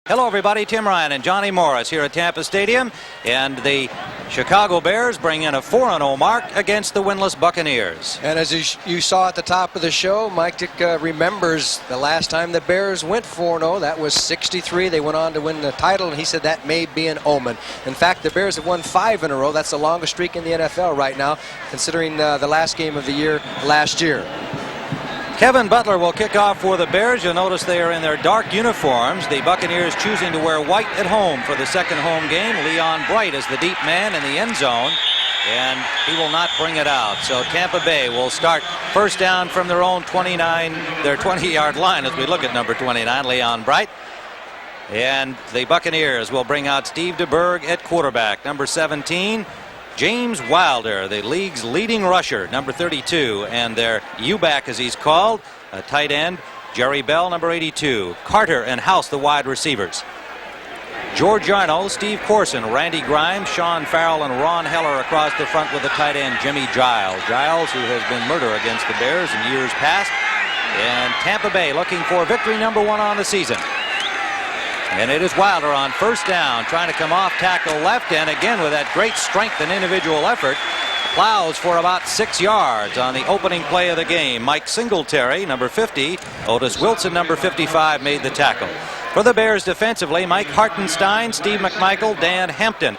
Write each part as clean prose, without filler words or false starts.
Hello everybody, Tim Ryan and Johnny Morris here at Tampa Stadium, and the Chicago Bears bring in a 4-0 mark against the winless Buccaneers. And as you saw at the top of the show, Mike Dick remembers the last time the Bears went 4-0. That was '63. They went on to win the title, and he said that may be an omen. In fact, the Bears have won 5 in a row. That's the longest streak in the NFL right now, considering the last game of the year last year. Kevin Butler will kick off for the Bears. You'll notice they are in their dark uniforms. The Buccaneers choosing to wear white at home for the second home game. Leon Bright is the deep man in the end zone, and he will not bring it out. So Tampa Bay will start first down from their own 20-yard line as we look at number 29, Leon Bright. And the Buccaneers will bring out Steve DeBerg at quarterback. Number 17, James Wilder, the league's leading rusher, number 32, and their U-back, as he's called, a tight end, Jerry Bell, number 82. Carter and House, the wide receivers. George Arno, Steve Corson, Randy Grimes, Sean Farrell, and Ron Heller across the front with the tight end, Jimmy Giles. Giles, who has been murder against the Bears in years past. And Tampa Bay looking for victory number 1 on the season. And it is Wilder on first down, trying to come off tackle left, and again with that great strength and individual effort, plows for about 6 yards on the opening play of the game. Mike Singletary, number 50, Otis Wilson, number 55, made the tackle. For the Bears defensively, Mike Hartenstein, Steve McMichael, Dan Hampton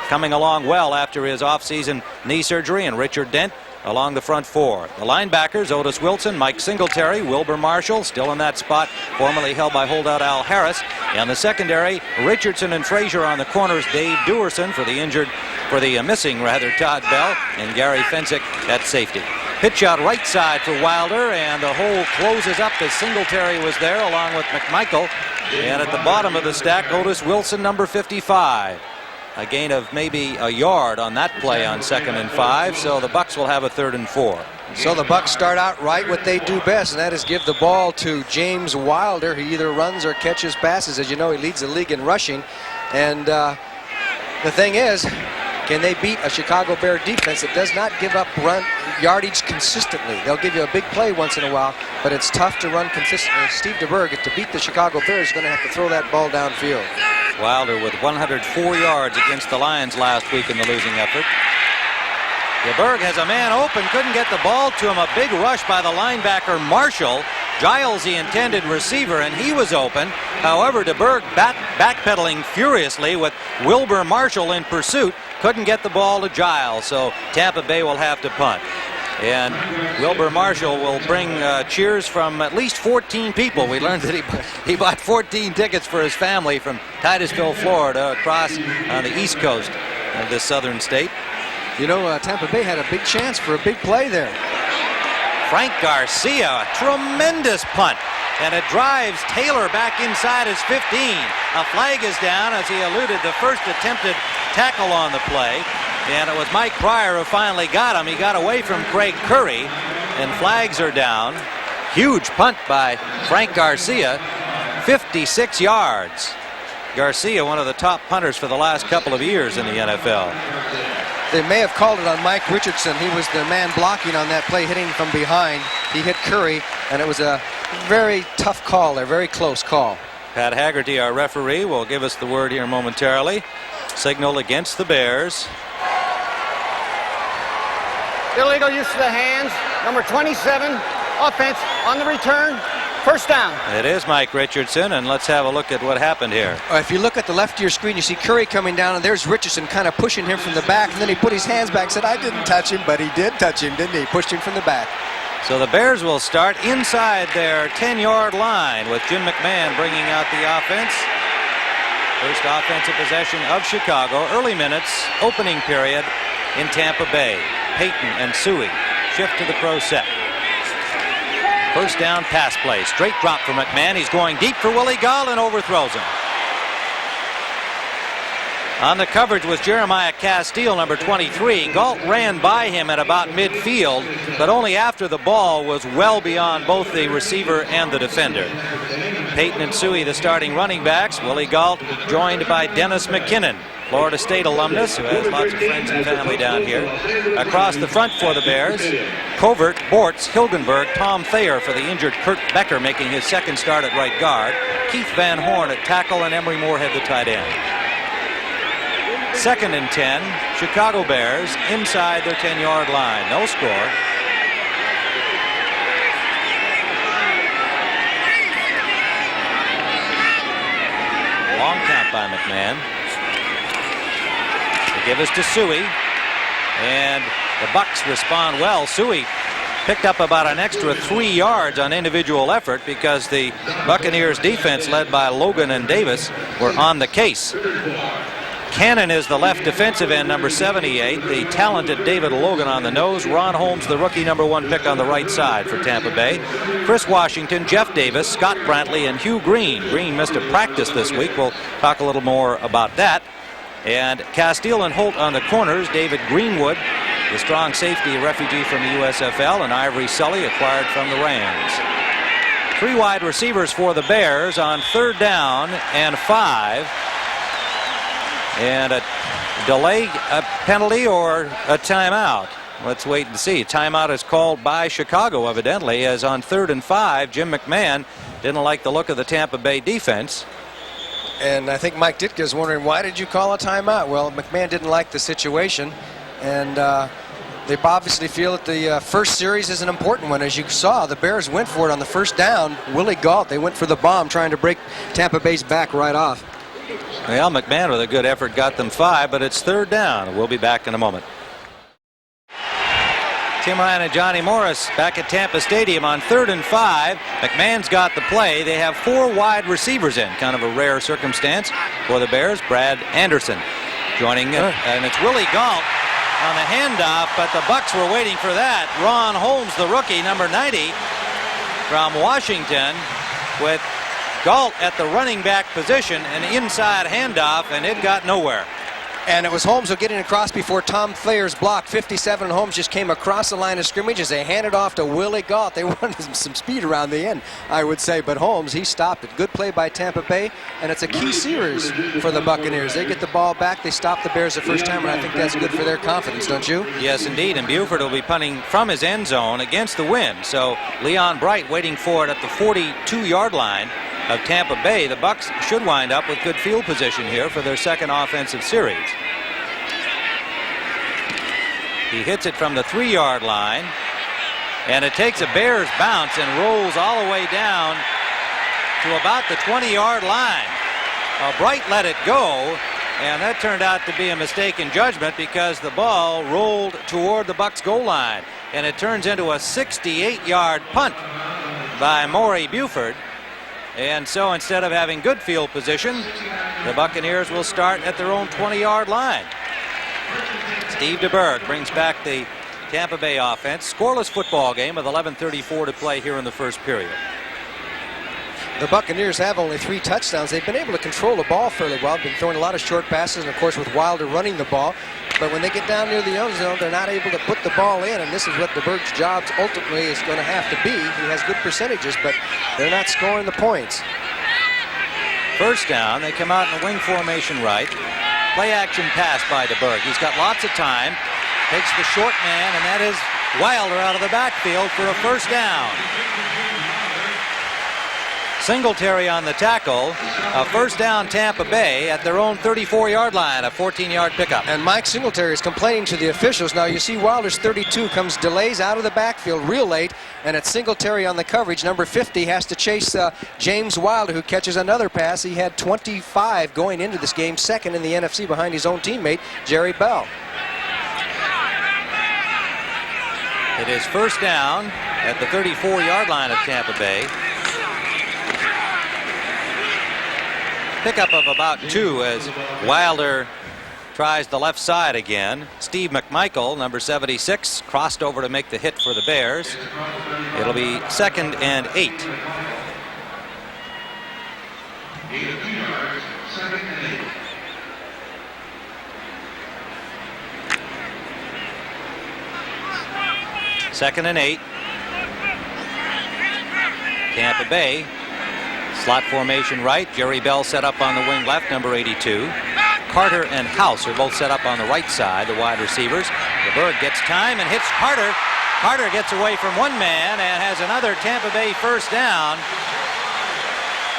coming along well after his offseason knee surgery, and Richard Dent along the front four. The linebackers, Otis Wilson, Mike Singletary, Wilbur Marshall, still in that spot, formerly held by holdout Al Harris. And the secondary, Richardson and Frazier on the corners, Dave Dewerson for the missing Todd Bell, and Gary Fensick at safety. Pitch out right side for Wilder, and the hole closes up as Singletary was there along with McMichael. And at the bottom of the stack, Otis Wilson, number 55. A gain of maybe a yard on that play on 2nd and 5, so the Bucs will have a 3rd and 4. So the Bucs start out right what they do best, and that is give the ball to James Wilder. He either runs or catches passes. As you know, he leads the league in rushing. And the thing is, can they beat a Chicago Bear defense that does not give up run yardage consistently? They'll give you a big play once in a while, but it's tough to run consistently. Steve DeBerg, to beat the Chicago Bears, is going to have to throw that ball downfield. Wilder with 104 yards against the Lions last week in the losing effort. DeBerg has a man open, couldn't get the ball to him. A big rush by the linebacker Marshall. Giles, the intended receiver, and he was open. However, DeBerg backpedaling furiously with Wilbur Marshall in pursuit. Couldn't get the ball to Giles, so Tampa Bay will have to punt. And Wilbur Marshall will bring cheers from at least 14 people. We learned that he bought 14 tickets for his family from Titusville, Florida, across on the east coast of this southern state. You know, Tampa Bay had a big chance for a big play there. Frank Garcia, a tremendous punt. And it drives Taylor back inside his 15. A flag is down as he eluded the first attempted tackle on the play. And it was Mike Pryor who finally got him. He got away from Craig Curry, and flags are down. Huge punt by Frank Garcia, 56 yards. Garcia, one of the top punters for the last couple of years in the NFL. They may have called it on Mike Richardson. He was the man blocking on that play, hitting from behind. He hit Curry, and it was a very tough call there, very close call. Pat Haggerty, our referee, will give us the word here momentarily. Signal against the Bears. Illegal use of the hands. Number 27, offense on the return. First down. It is Mike Richardson, and let's have a look at what happened here. If you look at the left of your screen, you see Curry coming down, and there's Richardson kind of pushing him from the back, and then he put his hands back, said, I didn't touch him, but he did touch him, didn't he? Pushed him from the back. So the Bears will start inside their 10-yard line with Jim McMahon bringing out the offense. First offensive possession of Chicago. Early minutes, opening period in Tampa Bay. Peyton and Suey shift to the pro set. First down pass play. Straight drop for McMahon. He's going deep for Willie Gall and overthrows him. On the coverage was Jeremiah Castile, number 23. Galt ran by him at about midfield, but only after the ball was well beyond both the receiver and the defender. Peyton and Suey, the starting running backs. Willie Galt joined by Dennis McKinnon. Florida State alumnus who has lots of friends and family down here. Across the front for the Bears, Covert, Bortz, Hilgenberg, Tom Thayer for the injured Kurt Becker making his second start at right guard, Keith Van Horn at tackle, and Emery Moorhead the tight end. 2nd and 10, Chicago Bears inside their 10-yard line. No score. Long count by McMahon. They give us to Suey, and the Bucs respond well. Suey picked up about an extra 3 yards on individual effort because the Buccaneers defense led by Logan and Davis were on the case. Cannon is the left defensive end, number 78. The talented David Logan on the nose. Ron Holmes, the rookie number 1 pick on the right side for Tampa Bay. Chris Washington, Jeff Davis, Scott Brantley, and Hugh Green. Green missed a practice this week. We'll talk a little more about that. And Castile and Holt on the corners. David Greenwood, the strong safety refugee from the USFL, and Ivory Sully, acquired from the Rams. 3 wide receivers for the Bears on 3rd down and 5. And a delay, a penalty, or a timeout. Let's wait and see. Timeout is called by Chicago, evidently, as on 3rd and 5, Jim McMahon didn't like the look of the Tampa Bay defense. And I think Mike Ditka is wondering, why did you call a timeout? Well, McMahon didn't like the situation, and they obviously feel that the first series is an important one. As you saw, the Bears went for it on the 1st down. Willie Gault, they went for the bomb, trying to break Tampa Bay's back right off. Well, McMahon with a good effort got them 5, but it's 3rd down. We'll be back in a moment. Tim Ryan and Johnny Morris back at Tampa Stadium on 3rd and 5. McMahon's got the play. They have 4 wide receivers in, kind of a rare circumstance for the Bears. Brad Anderson joining it, and it's Willie Gault on the handoff, but the Bucs were waiting for that. Ron Holmes, the rookie, number 90 from Washington, with Gault at the running back position, an inside handoff, and it got nowhere. And it was Holmes who getting across before Tom Thayer's block. 57, and Holmes just came across the line of scrimmage as they handed off to Willie Gault. They wanted some speed around the end, I would say, but Holmes, he stopped it. Good play by Tampa Bay, and it's a key series for the Buccaneers. They get the ball back, they stop the Bears the first time, and I think that's good for their confidence, don't you? Yes, indeed, and Buford will be punting from his end zone against the wind. So Leon Bright waiting for it at the 42-yard line of Tampa Bay. The Bucs should wind up with good field position here for their second offensive series. He hits it from the 3-yard line, and it takes a Bears bounce and rolls all the way down to about the 20-yard line. Bright let it go, and that turned out to be a mistake in judgment because the ball rolled toward the Bucs goal line, and it turns into a 68-yard punt by Maury Buford. And so instead of having good field position, the Buccaneers will start at their own 20-yard line. Steve DeBerg brings back the Tampa Bay offense. Scoreless football game with 11:34 to play here in the first period. The Buccaneers have only 3 touchdowns. They've been able to control the ball fairly well. Been throwing a lot of short passes, and of course with Wilder running the ball. But when they get down near the end zone, they're not able to put the ball in, and this is what DeBerg's job ultimately is going to have to be. He has good percentages, but they're not scoring the points. First down, they come out in the wing formation right. Play action pass by DeBerg. He's got lots of time. Takes the short man, and that is Wilder out of the backfield for a first down. Singletary on the tackle. A first down Tampa Bay at their own 34-yard line, a 14-yard pickup. And Mike Singletary is complaining to the officials. Now you see Wilder's 32 delays out of the backfield real late, and it's Singletary on the coverage. Number 50 has to chase James Wilder, who catches another pass. He had 25 going into this game, second in the NFC behind his own teammate, Jerry Bell. It is first down at the 34-yard line of Tampa Bay. Pickup of about 2 as Wilder tries the left side again. Steve McMichael, number 76, crossed over to make the hit for the Bears. It'll be 2nd and 8. Second and 8. Tampa Bay. Slot formation right. Jerry Bell set up on the wing left, number 82. Carter and House are both set up on the right side, the wide receivers. DeBerg gets time and hits Carter. Carter gets away from one man and has another Tampa Bay first down.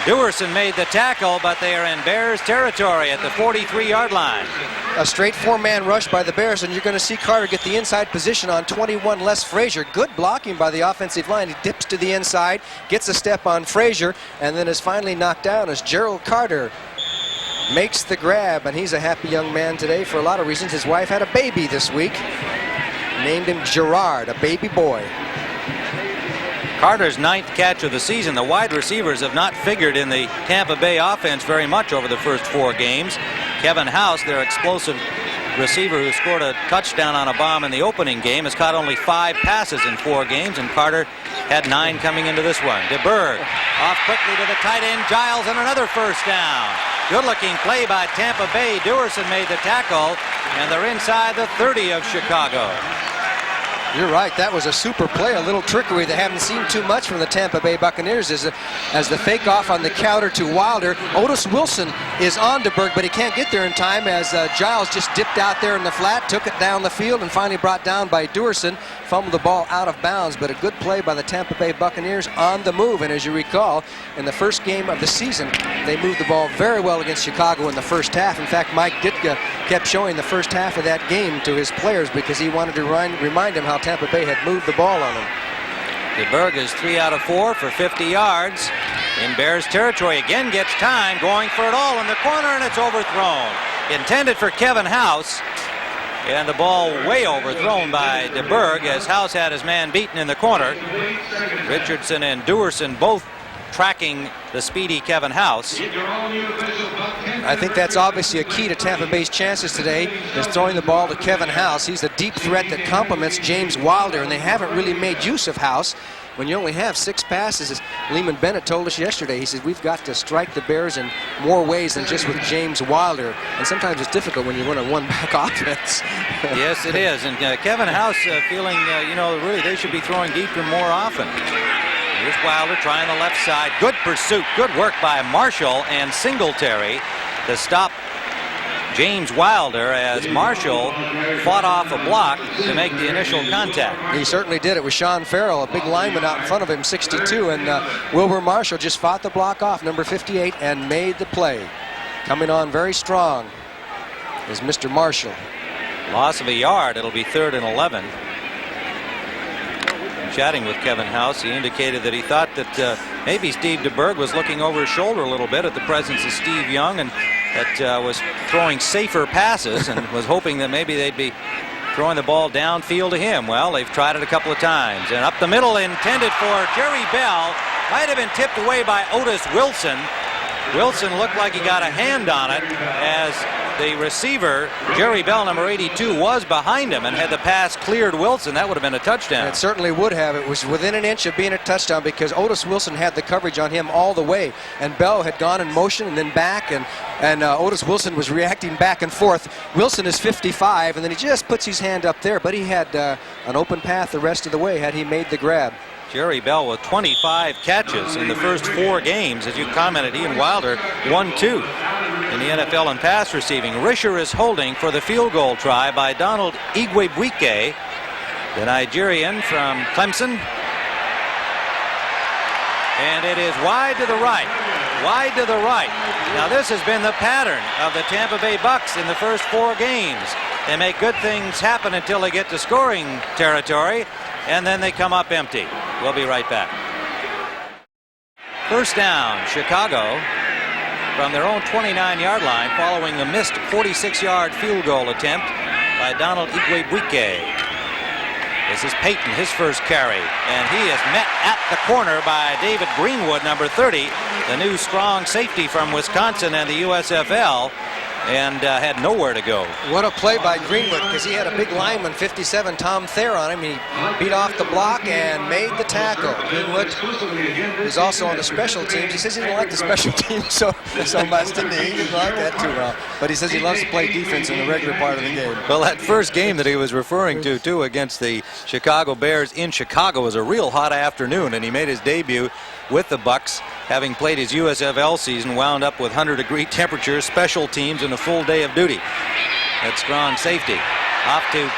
Dewerson made the tackle, but they are in Bears territory at the 43-yard line. A straight four-man rush by the Bears, and you're going to see Carter get the inside position on 21, Les Frazier. Good blocking by the offensive line. He dips to the inside, gets a step on Frazier, and then is finally knocked down as Gerald Carter makes the grab. And he's a happy young man today for a lot of reasons. His wife had a baby this week. Named him Gerard, a baby boy. Carter's 9th catch of the season. The wide receivers have not figured in the Tampa Bay offense very much over the first 4 games. Kevin House, their explosive receiver who scored a touchdown on a bomb in the opening game, has caught only 5 passes in 4 games, and Carter had 9 coming into this one. DeBerg off quickly to the tight end, Giles, and another first down. Good-looking play by Tampa Bay. Dewerson made the tackle, and they're inside the 30 of Chicago. You're right. That was a super play, a little trickery that haven't seen too much from the Tampa Bay Buccaneers as the fake off on the counter to Wilder. Otis Wilson is on DeBerg, but he can't get there in time as Giles just dipped out there in the flat, took it down the field, and finally brought down by Dewerson. Fumbled the ball out of bounds, but a good play by the Tampa Bay Buccaneers on the move. And as you recall, in the first game of the season, they moved the ball very well against Chicago in the first half. In fact, Mike Ditka kept showing the first half of that game to his players because he wanted to remind them how Tampa Bay had moved the ball on him. DeBerg is 3 out of 4 for 50 yards. In Bears territory, again gets time, going for it all in the corner, and it's overthrown. Intended for Kevin House, and the ball way overthrown by DeBerg as House had his man beaten in the corner. Richardson and Dewerson both tracking the speedy Kevin House. I think that's obviously a key to Tampa Bay's chances today, is throwing the ball to Kevin House. He's a deep threat that complements James Wilder, and they haven't really made use of House. When you only have 6 passes, as Lehman Bennett told us yesterday, he said, we've got to strike the Bears in more ways than just with James Wilder. And sometimes it's difficult when you run a one-back offense. Yes, it is. And Kevin House feeling, really they should be throwing deep and more often. Here's Wilder trying the left side. Good pursuit. Good work by Marshall and Singletary to stop James Wilder as Marshall fought off a block to make the initial contact. He certainly did. It was Sean Farrell, a big lineman out in front of him, 62, and Wilbur Marshall just fought the block off, number 58, and made the play. Coming on very strong is Mr. Marshall. Loss of a yard. It'll be 3rd and 11. Chatting with Kevin House, he indicated that he thought that maybe Steve DeBerg was looking over his shoulder a little bit at the presence of Steve Young, and that was throwing safer passes and was hoping that maybe they'd be throwing the ball downfield to him. Well, they've tried it a couple of times, and up the middle, intended for Jerry Bell, might have been tipped away by Otis Wilson. Wilson looked like he got a hand on it as the receiver, Jerry Bell, number 82, was behind him, and had the pass cleared Wilson, that would have been a touchdown. It certainly would have. It was within an inch of being a touchdown because Otis Wilson had the coverage on him all the way, and Bell had gone in motion and then back, and Otis Wilson was reacting back and forth. Wilson is 55, and then he just puts his hand up there, but he had an open path the rest of the way had he made the grab. Jerry Bell with 25 catches in the first 4 games. As you commented, he and Wilder 1-2 in the NFL in pass receiving. Risher is holding for the field goal try by Donald Igwebuike, the Nigerian from Clemson. And it is wide to the right. Wide to the right. Now this has been the pattern of the Tampa Bay Bucks in the first 4 games. They make good things happen until they get to scoring territory, and then they come up empty. We'll be right back. First down, Chicago from their own 29-yard line following the missed 46-yard field goal attempt by Donald Igwebuike. This is Payton, his first carry, and he is met at the corner by David Greenwood, number 30, the new strong safety from Wisconsin and the USFL, and had nowhere to go. What a play by Greenwood, because he had a big lineman, 57, Tom Thayer, on him. He beat off the block and made the tackle. Greenwood is also on the special teams. He says he didn't like the special teams so much, didn't he? He didn't like that too well. But he says he loves to play defense in the regular part of the game. Well, that first game that he was referring to, too, against the Chicago Bears in Chicago was a real hot afternoon, and he made his debut with the Bucks having played his USFL season, wound up with 100-degree temperatures, special teams, and a full day of duty at strong safety. Off to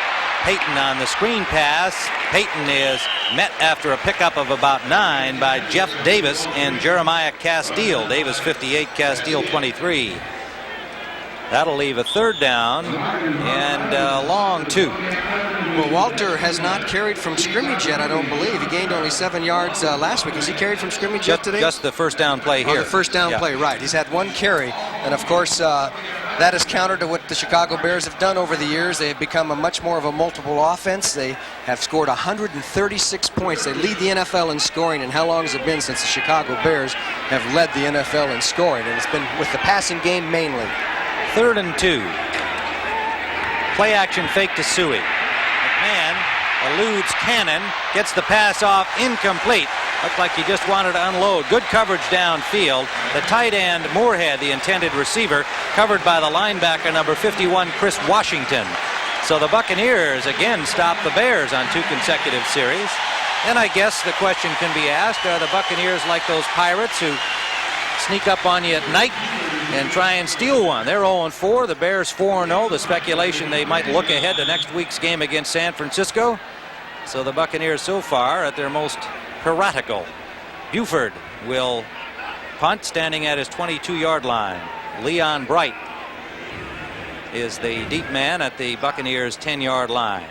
Payton on the screen pass. Payton is met after a pickup of about 9 by Jeff Davis and Jeremiah Castile. Davis 58, Castile 23. That'll leave a third down and a long 2. Well, Walter has not carried from scrimmage yet, I don't believe. He gained only 7 yards last week. Has he carried from scrimmage yet today? Just the first down play here. Oh, the first down play, right. He's had 1 carry. And, of course, that is counter to what the Chicago Bears have done over the years. They have become a much more of a multiple offense. They have scored 136 points. They lead the NFL in scoring. And how long has it been since the Chicago Bears have led the NFL in scoring? And it's been with the passing game mainly. 3rd and 2. Play action fake to Suey. McMahon eludes Cannon, gets the pass off, incomplete. Looked like he just wanted to unload. Good coverage downfield. The tight end, Moorhead, the intended receiver, covered by the linebacker number 51, Chris Washington. So the Buccaneers again stop the Bears on 2 consecutive series. And I guess the question can be asked, are the Buccaneers like those Pirates who sneak up on you at night and try and steal one? They're 0-4. The Bears 4-0. The speculation they might look ahead to next week's game against San Francisco. So the Buccaneers so far at their most piratical. Buford will punt, standing at his 22-yard line. Leon Bright is the deep man at the Buccaneers 10-yard line.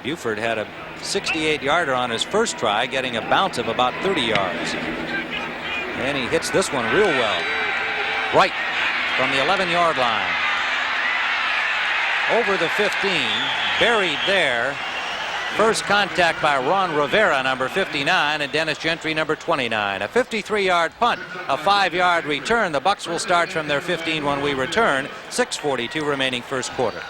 Buford had a 68-yarder on his first try, getting a bounce of about 30 yards. And he hits this one real well. Right from the 11-yard line. Over the 15, buried there. First contact by Ron Rivera, number 59, and Dennis Gentry, number 29. A 53-yard punt, a 5-yard return. The Bucs will start from their 15 when we return. 6:42 remaining first quarter.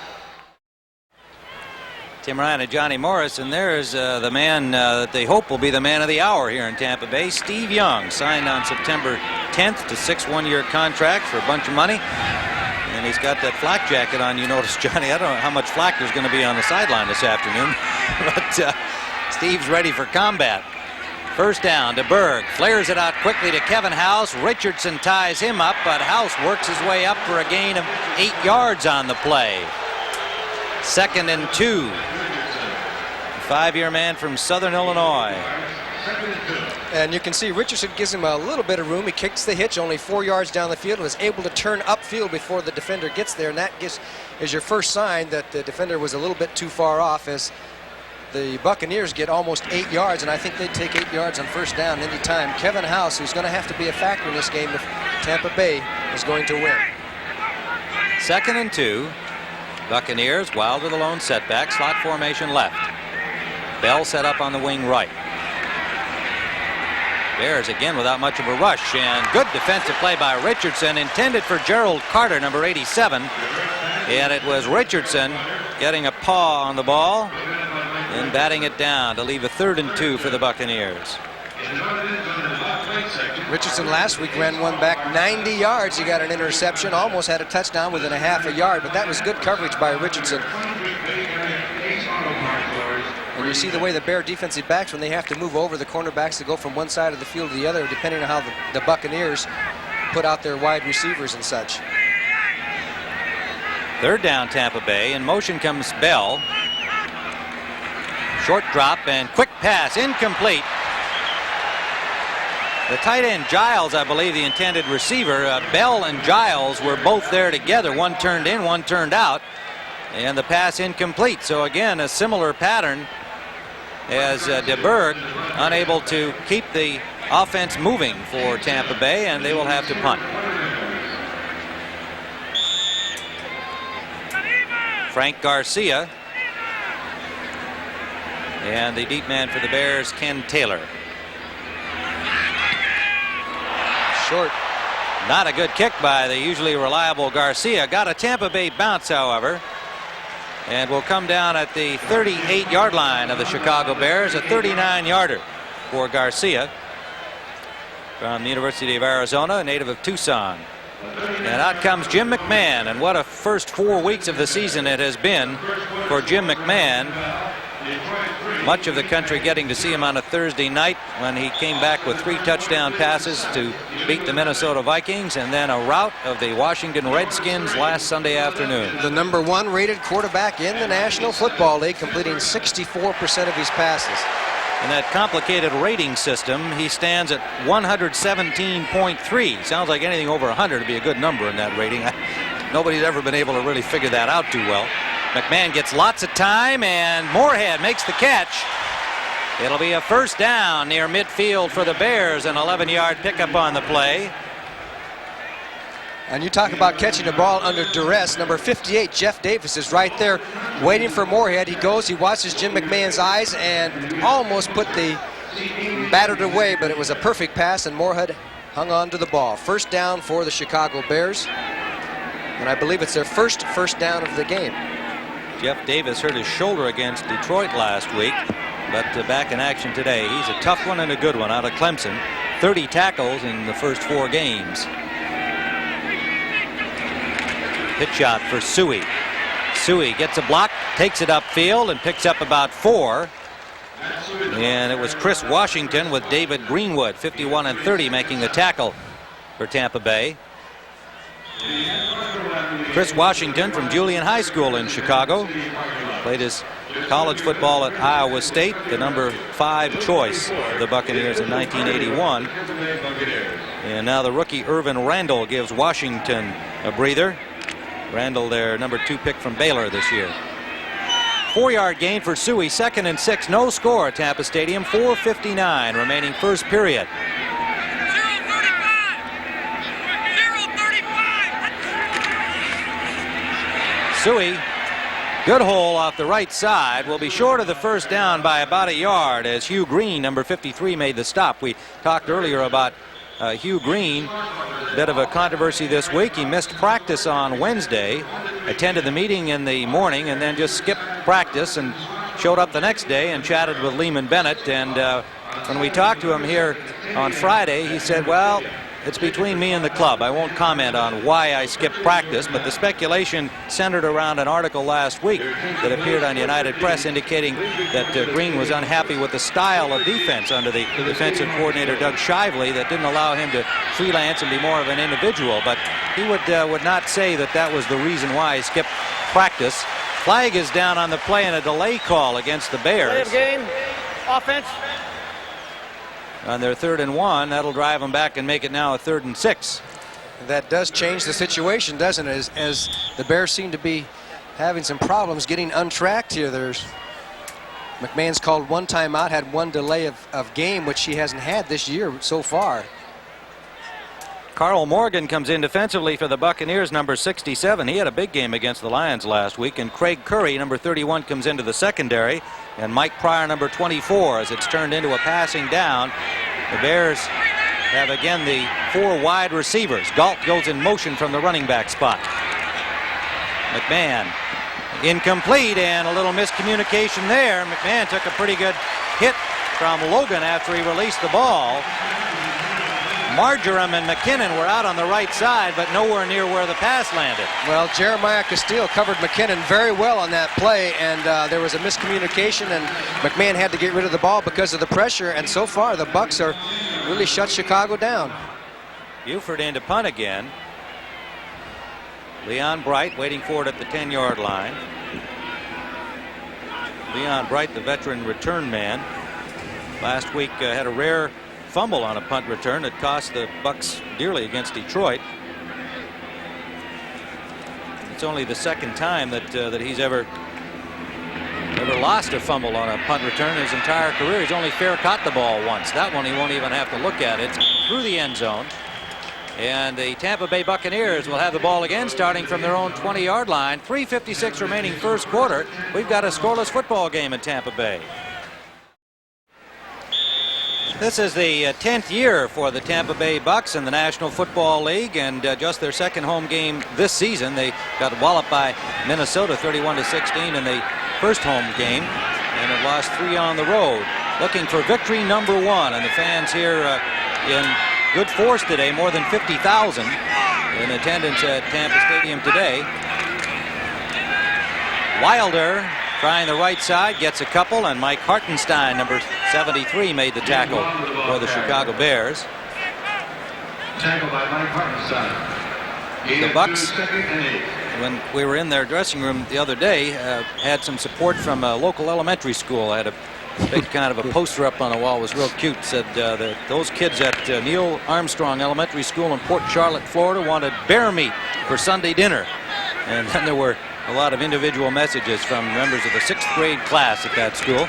Tim Ryan and Johnny Morris, and there's the man that they hope will be the man of the hour here in Tampa Bay, Steve Young, signed on September 10th to 6 one-year contracts for a bunch of money. And he's got that flak jacket on. You notice, Johnny, I don't know how much flak there's going to be on the sideline this afternoon, but Steve's ready for combat. First down to Berg, flares it out quickly to Kevin House. Richardson ties him up, but House works his way up for a gain of 8 yards on the play. 2nd and 2. 5-year man from Southern Illinois. And you can see Richardson gives him a little bit of room. He kicks the hitch only 4 yards down the field and was able to turn upfield before the defender gets there. And that is your first sign that the defender was a little bit too far off, as the Buccaneers get almost 8 yards. And I think they'd take 8 yards on first down any time. Kevin House, who's going to have to be a factor in this game if Tampa Bay is going to win. 2nd and 2. Buccaneers, Wilder the lone setback, slot formation left. Bell set up on the wing right. Bears again without much of a rush, and good defensive play by Richardson, intended for Gerald Carter, number 87. And it was Richardson getting a paw on the ball and batting it down to leave a 3rd and 2 for the Buccaneers. Richardson last week ran one back 90 yards. He got an interception, almost had a touchdown within a half a yard, but that was good coverage by Richardson. And you see the way the Bear defensive backs, when they have to move over the cornerbacks to go from one side of the field to the other, depending on how the Buccaneers put out their wide receivers and such. 3rd down Tampa Bay. In motion comes Bell. Short drop and quick pass, incomplete. The tight end Giles, I believe, the intended receiver. Bell and Giles were both there together. One turned in, one turned out. And the pass incomplete. So again, a similar pattern as DeBerg, unable to keep the offense moving for Tampa Bay, and they will have to punt. Frank Garcia. And the deep man for the Bears, Ken Taylor. Short. Not a good kick by the usually reliable Garcia. Got a Tampa Bay bounce, however, and will come down at the 38-yard line of the Chicago Bears. A 39-yarder for Garcia from the University of Arizona, a native of Tucson. And out comes Jim McMahon, and what a first 4 weeks of the season it has been for Jim McMahon. Much of the country getting to see him on a Thursday night when he came back with 3 touchdown passes to beat the Minnesota Vikings, and then a rout of the Washington Redskins last Sunday afternoon. The #1 rated quarterback in the National Football League, completing 64% of his passes. In that complicated rating system, he stands at 117.3. Sounds like anything over 100 would be a good number in that rating. Nobody's ever been able to really figure that out too well. McMahon gets lots of time, and Moorhead makes the catch. It'll be a first down near midfield for the Bears, an 11-yard pickup on the play. And you talk about catching the ball under duress. Number 58, Jeff Davis, is right there waiting for Moorhead. He goes, he watches Jim McMahon's eyes and almost put the battered away, but it was a perfect pass, and Moorhead hung on to the ball. First down for the Chicago Bears, and I believe it's their first down of the game. Jeff Davis hurt his shoulder against Detroit last week, but back in action today. He's a tough one and a good one out of Clemson. 30 tackles in the first 4 games. Pitch shot for Suey. Suey gets a block, takes it upfield, and picks up about 4. And it was Chris Washington with David Greenwood, 51 and 30, making the tackle for Tampa Bay. Chris Washington from Julian High School in Chicago. Played his college football at Iowa State, the number 5 choice of the Buccaneers in 1981. And now the rookie Irvin Randall gives Washington a breather. Randall, their number 2 pick from Baylor this year. 4-yard gain for Suey, 2nd and 6. No score at Tampa Stadium. 4:59 remaining first period. Suey, good hole off the right side, will be short of the first down by about a yard as Hugh Green, number 53, made the stop. We talked earlier about Hugh Green, bit of a controversy this week. He missed practice on Wednesday, attended the meeting in the morning, and then just skipped practice and showed up the next day and chatted with Lehman Bennett. And when we talked to him here on Friday, he said, well, it's between me and the club. I won't comment on why I skipped practice, but the speculation centered around an article last week that appeared on United Press indicating that Green was unhappy with the style of defense under the defensive coordinator Doug Shively that didn't allow him to freelance and be more of an individual. But he would not say that that was the reason why he skipped practice. Flag is down on the play and a delay call against the Bears. Play of game, offense. On their 3rd and 1, that'll drive them back and make it now a 3rd and 6. That does change the situation, doesn't it? As the Bears seem to be having some problems getting untracked here. McMahon's called 1 timeout, had 1 delay of game, which he hasn't had this year so far. Carl Morgan comes in defensively for the Buccaneers, number 67. He had a big game against the Lions last week. And Craig Curry, number 31, comes into the secondary. And Mike Pryor, number 24, as it's turned into a passing down. The Bears have again the 4 wide receivers. Galt goes in motion from the running back spot. McMahon incomplete, and a little miscommunication there. McMahon took a pretty good hit from Logan after he released the ball. Marjoram and McKinnon were out on the right side, but nowhere near where the pass landed. Well, Jeremiah Castile covered McKinnon very well on that play, and there was a miscommunication, and McMahon had to get rid of the ball because of the pressure, and so far the Bucs are really shut Chicago down. Buford in to punt again. Leon Bright waiting for it at the 10-yard line. Leon Bright, the veteran return man, last week had a rare fumble on a punt return that cost the Bucs dearly against Detroit. It's only the 2nd time that he's ever lost a fumble on a punt return in his entire career. He's only fair caught the ball once. That one he won't even have to look at. It's through the end zone. And the Tampa Bay Buccaneers will have the ball again starting from their own 20-yard line. 3:56 remaining first quarter. We've got a scoreless football game in Tampa Bay. This is the 10th year for the Tampa Bay Bucs in the National Football League, and just their 2nd home game this season. They got walloped by Minnesota 31-16 in the first home game, and have lost 3 on the road. Looking for victory number 1, and the fans here in good force today, more than 50,000 in attendance at Tampa Stadium today. Wilder trying the right side, gets a couple, and Mike Hartenstein, number 73, made the tackle for the Chicago Bears. Tackle by Mike Hartenstein. The Bucks, when we were in their dressing room the other day, had some support from a local elementary school. I had a big kind of a poster up on the wall. It was real cute. Said that those kids at Neil Armstrong Elementary School in Port Charlotte, Florida, wanted bear meat for Sunday dinner. And then there were a lot of individual messages from members of the 6th grade class at that school.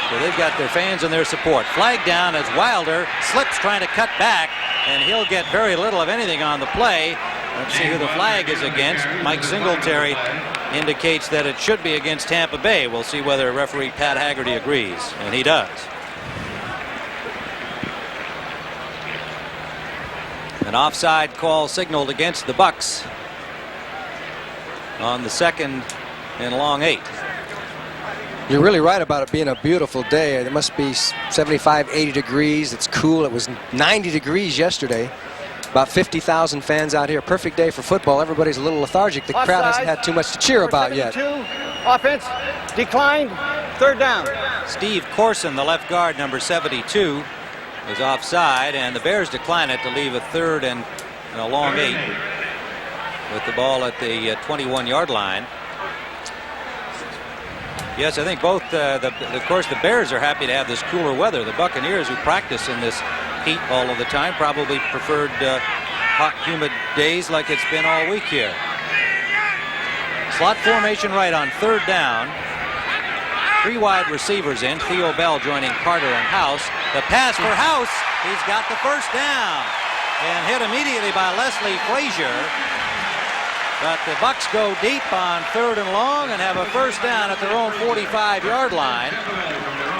So they've got their fans and their support. Flag down as Wilder slips trying to cut back, and he'll get very little of anything on the play. Let's see who the flag is against. Mike Singletary indicates that it should be against Tampa Bay. We'll see whether referee Pat Haggerty agrees, and he does. An offside call signaled against the Bucks on the 2nd and long 8. You're really right about it being a beautiful day. It must be 75, 80 degrees. It's cool. It was 90 degrees yesterday. About 50,000 fans out here. Perfect day for football. Everybody's a little lethargic. The crowd hasn't had too much to cheer about yet. Offense declined. 3rd down. Steve Corson, the left guard, number 72, is offside, and the Bears decline it to leave a 3rd and a long 8 with the ball at the 21-yard line. Yes, I think both, of course, the Bears are happy to have this cooler weather. The Buccaneers, who practice in this heat all of the time, probably preferred hot, humid days like it's been all week here. Slot formation right on 3rd down. 3 wide receivers in. Theo Bell joining Carter and House. The pass for House. He's got the 1st down. And hit immediately by Leslie Frazier. But the Bucks go deep on 3rd and long and have a 1st down at their own 45-yard line.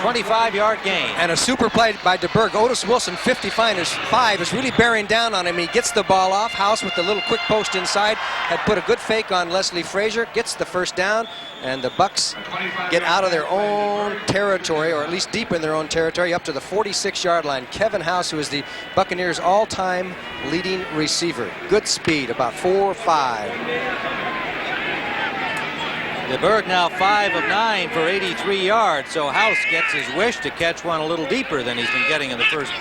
25-yard gain. And a super play by DeBerg. Otis Wilson, 55, is really bearing down on him. He gets the ball off. House with the little quick post inside had put a good fake on Leslie Frazier. Gets the 1st down. And the Bucks get out of their own territory, or at least deep in their own territory, up to the 46-yard line. Kevin House, who is the Buccaneers' all-time leading receiver. Good speed, about 4.5. DeBerg now 5 of 9 for 83 yards. So House gets his wish to catch one a little deeper than he's been getting in the first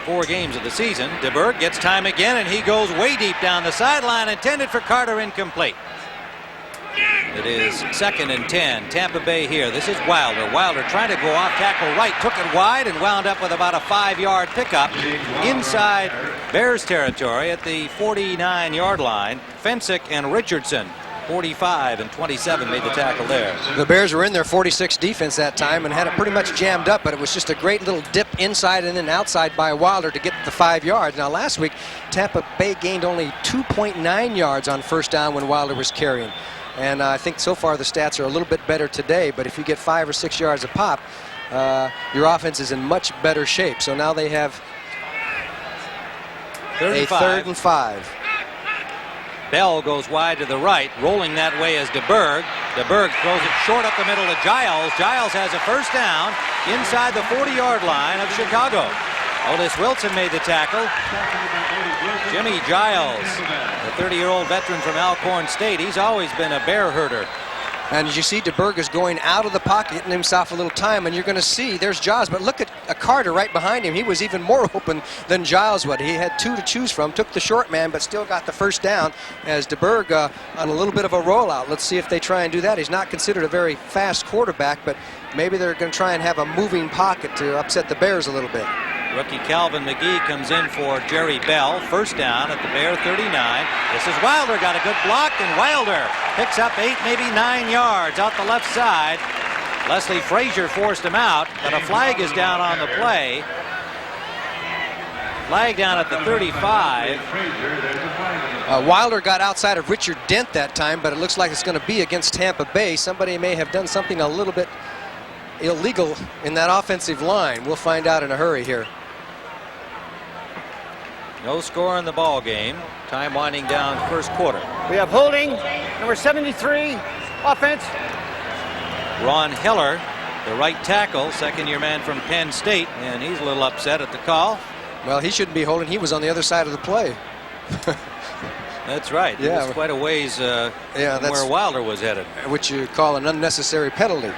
4 games of the season. DeBerg gets time again, and he goes way deep down the sideline, intended for Carter, incomplete. It is 2nd and 10. Tampa Bay here. This is Wilder. Wilder trying to go off tackle right. Took it wide and wound up with about a 5-yard pickup inside Bears territory at the 49-yard line. Fensick and Richardson, 45 and 27, made the tackle there. The Bears were in their 46 defense that time and had it pretty much jammed up, but it was just a great little dip inside and then outside by Wilder to get the 5 yards. Now last week, Tampa Bay gained only 2.9 yards on 1st down when Wilder was carrying. And I think so far the stats are a little bit better today, but if you get 5 or 6 yards a pop, your offense is in much better shape. So now they have a 3rd and 5. Bell goes wide to the right, rolling that way as DeBerg. DeBerg throws it short up the middle to Giles. Giles has a 1st down inside the 40-yard line of Chicago. Otis Wilson made the tackle. Jimmy Giles, the 30-year-old veteran from Alcorn State, he's always been a bear herder. And as you see, DeBerg is going out of the pocket, getting himself a little time, and you're going to see there's Giles, but look at Carter right behind him. He was even more open than Giles would. He had 2 to choose from, took the short man, but still got the 1st down as DeBerg on a little bit of a rollout. Let's see if they try and do that. He's not considered a very fast quarterback, but maybe they're going to try and have a moving pocket to upset the Bears a little bit. Rookie Calvin McGee comes in for Jerry Bell. 1st down at the Bear 39. This is Wilder, got a good block, and Wilder picks up 8, maybe 9 yards out the left side. Leslie Frazier forced him out, but a flag is down on the play. Flag down at the 35. Wilder got outside of Richard Dent that time, but it looks like it's going to be against Tampa Bay. Somebody may have done something a little bit illegal in that offensive line. We'll find out in a hurry here. No score in the ball game. Time winding down 1st quarter. We have holding, number 73, offense. Ron Heller, the right tackle, 2nd-year man from Penn State, and he's a little upset at the call. Well, he shouldn't be holding. He was on the other side of the play. That's right. Yeah. It was quite a ways from where Wilder was headed. Which you call an unnecessary penalty.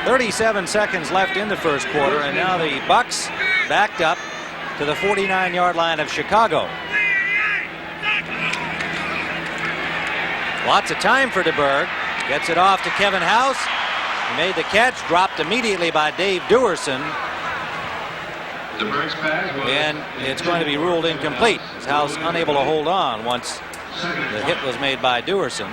37 seconds left in the first quarter, and now the Bucks backed up to the 49-yard line of Chicago. Lots of time for DeBerg. Gets it off to Kevin House. He made the catch, dropped immediately by Dave Duerson. And it's going to be ruled incomplete. House unable to hold on once the hit was made by Duerson.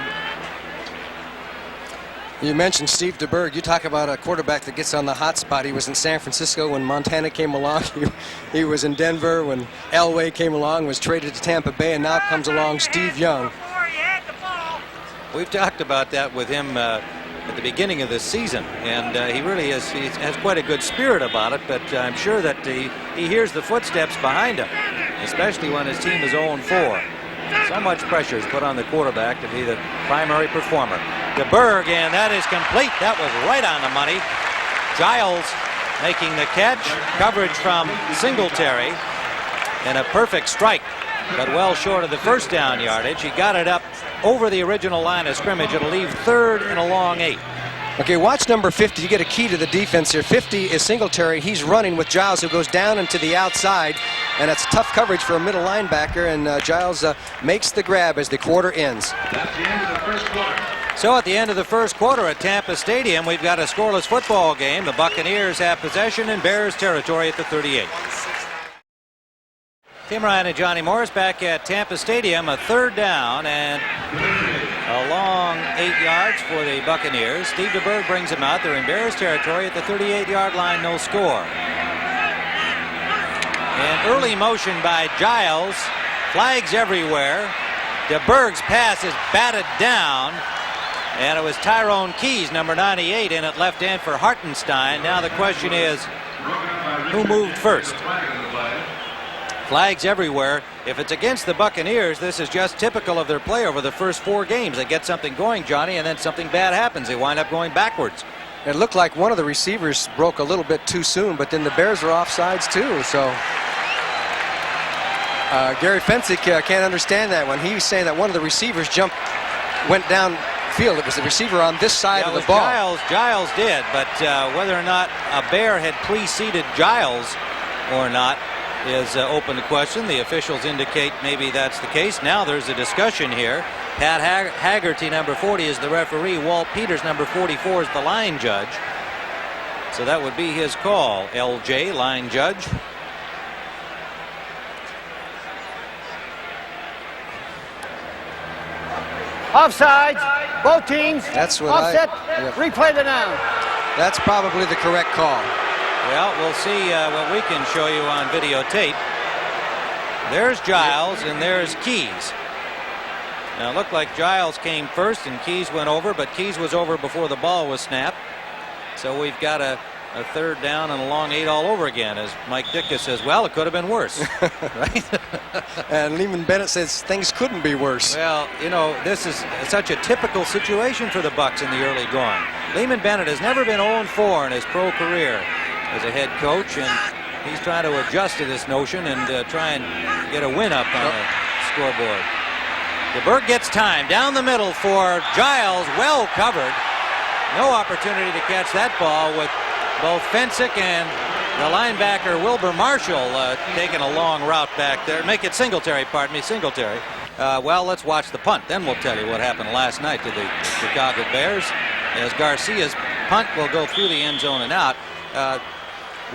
You mentioned Steve DeBerg. You talk about a quarterback that gets on the hot spot. He was in San Francisco when Montana came along. He was in Denver when Elway came along, was traded to Tampa Bay, and now comes along Steve Young. We've talked about that with him at the beginning of this season, and he really has quite a good spirit about it, but I'm sure that he hears the footsteps behind him, especially when his team is 0-4. So much pressure is put on the quarterback to be the primary performer. DeBerg, and that is complete. That was right on the money. Giles making the catch. Coverage from Singletary, and a perfect strike, but well short of the first down yardage. He got it up over the original line of scrimmage. It'll leave third and a long 8. Okay, watch number 50. You get a key to the defense here. 50 is Singletary. He's running with Giles, who goes down and to the outside, and that's tough coverage for a middle linebacker, and Giles makes the grab as the quarter ends. That's the end of the first quarter. So at the end of the first quarter at Tampa Stadium, we've got a scoreless football game. The Buccaneers have possession in Bears territory at the 38. Tim Ryan and Johnny Morris back at Tampa Stadium. A third down and a long 8 yards for the Buccaneers. Steve DeBerg brings them out. They're in Bears territory at the 38-yard line, no score. And early motion by Giles. Flags everywhere. DeBerg's pass is batted down. And it was Tyrone Keys, number 98, in at left end for Hartenstein. Now the question is, who moved first? Flags everywhere. If it's against the Buccaneers, this is just typical of their play over the first 4 games. They get something going, Johnny, and then something bad happens. They wind up going backwards. It looked like one of the receivers broke a little bit too soon, but then the Bears were offsides too. So Gary Fensick can't understand that when he was saying that one of the receivers went downfield. It was the receiver on this side of the ball. Giles did, but whether or not a Bear had preceded Giles or not is open to question. The officials indicate maybe that's the case. Now there's a discussion here. Pat Haggerty, number 40, is the referee. Walt Peters, number 44, is the line judge. So that would be his call. LJ, line judge. Offsides, both teams. That's what offset. Replay the down. That's probably the correct call. Well, we'll see what we can show you on videotape. There's Giles and there's Keys. Now it looked like Giles came first and Keys went over, but Keys was over before the ball was snapped. So we've got a third down and a long 8 all over again, as Mike Ditka says, well, it could have been worse. Right? And Lehman Bennett says things couldn't be worse. Well, you know, this is such a typical situation for the Bucs in the early going. Lehman Bennett has never been 0-4 in his pro career as a head coach, and he's trying to adjust to this notion and try and get a win up on the scoreboard. DeBerg gets time down the middle for Giles, well covered. No opportunity to catch that ball with both Fensick and the linebacker Wilbur Marshall taking a long route back there. Make it Singletary, pardon me, Singletary. Well, let's watch the punt. Then we'll tell you what happened last night to the Chicago Bears, as Garcia's punt will go through the end zone and out.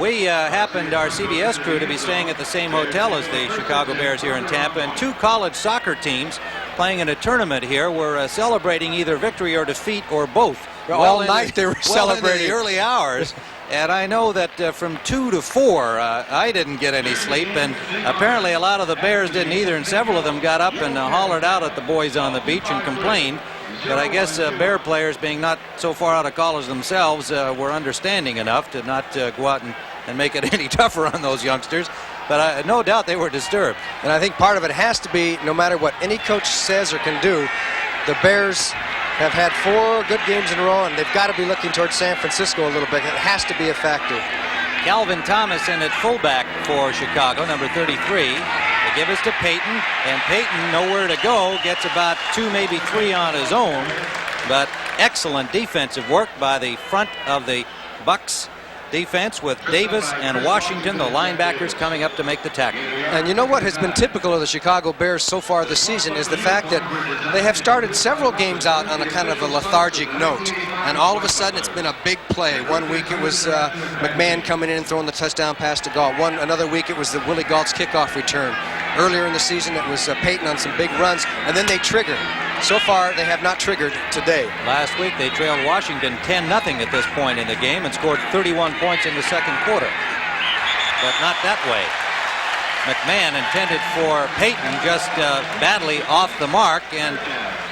We happened, our CBS crew, to be staying at the same hotel as the Chicago Bears here in Tampa, and 2 college soccer teams playing in a tournament here were celebrating either victory or defeat or both. All night they were celebrating. In the early hours. And I know that from 2 to 4, I didn't get any sleep, and apparently a lot of the Bears didn't either, and several of them got up and hollered out at the boys on the beach and complained. But I guess Bear players, being not so far out of college themselves, were understanding enough to not go out and make it any tougher on those youngsters. But no doubt they were disturbed. And I think part of it has to be, no matter what any coach says or can do, the Bears have had 4 good games in a row, and they've got to be looking towards San Francisco a little bit. It has to be a factor. Calvin Thomas in at fullback for Chicago, number 33. The They give us to Payton, and Payton, nowhere to go, gets about 2, maybe 3 on his own. But excellent defensive work by the front of the Bucs defense with Davis and Washington, the linebackers, coming up to make the tackle. And you know what has been typical of the Chicago Bears so far this season is the fact that they have started several games out on a kind of a lethargic note. And all of a sudden it's been a big play. One week it was McMahon coming in and throwing the touchdown pass to Galt. Another week it was the Willie Galt's kickoff return. Earlier in the season it was Payton on some big runs, and then they triggered. So far they have not triggered today. Last week they trailed Washington 10-0 at this point in the game and scored 31 points in the second quarter. But not that way. McMahon intended for Payton, just badly off the mark, and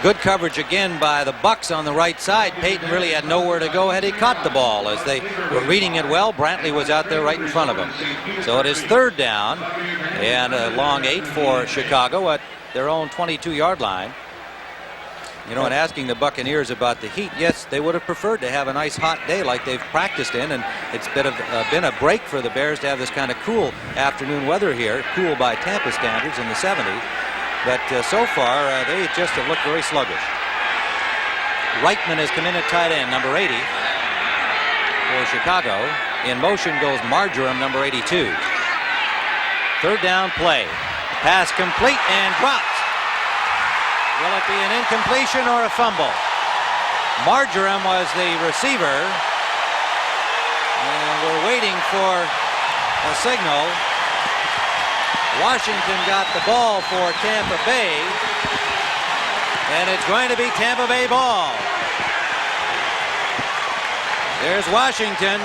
good coverage again by the Bucs on the right side. Payton really had nowhere to go had he caught the ball. As they were reading it well, Brantley was out there right in front of him. So it is third down and a long 8 for Chicago at their own 22-yard line. You know, and asking the Buccaneers about the heat, yes, they would have preferred to have a nice hot day like they've practiced in, and it's been a break for the Bears to have this kind of cool afternoon weather here, cool by Tampa standards in the 70s. But so far, they just have looked very sluggish. Reitman has come in at tight end, number 80 for Chicago. In motion goes Marjoram, number 82. Third down play. Pass complete and dropped. Will it be an incompletion or a fumble? Marjoram was the receiver. And we're waiting for a signal. Washington got the ball for Tampa Bay. And it's going to be Tampa Bay ball. There's Washington.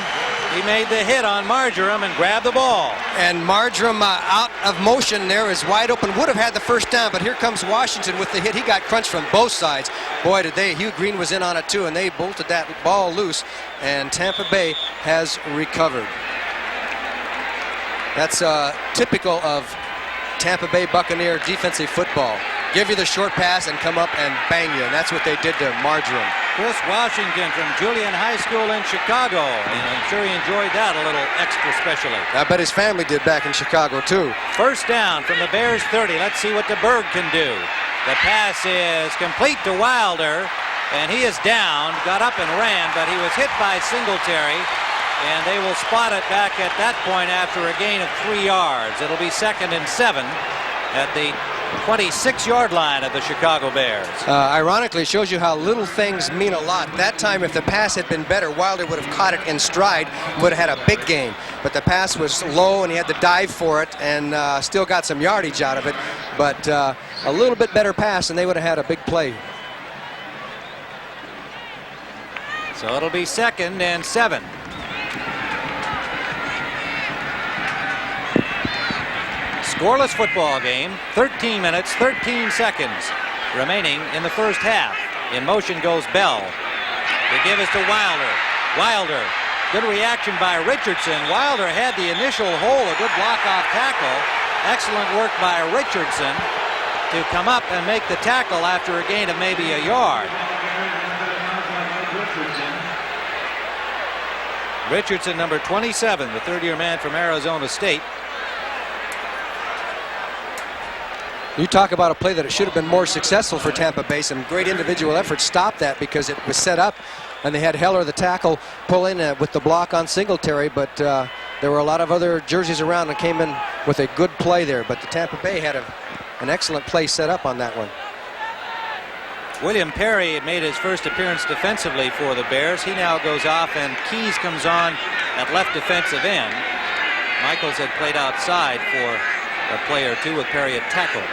He made the hit on Marjoram and grabbed the ball. And Marjoram out of motion there is wide open. Would have had the first down, but here comes Washington with the hit. He got crunched from both sides. Boy, did they. Hugh Green was in on it too, and they bolted that ball loose, and Tampa Bay has recovered. That's typical of Tampa Bay Buccaneer defensive football. Give you the short pass and come up and bang you, and that's what they did to Marjoram. Chris Washington from Julian High School in Chicago, and I'm sure he enjoyed that a little extra specially. I bet his family did back in Chicago too. First down from the Bears 30. Let's see what the Berg can do. The pass is complete to Wilder, and he is down, got up and ran, but he was hit by Singletary, and they will spot it back at that point after a gain of 3 yards. It'll be 2nd and 7 at the 26-yard line of the Chicago Bears. Ironically, it shows you how little things mean a lot. That time, if the pass had been better, Wilder would have caught it in stride, would have had a big game. But the pass was low, and he had to dive for it, and still got some yardage out of it. But a little bit better pass, and they would have had a big play. So it'll be 2nd and 7. Scoreless football game, 13 minutes, 13 seconds remaining in the first half. In motion goes Bell. They give us to Wilder. Wilder, good reaction by Richardson. Wilder had the initial hole, a good block-off tackle. Excellent work by Richardson to come up and make the tackle after a gain of maybe a yard. Richardson, number 27, the third-year man from Arizona State. You talk about a play that it should have been more successful for Tampa Bay. Some great individual effort stopped that because it was set up, and they had Heller, the tackle, pull in with the block on Singletary, but there were a lot of other jerseys around and came in with a good play there. But the Tampa Bay had an excellent play set up on that one. William Perry made his first appearance defensively for the Bears. He now goes off, and Keys comes on at left defensive end. Michaels had played outside for a play or two with Perry at tackle.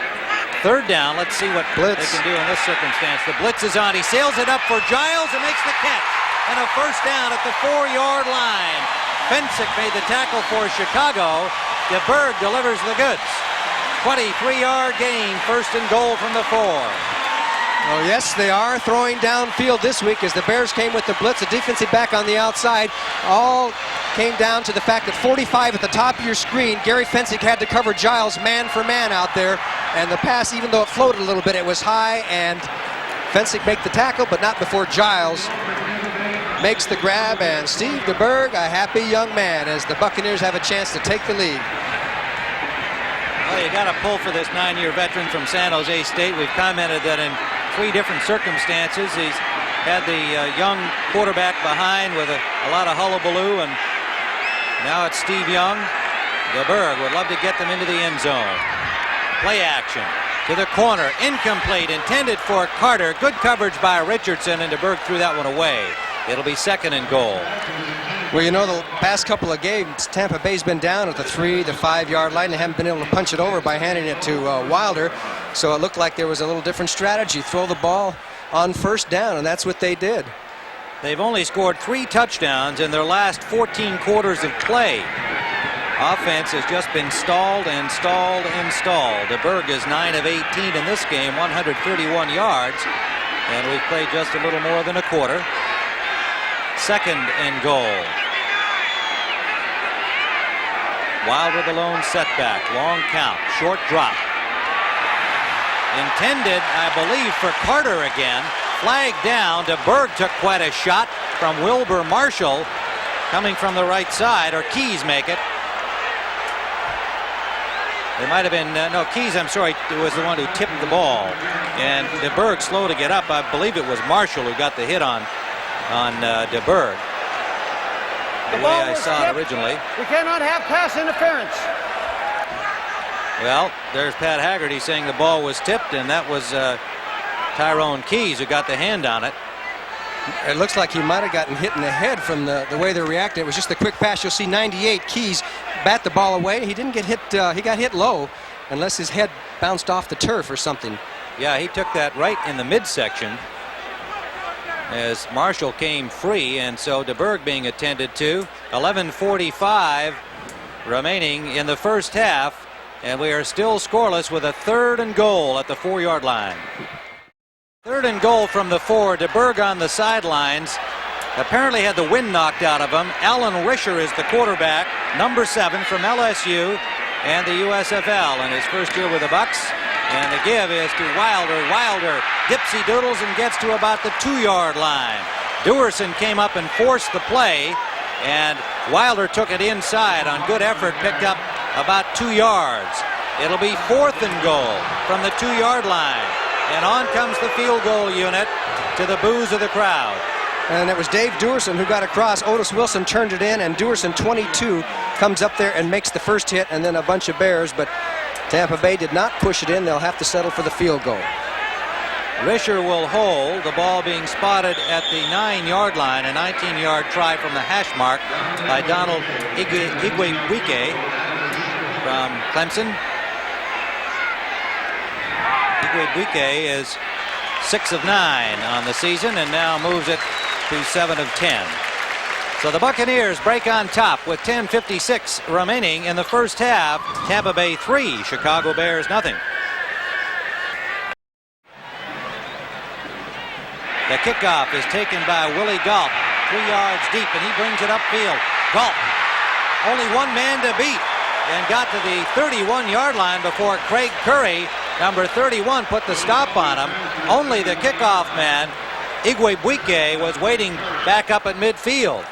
Third down, let's see what blitz they can do in this circumstance. The blitz is on. He sails it up for Giles and makes the catch. And a first down at the 4-yard line. Fensick made the tackle for Chicago. DeBerg delivers the goods. 23-yard gain, 1st and goal from the 4. Oh, yes, they are throwing downfield this week as the Bears came with the blitz, a defensive back on the outside. All came down to the fact that 45 at the top of your screen, Gary Fensick had to cover Giles man for man out there. And the pass, even though it floated a little bit, it was high, and Fensick make the tackle, but not before Giles makes the grab. And Steve DeBerg, a happy young man, as the Buccaneers have a chance to take the lead. Well, you got to pull for this 9-year veteran from San Jose State. We've commented that in 3 different circumstances he's had the young quarterback behind with a lot of hullabaloo, and now it's Steve Young. DeBerg would love to get them into the end zone. Play action to the corner, incomplete, intended for Carter. Good coverage by Richardson, and DeBerg threw that one away. It'll be 2nd and goal. Well, you know, the past couple of games, Tampa Bay's been down at the 3, the 5-yard line. They haven't been able to punch it over by handing it to Wilder. So it looked like there was a little different strategy. Throw the ball on 1st down, and that's what they did. They've only scored 3 touchdowns in their last 14 quarters of play. Offense has just been stalled and stalled and stalled. DeBerg is 9 of 18 in this game, 131 yards. And we've played just a little more than a quarter. 2nd and goal. Wilder the lone setback. Long count. Short drop. Intended, I believe, for Carter again. Flag down. DeBerg took quite a shot from Wilbur Marshall coming from the right side, or Keys make it. It might have been, no, Keys, I'm sorry, was the one who tipped the ball. And DeBerg slow to get up. I believe it was Marshall who got the hit on DeBerg. The way I saw it originally. We cannot have pass interference. Well, there's Pat Haggerty saying the ball was tipped, and that was Tyrone Keys who got the hand on it. It looks like he might have gotten hit in the head from the way they're reacting. It was just a quick pass. You'll see 98 Keys bat the ball away. He didn't get hit. He got hit low, unless his head bounced off the turf or something. Yeah, he took that right in the midsection as Marshall came free, and so DeBerg being attended to. 11:45 remaining in the first half, and we are still scoreless with a 3rd and goal at the 4-yard line. 3rd and goal from the 4. DeBerg on the sidelines. Apparently had the wind knocked out of him. Alan Risher is the quarterback, number 7 from LSU and the USFL in his first year with the Bucks. And the give is to Wilder. Wilder dipsy doodles and gets to about the 2-yard line. Dewerson came up and forced the play, and Wilder took it inside on good effort, picked up about 2 yards. It'll be 4th and goal from the 2-yard line. And on comes the field goal unit to the boos of the crowd. And it was Dave Dewerson who got across. Otis Wilson turned it in, and Dewerson, 22, comes up there and makes the first hit, and then a bunch of Bears. But Tampa Bay did not push it in. They'll have to settle for the field goal. Risher will hold, the ball being spotted at the 9-yard line. A 19-yard try from the hash mark by Donald Igwebuike from Clemson. Igwebuike is 6 of 9 on the season and now moves it to 7 of 10. So the Buccaneers break on top with 10:56 remaining in the first half. Tampa Bay 3, Chicago Bears nothing. The kickoff is taken by Willie Galt, 3 yards deep, and he brings it upfield. Galt, only one man to beat, and got to the 31-yard line before Craig Curry, number 31, put the stop on him. Only the kickoff man, Igwebuike, was waiting back up at midfield.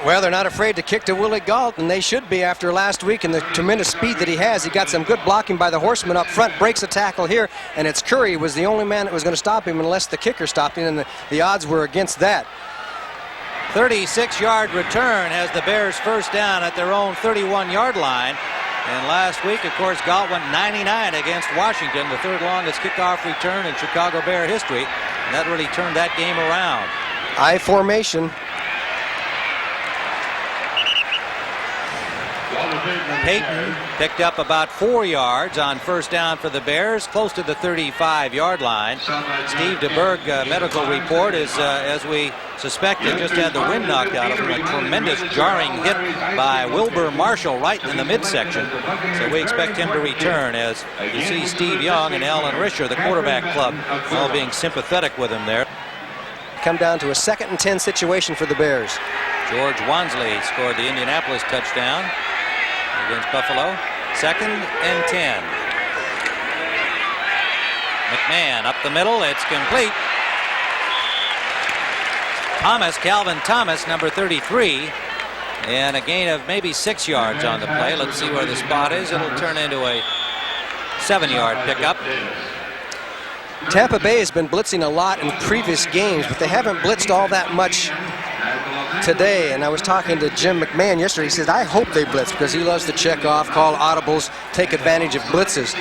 Well, they're not afraid to kick to Willie Galt, and they should be after last week and the tremendous speed that he has. He got some good blocking by the horseman up front, breaks a tackle here, and it's Curry was the only man that was going to stop him unless the kicker stopped him, and the odds were against that. 36-yard return has the Bears first down at their own 31-yard line. And last week, of course, Galt went 99 against Washington, the 3rd longest kickoff return in Chicago Bear history. And that really turned that game around. I formation. Payton picked up about 4 yards on first down for the Bears, close to the 35-yard line. Steve DeBerg medical report is, as we suspected, just had the wind knocked out of him. A tremendous jarring hit by Wilbur Marshall right in the midsection. So we expect him to return, as you see Steve Young and Alan Risher, the quarterback club, all being sympathetic with him there. Come down to a 2nd and 10 situation for the Bears. George Wansley scored the Indianapolis touchdown against Buffalo. 2nd and 10. McMahon up the middle. It's complete. Thomas, Calvin Thomas, number 33. And a gain of maybe 6 yards on the play. Let's see where the spot is. It'll turn into a 7-yard pickup. Tampa Bay has been blitzing a lot in previous games, but they haven't blitzed all that much today. And I was talking to Jim McMahon yesterday. He says, I hope they blitz, because he loves to check off, call audibles, take advantage of blitzes.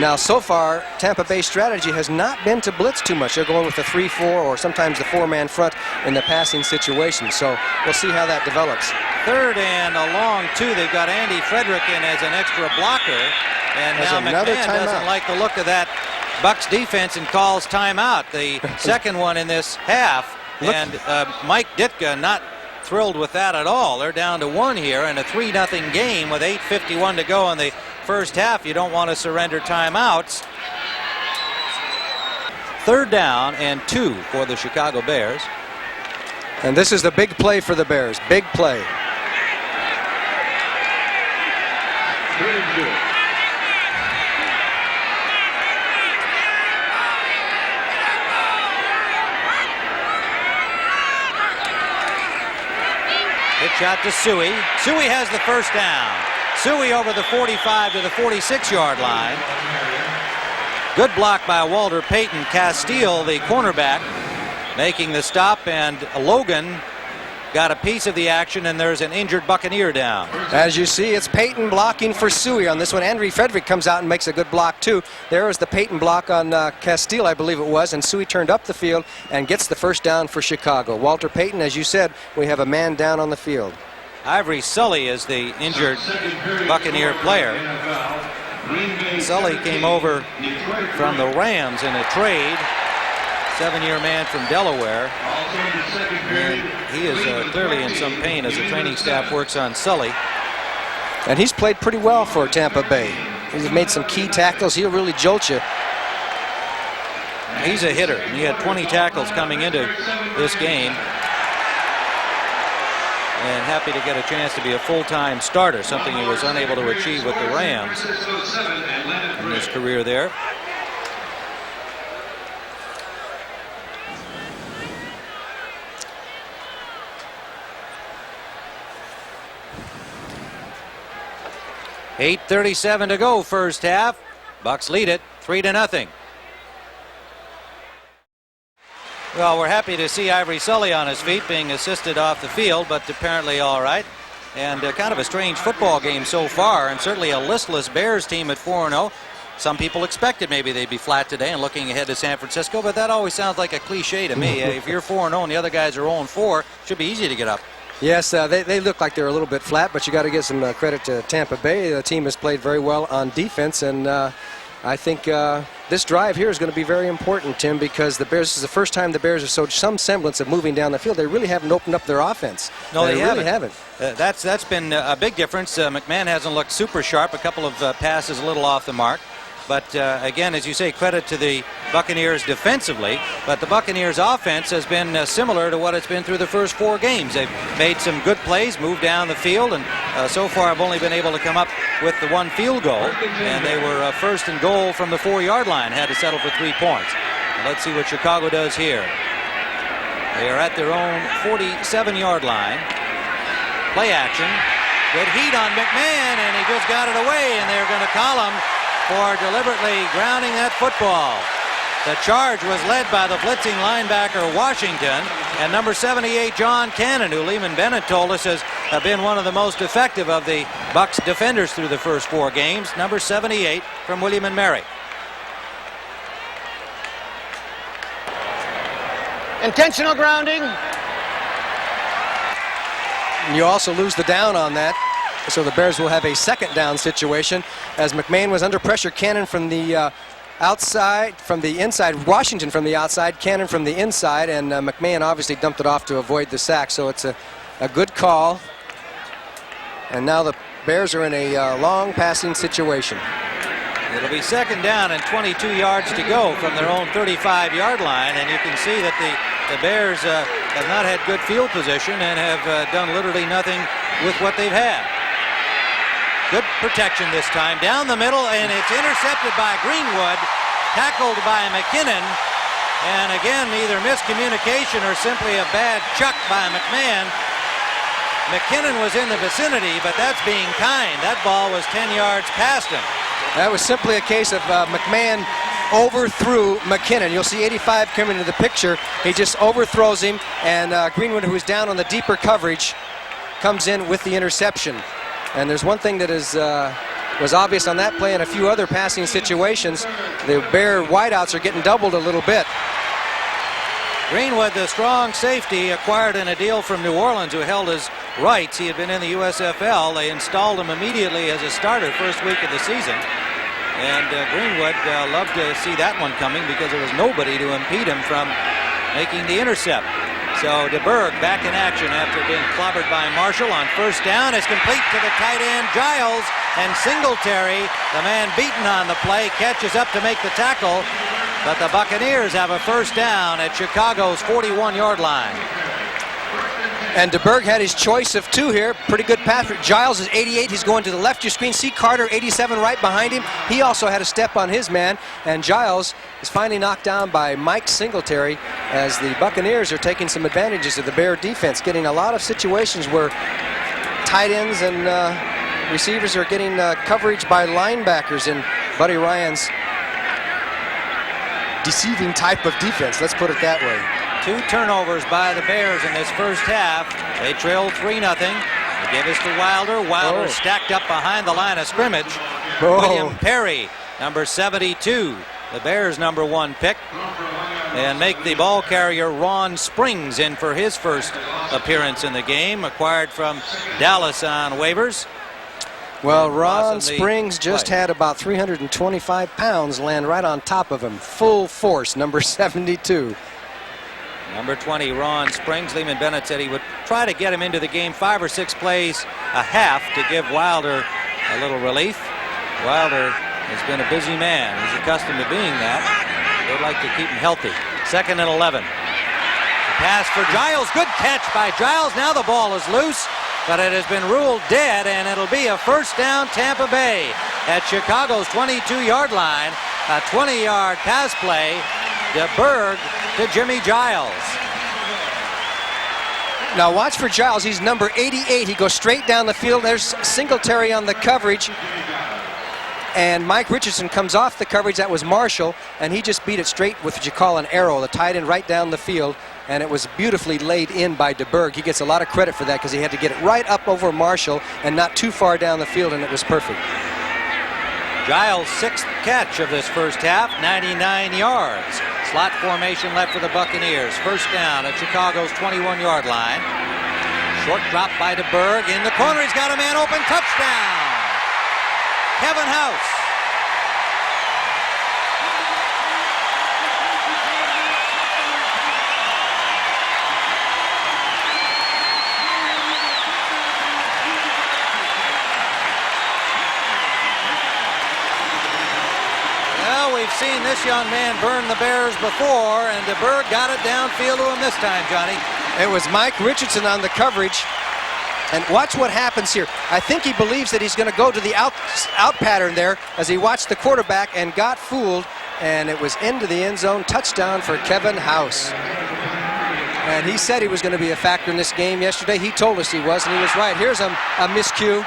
Now, so far, Tampa Bay's strategy has not been to blitz too much. They're going with the 3-4 or sometimes the 4-man front in the passing situation. So we'll see how that develops. 3rd and a long 2. They've got Andy Frederick in as an extra blocker. And There's now another McMahon timeout. doesn't like the look of that Bucs defense and calls timeout. The second one in this half. And Mike Ditka not thrilled with that at all. They're down to 1 here in a 3-0 game with 8:51 to go in the first half. You don't want to surrender timeouts. 3rd down and 2 for the Chicago Bears. And this is the big play for the Bears. Big play. Pitch out to Suey. Suey has the first down. Suey over the 45 to the 46-yard line. Good block by Walter Payton. Castile, the cornerback, making the stop, and Logan got a piece of the action, and there's an injured Buccaneer down. As you see, it's Payton blocking for Suey on this one. Andy Frederick comes out and makes a good block, too. There was the Payton block on Castile, I believe it was, and Suey turned up the field and gets the first down for Chicago. Walter Payton, as you said, we have a man down on the field. Ivory Sully is the injured Buccaneer player. Sully came over from the Rams in a trade. 7-year man from Delaware. And he is clearly in some pain as the training staff works on Sully. And he's played pretty well for Tampa Bay. He's made some key tackles. He'll really jolt you. He's a hitter. He had 20 tackles coming into this game. And happy to get a chance to be a full-time starter, something he was unable to achieve with the Rams in his career there. .8:37 to go first half. Bucs lead it 3-0. Well, we're happy to see Ivory Sully on his feet being assisted off the field, but apparently all right. And kind of a strange football game so far, and certainly a listless Bears team at 4-0. Some people expected maybe they'd be flat today and looking ahead to San Francisco, but that always sounds like a cliche to me. If you're 4-0 and the other guys are 0-4, it should be easy to get up. Yes, they look like they're a little bit flat, but you got to give some credit to Tampa Bay. The team has played very well on defense, and I think this drive here is going to be very important, Tim, because the Bears, this is the first time the Bears have showed some semblance of moving down the field. They really haven't opened up their offense. No, they really haven't. That's been a big difference. McMahon hasn't looked super sharp. A couple of passes a little off the mark. But again, as you say, credit to the Buccaneers defensively. But the Buccaneers offense has been similar to what it's been through the first 4 games. They've made some good plays, moved down the field, and so far have only been able to come up with the 1 field goal. And they were first and goal from the 4-yard line, had to settle for 3 points. And let's see what Chicago does here. They are at their own 47-yard line. Play action. Good heat on McMahon, and he just got it away, and they're going to call him for deliberately grounding that football. The charge was led by the blitzing linebacker Washington, and number 78 John Cannon, who Lehman Bennett told us has been one of the most effective of the Bucs defenders through the first 4 games. Number 78 from William and Mary. Intentional grounding. You also lose the down on that. So the Bears will have a second down situation as McMahon was under pressure. Cannon from the outside, from the inside. Washington from the outside, Cannon from the inside, and McMahon obviously dumped it off to avoid the sack. So it's a good call. And now the Bears are in a long passing situation. It'll be second down and 22 yards to go from their own 35-yard line, and you can see that the Bears have not had good field position and have done literally nothing with what they've had. Good protection this time. Down the middle, and it's intercepted by Greenwood, tackled by McKinnon, and again, either miscommunication or simply a bad chuck by McMahon. McKinnon was in the vicinity, but that's being kind. That ball was 10 yards past him. That was simply a case of McMahon overthrew McKinnon. You'll see 85 coming into the picture. He just overthrows him, and Greenwood, who is down on the deeper coverage, comes in with the interception. And there's one thing that was obvious on that play and a few other passing situations. The Bear wideouts are getting doubled a little bit. Greenwood, the strong safety, acquired in a deal from New Orleans, who held his rights. He had been in the USFL. They installed him immediately as a starter first week of the season. And Greenwood loved to see that one coming because there was nobody to impede him from making the intercept. So DeBerg back in action after being clobbered by Marshall on first down. It's complete to the tight end Giles, and Singletary, the man beaten on the play, catches up to make the tackle. But the Buccaneers have a first down at Chicago's 41-yard line. And DeBerg had his choice of two here. Pretty good pass. Giles is 88. He's going to the left. Your screen. See Carter, 87, right behind him. He also had a step on his man. And Giles is finally knocked down by Mike Singletary as the Buccaneers are taking some advantages of the Bear defense, getting a lot of situations where tight ends and receivers are getting coverage by linebackers in Buddy Ryan's deceiving type of defense. Let's put it that way. 2 turnovers by the Bears in this first half. They trailed 3-0. They give us to Wilder. Wilder stacked up behind the line of scrimmage. William Perry, number 72, the Bears' number 1 pick. And make the ball carrier Ron Springs in for his first appearance in the game, acquired from Dallas on waivers. Well, Ron Springs just had about 325 pounds land right on top of him. Full force, number 72. Number 20, Ron Springs. Lehman Bennett said he would try to get him into the game 5 or 6 plays a half to give Wilder a little relief. Wilder has been a busy man. He's accustomed to being that. They'd like to keep him healthy. 2nd and 11. The pass for Giles. Good catch by Giles. Now the ball is loose, but it has been ruled dead, and it'll be a first down Tampa Bay at Chicago's 22-yard line. A 20-yard pass play. DeBerg to Jimmy Giles. Now watch for Giles. He's number 88. He goes straight down the field. There's Singletary on the coverage. And Mike Richardson comes off the coverage. That was Marshall. And he just beat it straight with what you call an arrow, the tight end right down the field. And it was beautifully laid in by DeBerg. He gets a lot of credit for that because he had to get it right up over Marshall and not too far down the field, and it was perfect. Giles' 6th catch of this first half, 99 yards. Slot formation left for the Buccaneers. First down at Chicago's 21-yard line. Short drop by DeBerg. In the corner, he's got a man open. Touchdown! Kevin House. We've seen this young man burn the Bears before, and DeBerg got it downfield to him this time, Johnny. It was Mike Richardson on the coverage. And watch what happens here. I think he believes that he's going to go to the out pattern there as he watched the quarterback and got fooled, and it was into the end zone. Touchdown for Kevin House. And he said he was going to be a factor in this game yesterday. He told us he was, and he was right. Here's a miscue.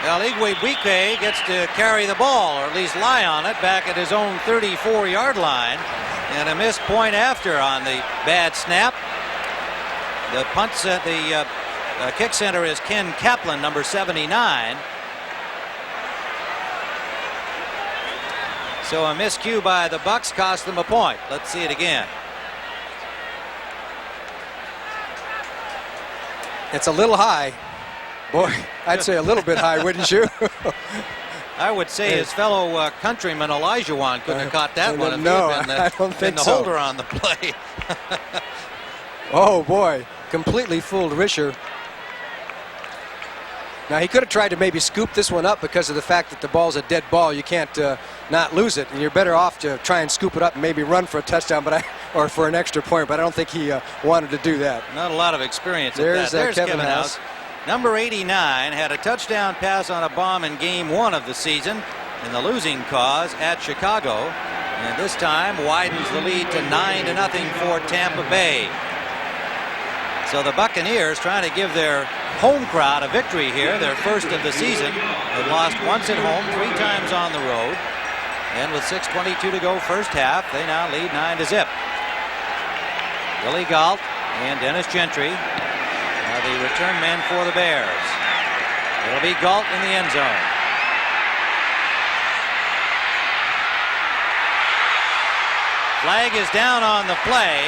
Well, Igwe gets to carry the ball, or at least lie on it, back at his own 34-yard line. And a missed point after on the bad snap. The punts at the kick center is Ken Kaplan, number 79. So a miscue by the Bucs cost them a point. Let's see it again. It's a little high. Boy, I'd say a little bit high, wouldn't you? I would say his fellow countryman Elijah Wan couldn't have caught that one. No, I don't think so. Holder on the play. Oh boy, completely fooled Risher. Now he could have tried to maybe scoop this one up because of the fact that the ball's a dead ball. You can't not lose it, and you're better off to try and scoop it up and maybe run for a touchdown, or for an extra point. But I don't think he wanted to do that. Not a lot of experience. There's Kevin House. Number 89 had a touchdown pass on a bomb in game 1 of the season in the losing cause at Chicago, and this time widens the lead to 9-0 for Tampa Bay. So the Buccaneers trying to give their home crowd a victory here, their first of the season. They've lost once at home, 3 times on the road. And with 6:22 to go first half, they now lead 9-0. Willie Galt and Dennis Gentry are the return men for the Bears. It'll be Galt in the end zone. Flag is down on the play.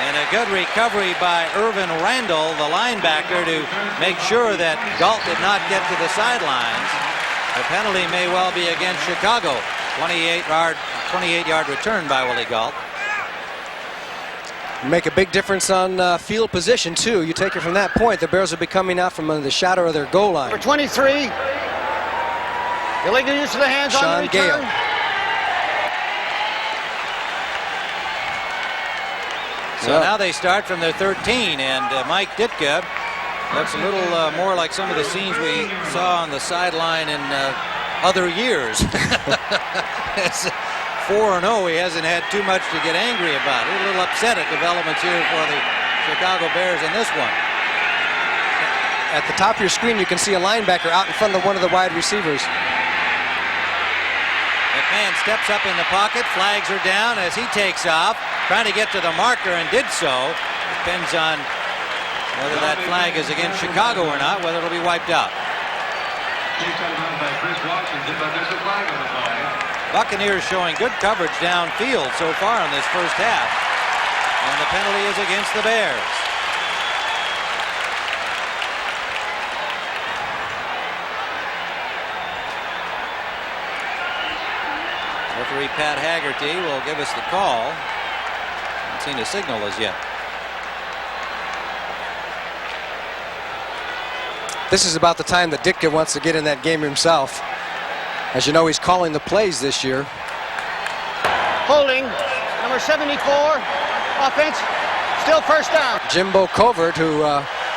And a good recovery by Irvin Randall, the linebacker, to make sure that Galt did not get to the sidelines. The penalty may well be against Chicago. 28-yard return by Willie Galt. Make a big difference on field position, too. You take it from that point, the Bears will be coming out from under the shadow of their goal line. Number 23. Illegal use of the hands on the return. Gale. So now they start from their 13, and Mike Ditka looks a little more like some of the scenes we saw on the sideline in other years. It's 4-0. He hasn't had too much to get angry about. He's a little upset at developments here for the Chicago Bears in this one. At the top of your screen, you can see a linebacker out in front of one of the wide receivers. McMahon steps up in the pocket. Flags are down as he takes off, trying to get to the marker, and did so. Depends on whether that flag is against Chicago or not, whether it'll be wiped out. Buccaneers showing good coverage downfield so far in this first half. And the penalty is against the Bears. Referee Pat Haggerty will give us the call. Haven't seen a signal as yet. This is about the time that Ditka wants to get in that game himself. As you know, he's calling the plays this year. Holding, number 74, offense, still first down. Jimbo Covert, who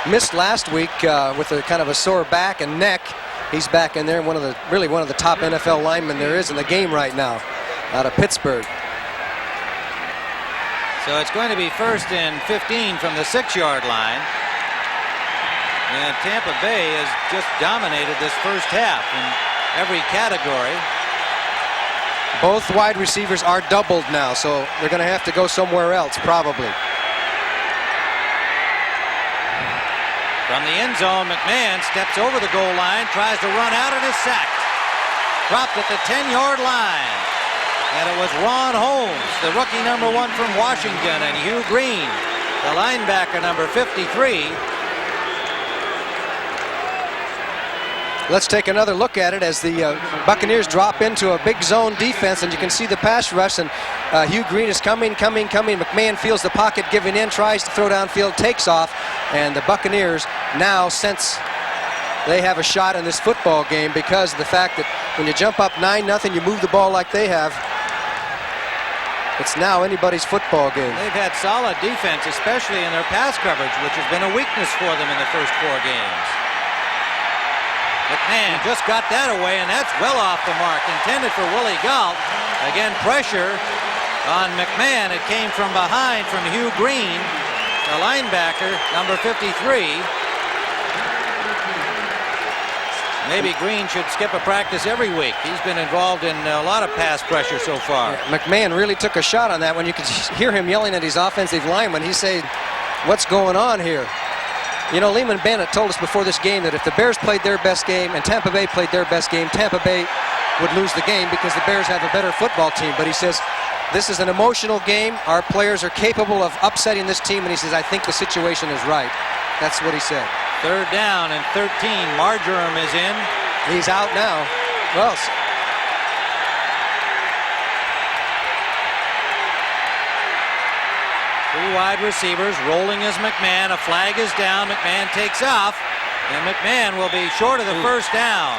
missed last week with a kind of a sore back and neck. He's back in there, really one of the top NFL linemen there is in the game right now, out of Pittsburgh. So it's going to be 1st and 15 from the 6-yard line. And Tampa Bay has just dominated this first half in every category. Both wide receivers are doubled now, so they're going to have to go somewhere else, probably. From the end zone, McMahon steps over the goal line, tries to run out, and is sacked. Dropped at the 10-yard line. And it was Ron Holmes, the rookie number 1 from Washington, and Hugh Green, the linebacker number 53. Let's take another look at it as the Buccaneers drop into a big zone defense, and you can see the pass rush, and Hugh Green is coming. McMahon feels the pocket giving in, tries to throw downfield, takes off, and the Buccaneers now sense they have a shot in this football game because of the fact that when you jump up 9-0, you move the ball like they have. It's now anybody's football game. They've had solid defense, especially in their pass coverage, which has been a weakness for them in the first 4 games. McMahon just got that away, and that's well off the mark. Intended for Willie Galt. Again, pressure on McMahon. It came from behind from Hugh Green, the linebacker, number 53. Maybe Green should skip a practice every week. He's been involved in a lot of pass pressure so far. Yeah, McMahon really took a shot on that one. You could hear him yelling at his offensive lineman. He's saying, what's going on here? You know, Lehman Bennett told us before this game that if the Bears played their best game and Tampa Bay played their best game, Tampa Bay would lose the game because the Bears have a better football team. But he says, this is an emotional game. Our players are capable of upsetting this team. And he says, I think the situation is right. That's what he said. 3rd down and 13. Marjoram is in. He's out now. Well, Three wide receivers. Rolling is McMahon. A flag is down. McMahon takes off. And McMahon will be short of the first down.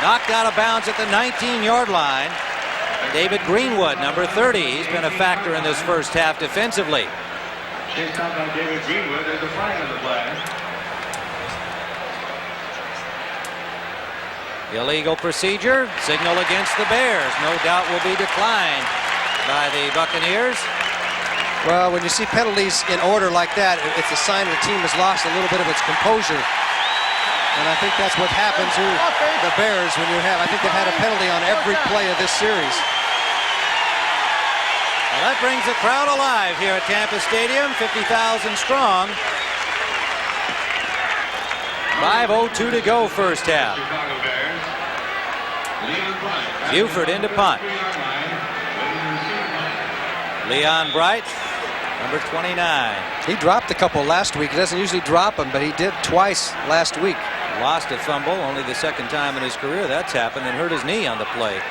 Knocked out of bounds at the 19-yard line. David Greenwood, number 30. He's been a factor in this first half defensively. Chased out by David Greenwood. There's a flag on the flag. Illegal procedure. Signal against the Bears. No doubt will be declined by the Buccaneers. Well, when you see penalties in order like that, it's a sign the team has lost a little bit of its composure. And I think that's what happens to the Bears when you have, I think they've had a penalty on every play of this series. Well, that brings the crowd alive here at Tampa Stadium, 50,000 strong. 5:02 to go first half. Buford into punt. Leon Bright, number 29. He dropped a couple last week. He doesn't usually drop them, but he did twice last week. Lost a fumble, only the second time in his career that's happened, and hurt his knee on the play.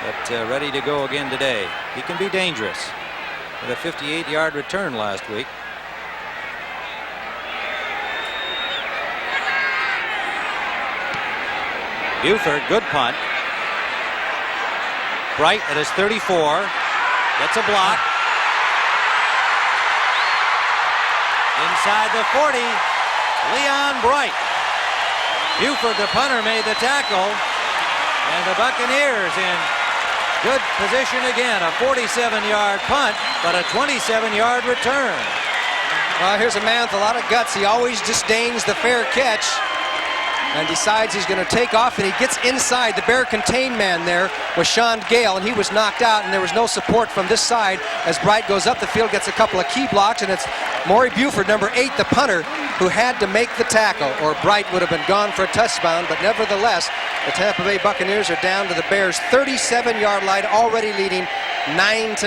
But ready to go again today. He can be dangerous. With a 58-yard return last week. Buford, good punt. Bright at his 34. Gets a block. Inside the 40, Leon Bright. Buford, the punter, made the tackle. And the Buccaneers in good position again. A 47-yard punt, but a 27-yard return. Well, here's a man with a lot of guts. He always disdains the fair catch and decides he's going to take off, and he gets inside. The Bear contained man there was Sean Gale, and he was knocked out, and there was no support from this side as Bright goes up the field, gets a couple of key blocks, and it's Maury Buford, number 8, the punter, who had to make the tackle, or Bright would have been gone for a touchdown. But nevertheless, the Tampa Bay Buccaneers are down to the Bears' 37-yard line, already leading 9-0.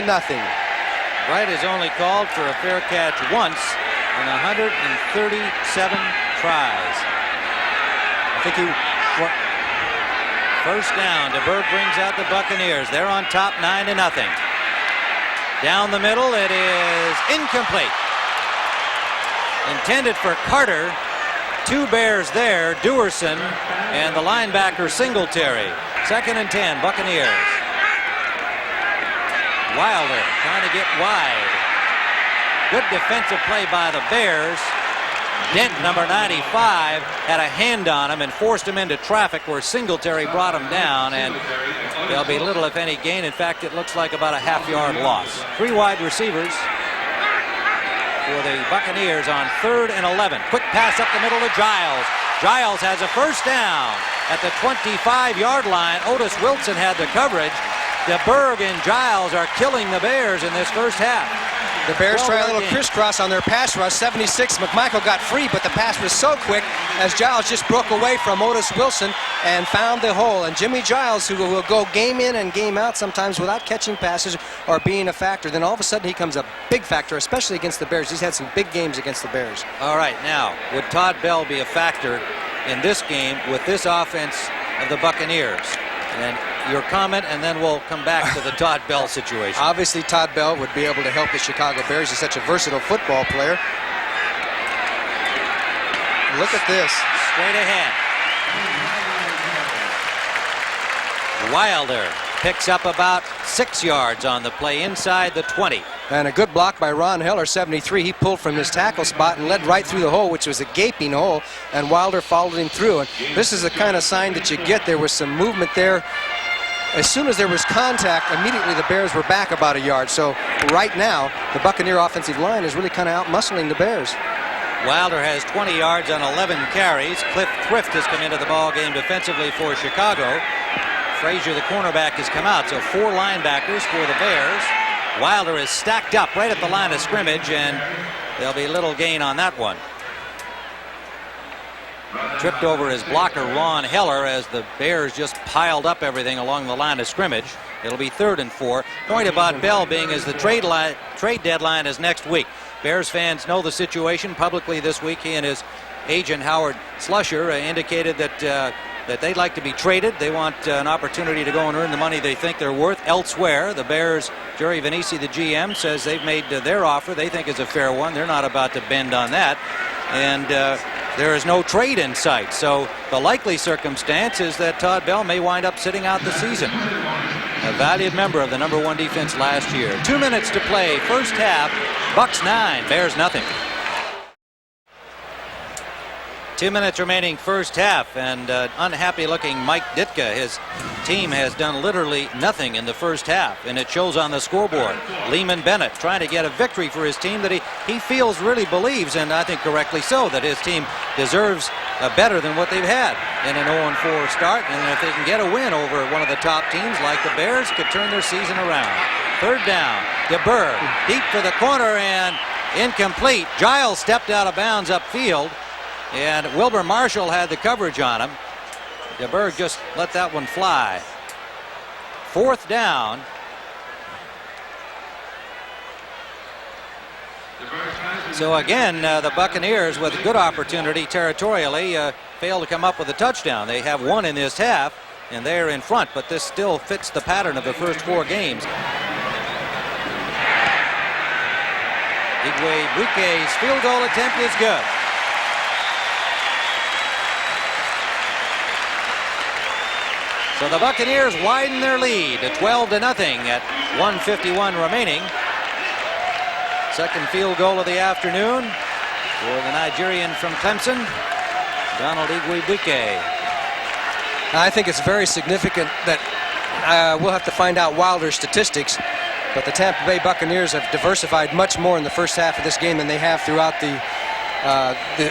Bright has only called for a fair catch once in 137 tries. I think first down. DeBerg brings out the Buccaneers. They're on top 9-0. Down the middle, it is incomplete. Intended for Carter. 2 Bears there, Dewerson and the linebacker Singletary. 2nd and 10, Buccaneers. Wilder trying to get wide. Good defensive play by the Bears. Dent, number 95, had a hand on him and forced him into traffic where Singletary brought him down, and there'll be little if any gain. In fact, it looks like about a half-yard loss. 3 wide receivers for the Buccaneers on 3rd and 11. Quick pass up the middle to Giles. Giles has a first down at the 25-yard line. Otis Wilson had the coverage. DeBerg and Giles are killing the Bears in this first half. The Bears try a little crisscross on their pass rush. 76, McMichael got free, but the pass was so quick as Giles just broke away from Otis Wilson and found the hole. And Jimmy Giles, who will go game in and game out sometimes without catching passes or being a factor, then all of a sudden he becomes a big factor, especially against the Bears. He's had some big games against the Bears. All right, now, would Todd Bell be a factor in this game with this offense of the Buccaneers? And your comment, and then we'll come back to the Todd Bell situation. Obviously, Todd Bell would be able to help the Chicago Bears. He's such a versatile football player. Look at this. Straight ahead. Wilder picks up about 6 yards on the play inside the 20. And a good block by Ron Heller, 73. He pulled from his tackle spot and led right through the hole, which was a gaping hole, and Wilder followed him through. And this is the kind of sign that you get. There was some movement there. As soon as there was contact, immediately the Bears were back about a yard. So right now, the Buccaneer offensive line is really kind of out-muscling the Bears. Wilder has 20 yards on 11 carries. Cliff Thrift has come into the ball game defensively for Chicago. Frazier, the cornerback, has come out. So 4 linebackers for the Bears. Wilder is stacked up right at the line of scrimmage, and there'll be little gain on that one. Tripped over his blocker, Ron Heller, as the Bears just piled up everything along the line of scrimmage. It'll be 3rd and 4. Point about Bell being as the trade deadline is next week. Bears fans know the situation. Publicly this week, he and his agent, Howard Slusher, indicated that they'd like to be traded. They want an opportunity to go and earn the money they think they're worth elsewhere. The Bears, Jerry Venisi, the GM, says they've made their offer they think is a fair one. They're not about to bend on that. And there is no trade in sight. So the likely circumstance is that Todd Bell may wind up sitting out the season. A valued member of the #1 defense last year. 2 minutes to play. First half, Bucks 9, Bears nothing. 2 minutes remaining first half, and unhappy-looking Mike Ditka. His team has done literally nothing in the first half, and it shows on the scoreboard. Lehman Bennett trying to get a victory for his team that he feels, really believes, and I think correctly so, that his team deserves better than what they've had in an 0-4 start, and if they can get a win over one of the top teams like the Bears, could turn their season around. Third down, DeBerg deep for the corner and incomplete. Giles stepped out of bounds upfield, and Wilbur Marshall had the coverage on him. DeBerg just let that one fly. Fourth down. So again, the Buccaneers with a good opportunity territorially failed to come up with a touchdown. They have one in this half, and they're in front, but this still fits the pattern of the first 4 games. Igwebuike's field goal attempt is good. So the Buccaneers widen their lead to 12-0 at 1:51 remaining. Second field goal of the afternoon for the Nigerian from Clemson, Donald Igwebuike. I think it's very significant that we'll have to find out Wilder's statistics, but the Tampa Bay Buccaneers have diversified much more in the first half of this game than they have throughout the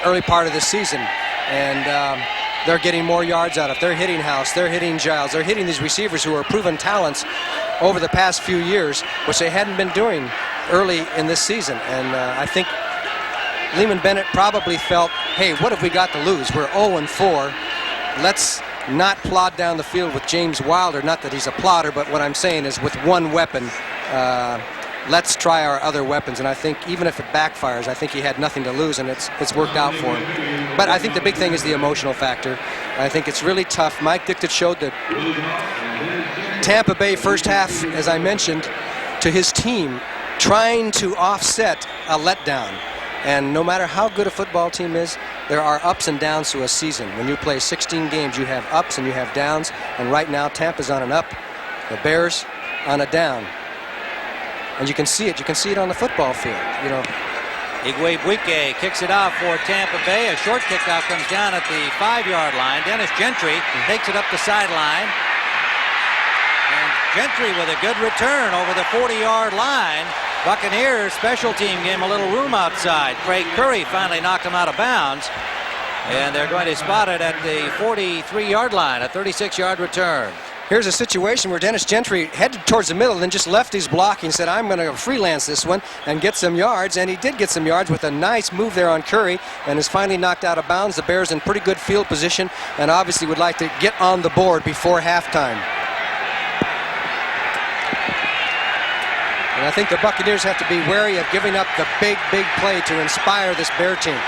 early part of this season. And they're getting more yards out of it. They're hitting House, they're hitting Giles, they're hitting these receivers who are proven talents over the past few years, which they hadn't been doing early in this season. And I think Lehman Bennett probably felt, hey, what have we got to lose? We're 0-4. Let's not plod down the field with James Wilder. Not that he's a plodder, but what I'm saying is with one weapon, let's try our other weapons. And I think even if it backfires, I think he had nothing to lose, and it's worked out for him. But I think the big thing is the emotional factor. I think it's really tough. Mike Ditka showed that Tampa Bay first half, as I mentioned, to his team, trying to offset a letdown. And no matter how good a football team is, there are ups and downs to a season. When you play 16 games, you have ups and you have downs. And right now, Tampa's on an up, the Bears on a down. And you can see it. You can see it on the football field. You know. Igwebuike kicks it off for Tampa Bay. A short kickoff comes down at the 5-yard line. Dennis Gentry takes it up the sideline. And Gentry with a good return over the 40-yard line. Buccaneers special team gave him a little room outside. Craig Curry finally knocked him out of bounds. And they're going to spot it at the 43-yard line, a 36-yard return. Here's a situation where Dennis Gentry headed towards the middle and just left his blocking, said, I'm going to freelance this one and get some yards. And he did get some yards with a nice move there on Curry, and is finally knocked out of bounds. The Bears in pretty good field position and obviously would like to get on the board before halftime. And I think the Buccaneers have to be wary of giving up the big play to inspire this Bear team.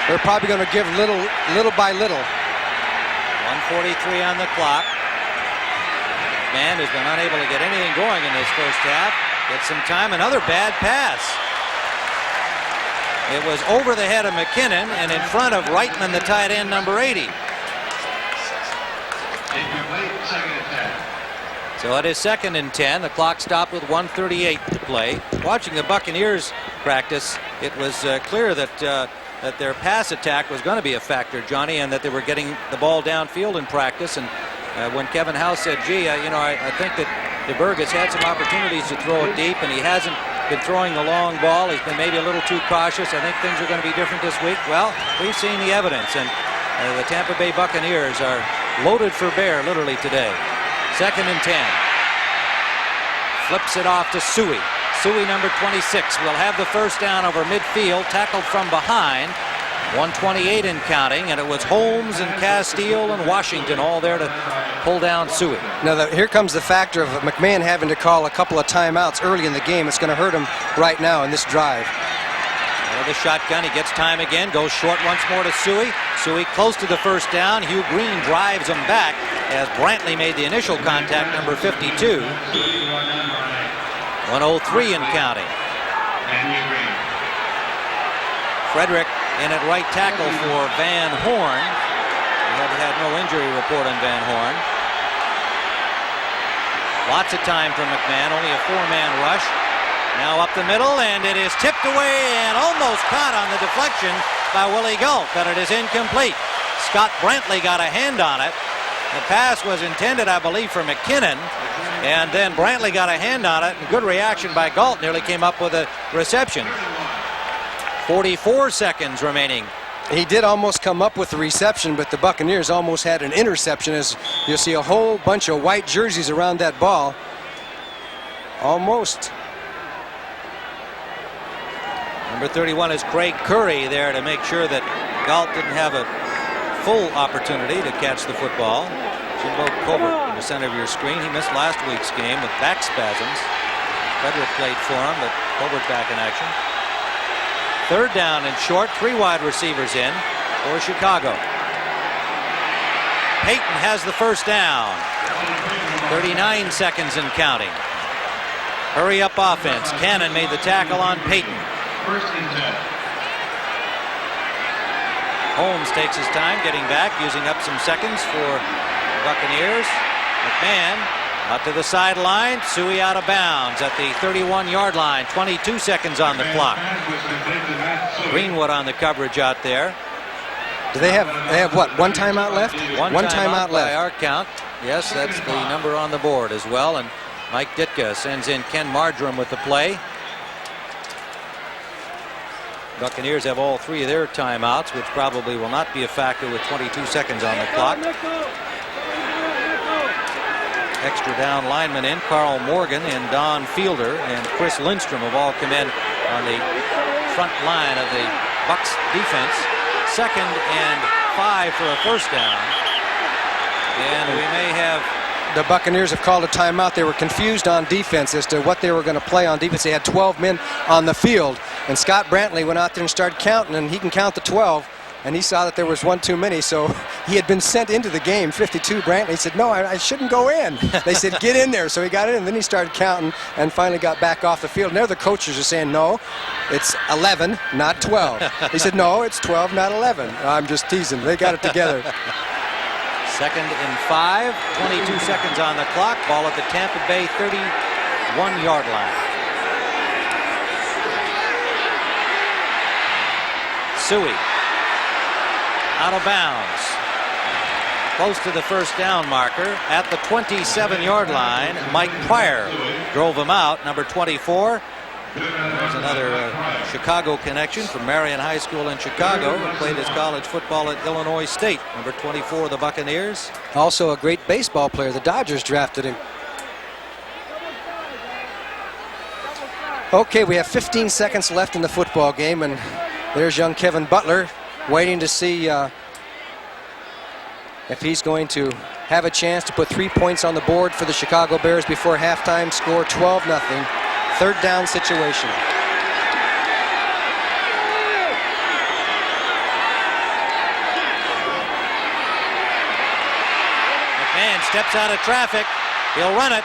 They're probably going to give little by little. 1:43 on the clock. Man has been unable to get anything going in this first half. Get some time. Another bad pass. It was over the head of McKinnon and in front of Reitman, the tight end, number 80. So it is 2nd and 10. The clock stopped with 1:38 to play. Watching the Buccaneers practice, it was clear that that their pass attack was going to be a factor, Johnny, and that they were getting the ball downfield in practice. And when Kevin House said, gee, I think that DeBerg has had some opportunities to throw it deep, and he hasn't been throwing the long ball. He's been maybe a little too cautious. I think things are going to be different this week. Well, we've seen the evidence, and the Tampa Bay Buccaneers are loaded for bear literally today. 2nd and 10. Flips it off to Suey. Suey, number 26, will have the first down over midfield, tackled from behind. 1:28 in counting, and it was Holmes and Castile and Washington all there to pull down Suey. Now, here comes the factor of McMahon having to call a couple of timeouts early in the game. It's going to hurt him right now in this drive. Out of the shotgun, he gets time again, goes short once more to Suey. Suey close to the first down. Hugh Green drives him back as Brantley made the initial contact, number 52. 1:03 in counting. Frederick in at right tackle for Van Horn. We have had no injury report on Van Horn. Lots of time for McMahon, only a 4-man rush. Now up the middle, and it is tipped away and almost caught on the deflection by Willie Galt, but it is incomplete. Scott Brantley got a hand on it. The pass was intended, I believe, for McKinnon, and then Brantley got a hand on it, and good reaction by Galt, nearly came up with a reception. 44 seconds remaining. He did almost come up with the reception, but the Buccaneers almost had an interception, as you'll see a whole bunch of white jerseys around that ball. Almost. Number 31 is Craig Curry there to make sure that Galt didn't have a full opportunity to catch the football. Jimbo Colbert in the center of your screen. He missed last week's game with back spasms. Frederick played for him, but Colbert back in action. Third down and short, 3 wide receivers in for Chicago. Payton has the first down. 39 seconds and counting. Hurry up offense. Cannon made the tackle on Payton. First and 10. Holmes takes his time getting back, using up some seconds for the Buccaneers. McMahon out to the sideline. Suey out of bounds at the 31-yard line. 22 seconds on the clock. Greenwood on the coverage out there. Do they have what, one timeout left? One timeout left by our count. Yes, that's the number on the board as well. And Mike Ditka sends in Ken Marjoram with the play. Buccaneers have all 3 of their timeouts, which probably will not be a factor with 22 seconds on the clock. Extra down linemen in. Carl Morgan and Don Fielder and Chris Lindstrom have all come in on the front line of the Bucs defense. 2nd and 5 for a first down. And we may have... The Buccaneers have called a timeout. They were confused on defense as to what they were going to play on defense. They had 12 men on the field, and Scott Brantley went out there and started counting, and he can count to 12, and he saw that there was one too many, so he had been sent into the game. 52, Brantley said, no, I shouldn't go in. They said, get in there. So he got in, and then he started counting and finally got back off the field. And there the coaches are saying, no, it's 11, not 12. He said, no, it's 12, not 11. I'm just teasing. They got it together. 2nd and 5, 22 seconds on the clock. Ball at the Tampa Bay 31-yard line. Suey out of bounds. Close to the first down marker at the 27-yard line. Mike Pryor drove him out. Number 24. There's another Chicago connection from Marion High School in Chicago. He played his college football at Illinois State. Number 24 of the Buccaneers. Also a great baseball player. The Dodgers drafted him. Okay, we have 15 seconds left in the football game, and there's young Kevin Butler waiting to see if he's going to have a chance to put 3 points on the board for the Chicago Bears before halftime. Score 12-0. Third down situation. McMahon steps out of traffic. He'll run it.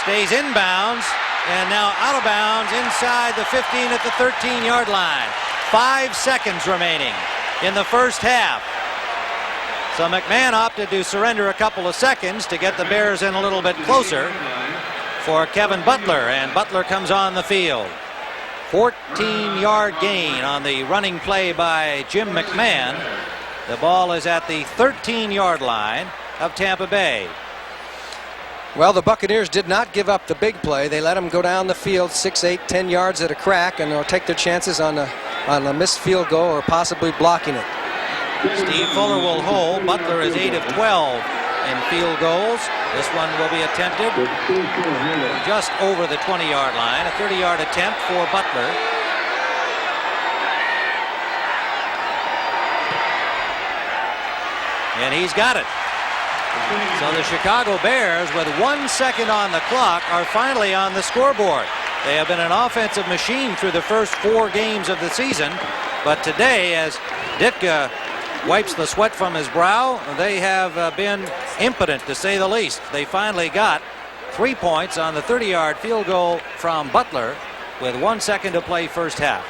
Stays inbounds. And now out of bounds inside the 15 at the 13-yard line. 5 seconds remaining in the first half. So McMahon opted to surrender a couple of seconds to get the Bears in a little bit closer for Kevin Butler, and Butler comes on the field. 14-yard gain on the running play by Jim McMahon. The ball is at the 13-yard line of Tampa Bay. Well, the Buccaneers did not give up the big play. They let them go down the field 6, 8, 10 yards at a crack, and they'll take their chances on a missed field goal or possibly blocking it. Steve Fuller will hold. Butler is 8 of 12 in field goals. This one will be attempted just over the 20-yard line. A 30-yard attempt for Butler. And he's got it. So the Chicago Bears, with 1 second on the clock, are finally on the scoreboard. They have been an offensive machine through the first 4 games of the season, but today, as Ditka wipes the sweat from his brow, they have been impotent, to say the least. They finally got 3 points on the 30-yard field goal from Butler with 1 second to play first half.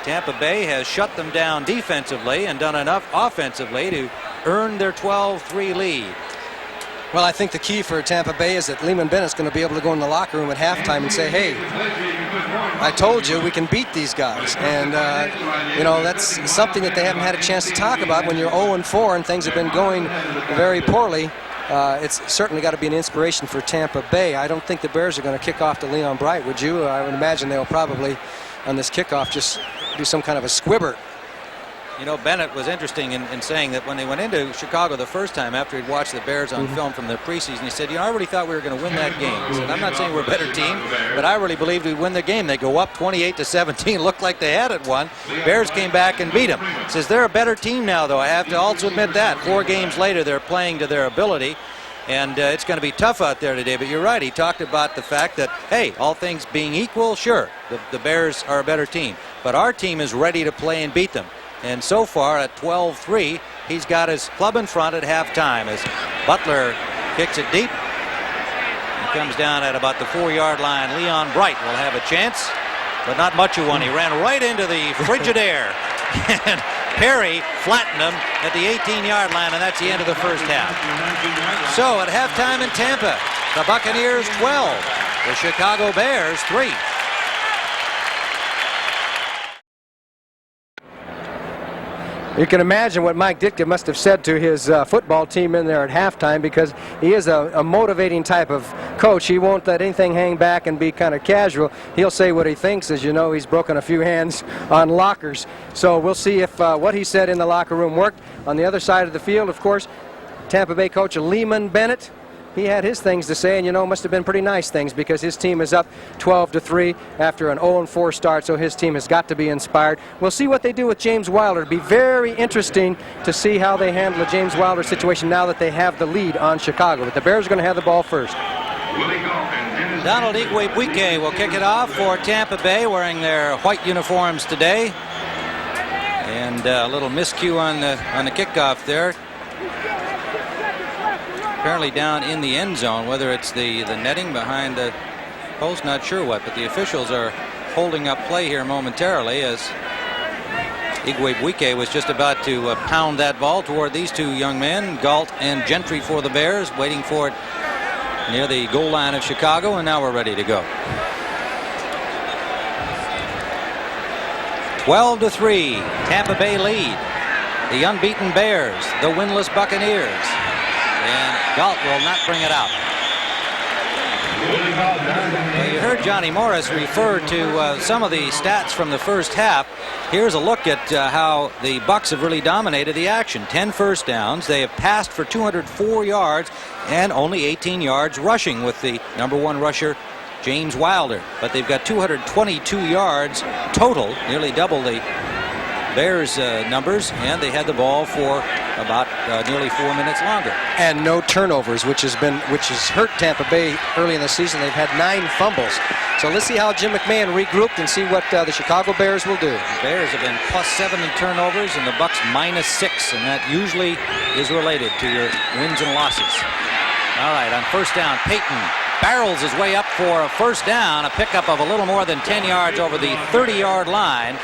Tampa Bay has shut them down defensively and done enough offensively to earn their 12-3 lead. Well, I think the key for Tampa Bay is that Lehman Bennett's going to be able to go in the locker room at halftime and say, hey, I told you we can beat these guys. And, you know, that's something that they haven't had a chance to talk about when you're 0-4 and things have been going very poorly. It's certainly got to be an inspiration for Tampa Bay. I don't think the Bears are going to kick off to Leon Bright, would you? I would imagine they'll probably, on this kickoff, just do some kind of a squibber. You know, Bennett was interesting in saying that when they went into Chicago the first time after he'd watched the Bears on film from the preseason, he said, you know, I really thought we were going to win that game. He said, I'm not saying we're a better team, but I really believed we'd win the game. They go up 28-17, looked like they had it won. Bears came back and beat them. He says, they're a better team now, though. I have to also admit that. 4 games later, they're playing to their ability. And it's going to be tough out there today. But you're right. He talked about the fact that, hey, all things being equal, sure, the Bears are a better team. But our team is ready to play and beat them. And so far at 12-3, he's got his club in front at halftime as Butler kicks it deep. He comes down at about the 4-yard line. Leon Bright will have a chance, but not much of one. He ran right into the frigid air. And Perry flattened him at the 18-yard line, and that's the end of the first half. So at halftime in Tampa, the Buccaneers 12, the Chicago Bears 3. You can imagine what Mike Ditka must have said to his football team in there at halftime, because he is a motivating type of coach. He won't let anything hang back and be kind of casual. He'll say what he thinks. As you know, he's broken a few hands on lockers. So we'll see if what he said in the locker room worked. On the other side of the field, of course, Tampa Bay coach Lehman Bennett, he had his things to say, and you know, must have been pretty nice things, because his team is up 12-3 after an 0-4 start, so his team has got to be inspired. We'll see what they do with James Wilder. It'll be very interesting to see how they handle the James Wilder situation now that they have the lead on Chicago. But the Bears are going to have the ball first. Donald Igwebuike will kick it off for Tampa Bay, wearing their white uniforms today. And a little miscue on the kickoff there. Apparently down in the end zone, whether it's the netting behind the post, not sure what, but the officials are holding up play here momentarily as Igwebuike was just about to pound that ball toward these two young men, Galt and Gentry for the Bears, waiting for it near the goal line of Chicago, and now we're ready to go. 12-3, Tampa Bay lead. The unbeaten Bears, the winless Buccaneers. And Galt will not bring it out. Well, you heard Johnny Morris refer to some of the stats from the first half. Here's a look at how the Bucs have really dominated the action. 10 first downs. They have passed for 204 yards and only 18 yards rushing with the #1 rusher, James Wilder. But they've got 222 yards total, nearly double the Bears numbers, and they had the ball for about nearly 4 minutes longer. And no turnovers, which has hurt Tampa Bay early in the season. They've had 9 fumbles. So let's see how Jim McMahon regrouped and see what the Chicago Bears will do. The Bears have been +7 in turnovers, and the Bucs -6, and that usually is related to your wins and losses. All right, on first down, Payton barrels his way up for a first down, a pickup of a little more than 10 yards over the 30-yard line.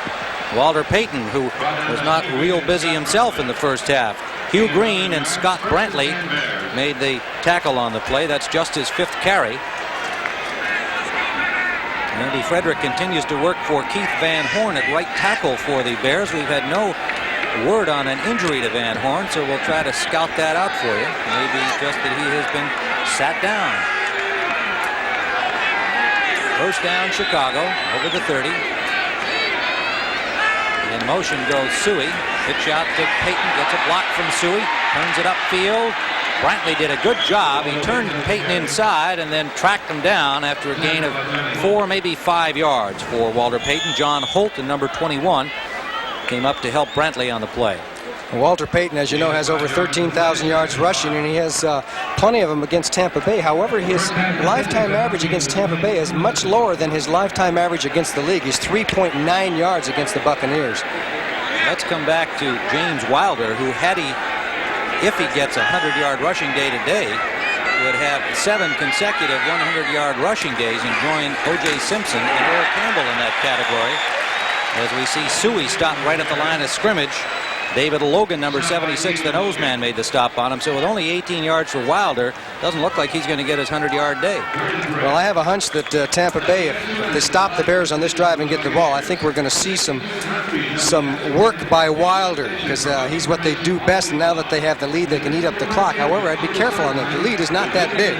Walter Payton, who was not real busy himself in the first half. Hugh Green and Scott Brantley made the tackle on the play. That's just his 5th carry. Andy Frederick continues to work for Keith Van Horn at right tackle for the Bears. We've had no word on an injury to Van Horn, so we'll try to scout that out for you. Maybe just that he has been sat down. First down, Chicago, over the 30. In motion goes Suey. Pitch out to Payton. Gets a block from Suey. Turns it upfield. Brantley did a good job. He turned Payton inside and then tracked him down after a gain of 4, maybe 5 yards for Walter Payton. John Holt, the number 21, came up to help Brantley on the play. Walter Payton, as you know, has over 13,000 yards rushing, and he has plenty of them against Tampa Bay. However, his lifetime average against Tampa Bay is much lower than his lifetime average against the league. He's 3.9 yards against the Buccaneers. Let's come back to James Wilder, who if he gets a 100-yard rushing day today, would have 7 consecutive 100-yard rushing days and join O.J. Simpson and Earl Campbell in that category. As we see Suey stop right at the line of scrimmage David Logan, number 76, the nose man, made the stop on him. So with only 18 yards for Wilder, doesn't look like he's going to get his 100-yard day. Well, I have a hunch that Tampa Bay, if they stop the Bears on this drive and get the ball, I think we're going to see some work by Wilder, because he's what they do best, and now that they have the lead, they can eat up the clock. However, I'd be careful on that. The lead is not that big,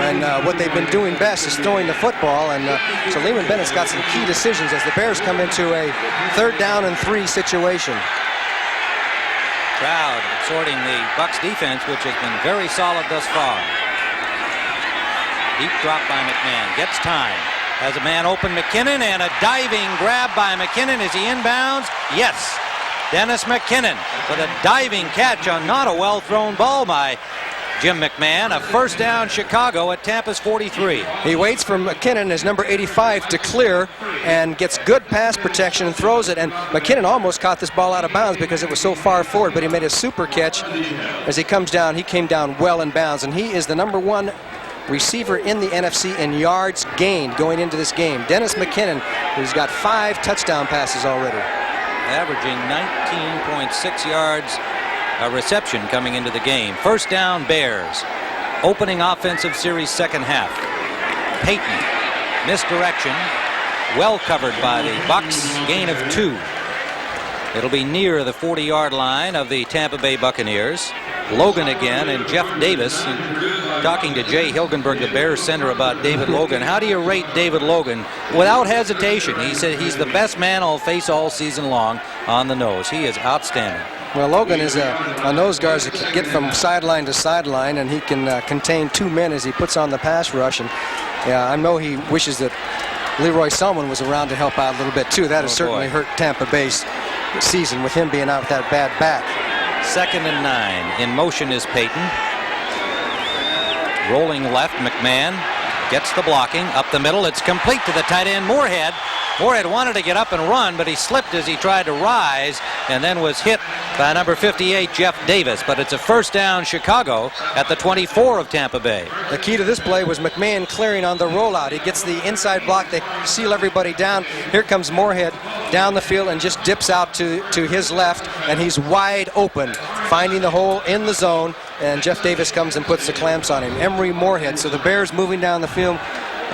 and what they've been doing best is throwing the football, and so Lehman Bennett's got some key decisions as the Bears come into a 3rd down and 3 situation. Crowd sorting the Bucs defense, which has been very solid thus far. Deep drop by McMahon. Gets time. Has a man open, McKinnon, and a diving grab by McKinnon. Is he inbounds? Yes. Dennis McKinnon with a diving catch on not a well-thrown ball by Jim McMahon. A 1st down, Chicago at Tampa's 43. He waits for McKinnon, his number 85, to clear and gets good pass protection and throws it. And McKinnon almost caught this ball out of bounds because it was so far forward, but he made a super catch as he comes down. He came down well in bounds, and he is the number 1 receiver in the NFC in yards gained going into this game. Dennis McKinnon, who's got 5 touchdown passes already. Averaging 19.6 yards a reception coming into the game. 1st down, Bears. Opening offensive series, 2nd half. Payton, misdirection, well covered by the Bucs, gain of 2. It'll be near the 40-yard line of the Tampa Bay Buccaneers. Logan again, and Jeff Davis. And talking to Jay Hilgenberg, the Bears center, about David Logan. How do you rate David Logan? Without hesitation, he said he's the best man I'll face all season long on the nose. He is outstanding. Well, Logan is a nose guard that can get from sideline to sideline, and he can contain 2 men as he puts on the pass rush. And yeah, I know he wishes that Leroy Selman was around to help out a little bit too. That has certainly hurt Tampa Bay's season with him being out with that bad back. 2nd and 9. In motion is Payton. Rolling left, McMahon gets the blocking up the middle. It's complete to the tight end, Moorhead. Moorhead wanted to get up and run, but he slipped as he tried to rise and then was hit by number 58, Jeff Davis. But it's a 1st down, Chicago at the 24 of Tampa Bay. The key to this play was McMahon clearing on the rollout. He gets the inside block. They seal everybody down. Here comes Moorhead down the field and just dips out to his left, and he's wide open, finding the hole in the zone, and Jeff Davis comes and puts the clamps on him. Emery Moorhead. So the Bears moving down the field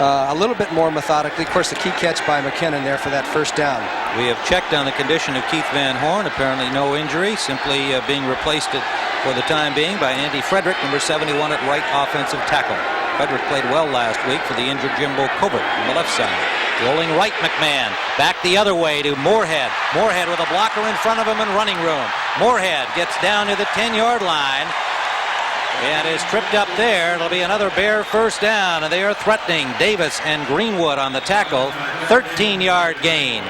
a little bit more methodically. Of course, the key catch by McKinnon there for that 1st down. We have checked on the condition of Keith Van Horn. Apparently no injury, simply being replaced for the time being by Andy Frederick, number 71 at right offensive tackle. Frederick played well last week for the injured Jimbo Covert on the left side. Rolling right, McMahon. Back the other way to Moorhead. Moorhead with a blocker in front of him and running room. Moorhead gets down to the 10-yard line and is tripped up there. It'll be another Bear 1st down, and they are threatening Davis and Greenwood on the tackle. 13-yard gain.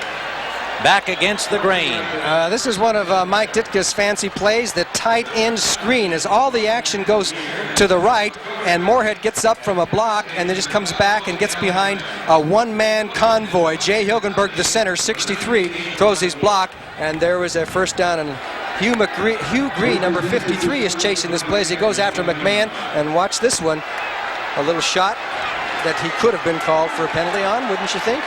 Back against the grain. This is one of Mike Ditka's fancy plays, the tight end screen, as all the action goes to the right, and Moorhead gets up from a block and then just comes back and gets behind a 1-man convoy. Jay Hilgenberg, the center, 63, throws his block, and there was a 1st down. And Hugh Green, number 53, is chasing this play as he goes after McMahon. And watch this one, a little shot that he could have been called for a penalty on, wouldn't you think?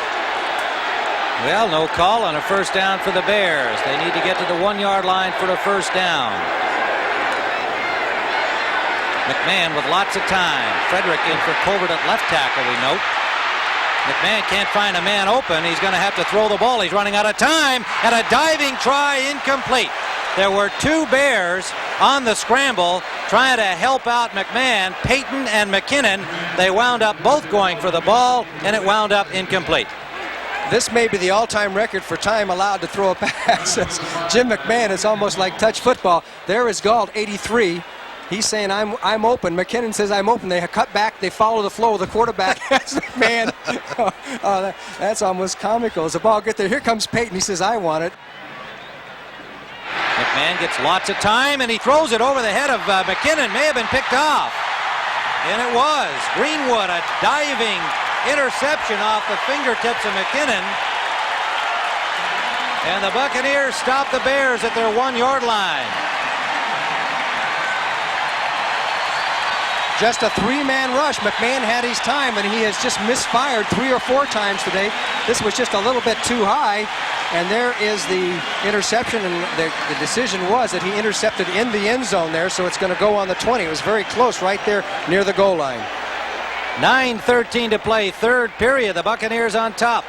Well, no call on a 1st down for the Bears. They need to get to the 1-yard line for the 1st down. McMahon with lots of time. Frederick in for Covert at left tackle, we note. McMahon can't find a man open. He's going to have to throw the ball. He's running out of time, and a diving try incomplete. There were 2 Bears on the scramble trying to help out McMahon. Payton and McKinnon, they wound up both going for the ball, and it wound up incomplete. This may be the all-time record for time allowed to throw a pass. Jim McMahon, it's almost like touch football. There is Galt, 83. He's saying, I'm open. McKinnon says, I'm open. They cut back. They follow the flow of the quarterback. McMahon. That's almost comical. As the ball gets there, here comes Payton. He says, I want it. McMahon gets lots of time, and he throws it over the head of McKinnon. May have been picked off. And it was. Greenwood, a diving interception off the fingertips of McKinnon. And the Buccaneers stop the Bears at their 1-yard line. Just a 3-man rush. McMahon had his time, and he has just misfired 3 or 4 times today. This was just a little bit too high, And there is the interception, and the decision was that he intercepted in the end zone there, so it's going to go on the 20. It was very close right there near the goal line. 9:13 to play, third period. The Buccaneers on top.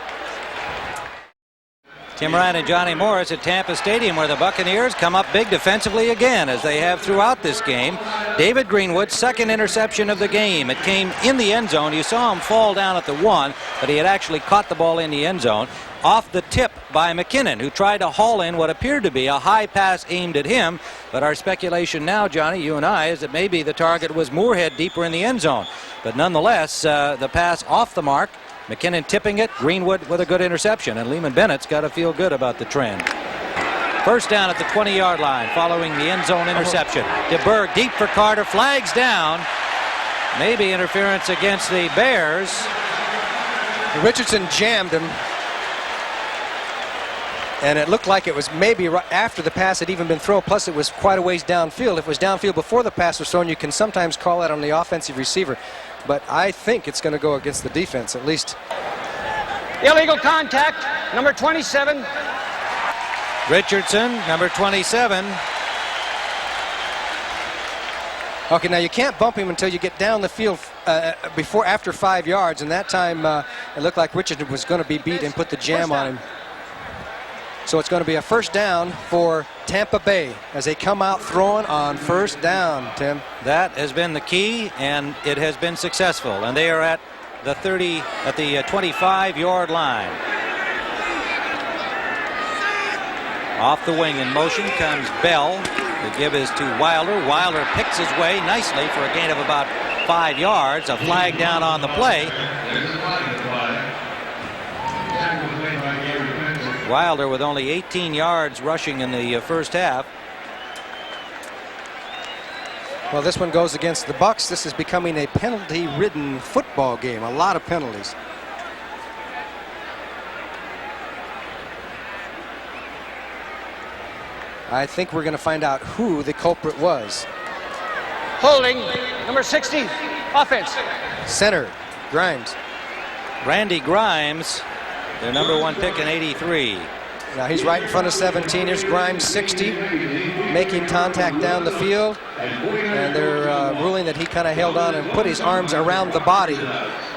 Tim Ryan and Johnny Morris at Tampa Stadium, where the Buccaneers come up big defensively again, as they have throughout this game. David Greenwood's second interception of the game. It came in the end zone. You saw him fall down at the 1, but he had actually caught the ball in the end zone off the tip by McKinnon, who tried to haul in what appeared to be a high pass aimed at him. But our speculation now, Johnny, you and I, is that maybe the target was Moorhead deeper in the end zone. But nonetheless, the pass off the mark. McKinnon tipping it, Greenwood with a good interception, and Lehman Bennett's got to feel good about the trend. First down at the 20-yard line following the end zone interception. DeBerg deep for Carter, flags down. Maybe interference against the Bears. Richardson jammed him, and it looked like it was maybe right after the pass had even been thrown, plus it was quite a ways downfield. If it was downfield before the pass was thrown, you can sometimes call that on the offensive receiver. But I think it's going to go against the defense, at least. Illegal contact, number 27. Richardson, number 27. Okay, now you can't bump him until you get down the field after 5 yards, and that time it looked like Richardson was going to be beat and put the jam on him. So it's going to be a first down for Tampa Bay as they come out throwing on first down, Tim. That has been the key, and it has been successful. And they are at the 25-yard line. Off the wing in motion comes Bell. The give is to Wilder. Wilder picks his way nicely for a gain of about 5 yards. A flag down on the play. Wilder with only 18 yards rushing in the first half. Well, this one goes against the Bucs. This is becoming a penalty-ridden football game. A lot of penalties. I think we're going to find out who the culprit was. Holding, number 60, offense. Center, Grimes. Randy Grimes, their number 1 pick in '83. Now he's right in front of 17. Here's Grimes, 60, making contact down the field. And they're ruling that he kind of held on and put his arms around the body,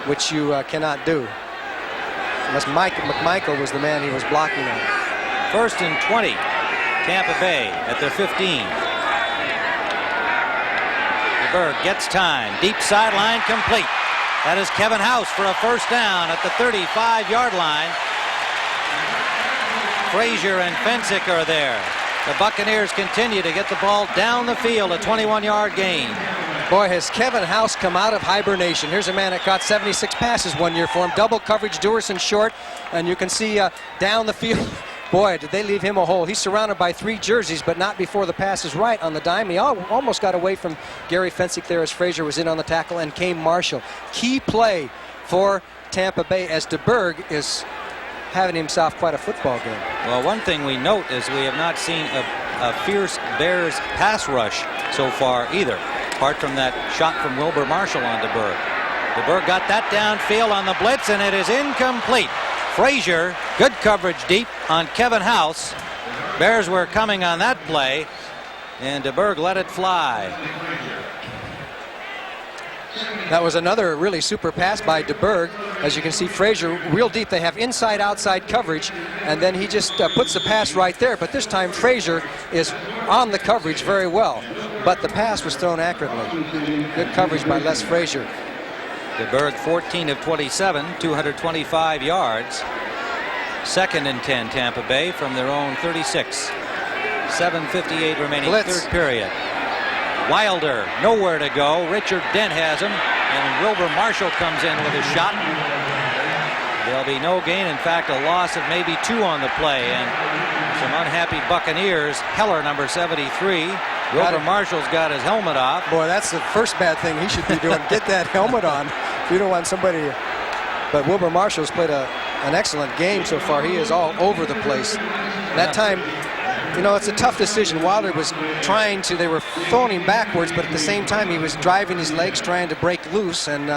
which you cannot do. Unless McMichael was the man he was blocking on. First and 20. Tampa Bay at their 15. DeBerg gets time. Deep sideline complete. That is Kevin House for a first down at the 35-yard line. Frazier and Fensick are there. The Buccaneers continue to get the ball down the field, a 21-yard gain. Boy, has Kevin House come out of hibernation. Here's a man that caught 76 passes one year for him. Double coverage, Duerson short, and you can see down the field. Boy, did they leave him a hole. He's surrounded by 3 jerseys, but not before the pass is right on the dime. He almost got away from Gary Fensick there as Frazier was in on the tackle, and came Marshall. Key play for Tampa Bay as DeBerg is having himself quite a football game. Well, one thing we note is we have not seen a fierce Bears pass rush so far either, apart from that shot from Wilbur Marshall on DeBerg. DeBerg got that downfield on the blitz, and it is incomplete. Frazier, good coverage deep on Kevin House. Bears were coming on that play, and DeBerg let it fly. That was another really super pass by DeBerg. As you can see, Frazier real deep. They have inside-outside coverage, and then he just puts the pass right there. But this time, Frazier is on the coverage very well. But the pass was thrown accurately. Good coverage by Les Frazier. DeBerg 14 of 27, 225 yards. Second and 10, Tampa Bay from their own 36. 7:58 remaining, Blitz. third period. Wilder, nowhere to go. Richard Dent has him, and Wilbur Marshall comes in with a shot. There'll be no gain. In fact, a loss of maybe 2 on the play, and some unhappy Buccaneers. Heller, number 73. Wilbur Marshall's got his helmet off. Boy, that's the first bad thing he should be doing. Get that helmet on. You don't want somebody. But Wilbur Marshall's played an excellent game so far. He is all over the place. That time, you know, it's a tough decision. Wilder was they were throwing him backwards, but at the same time he was driving his legs, trying to break loose, and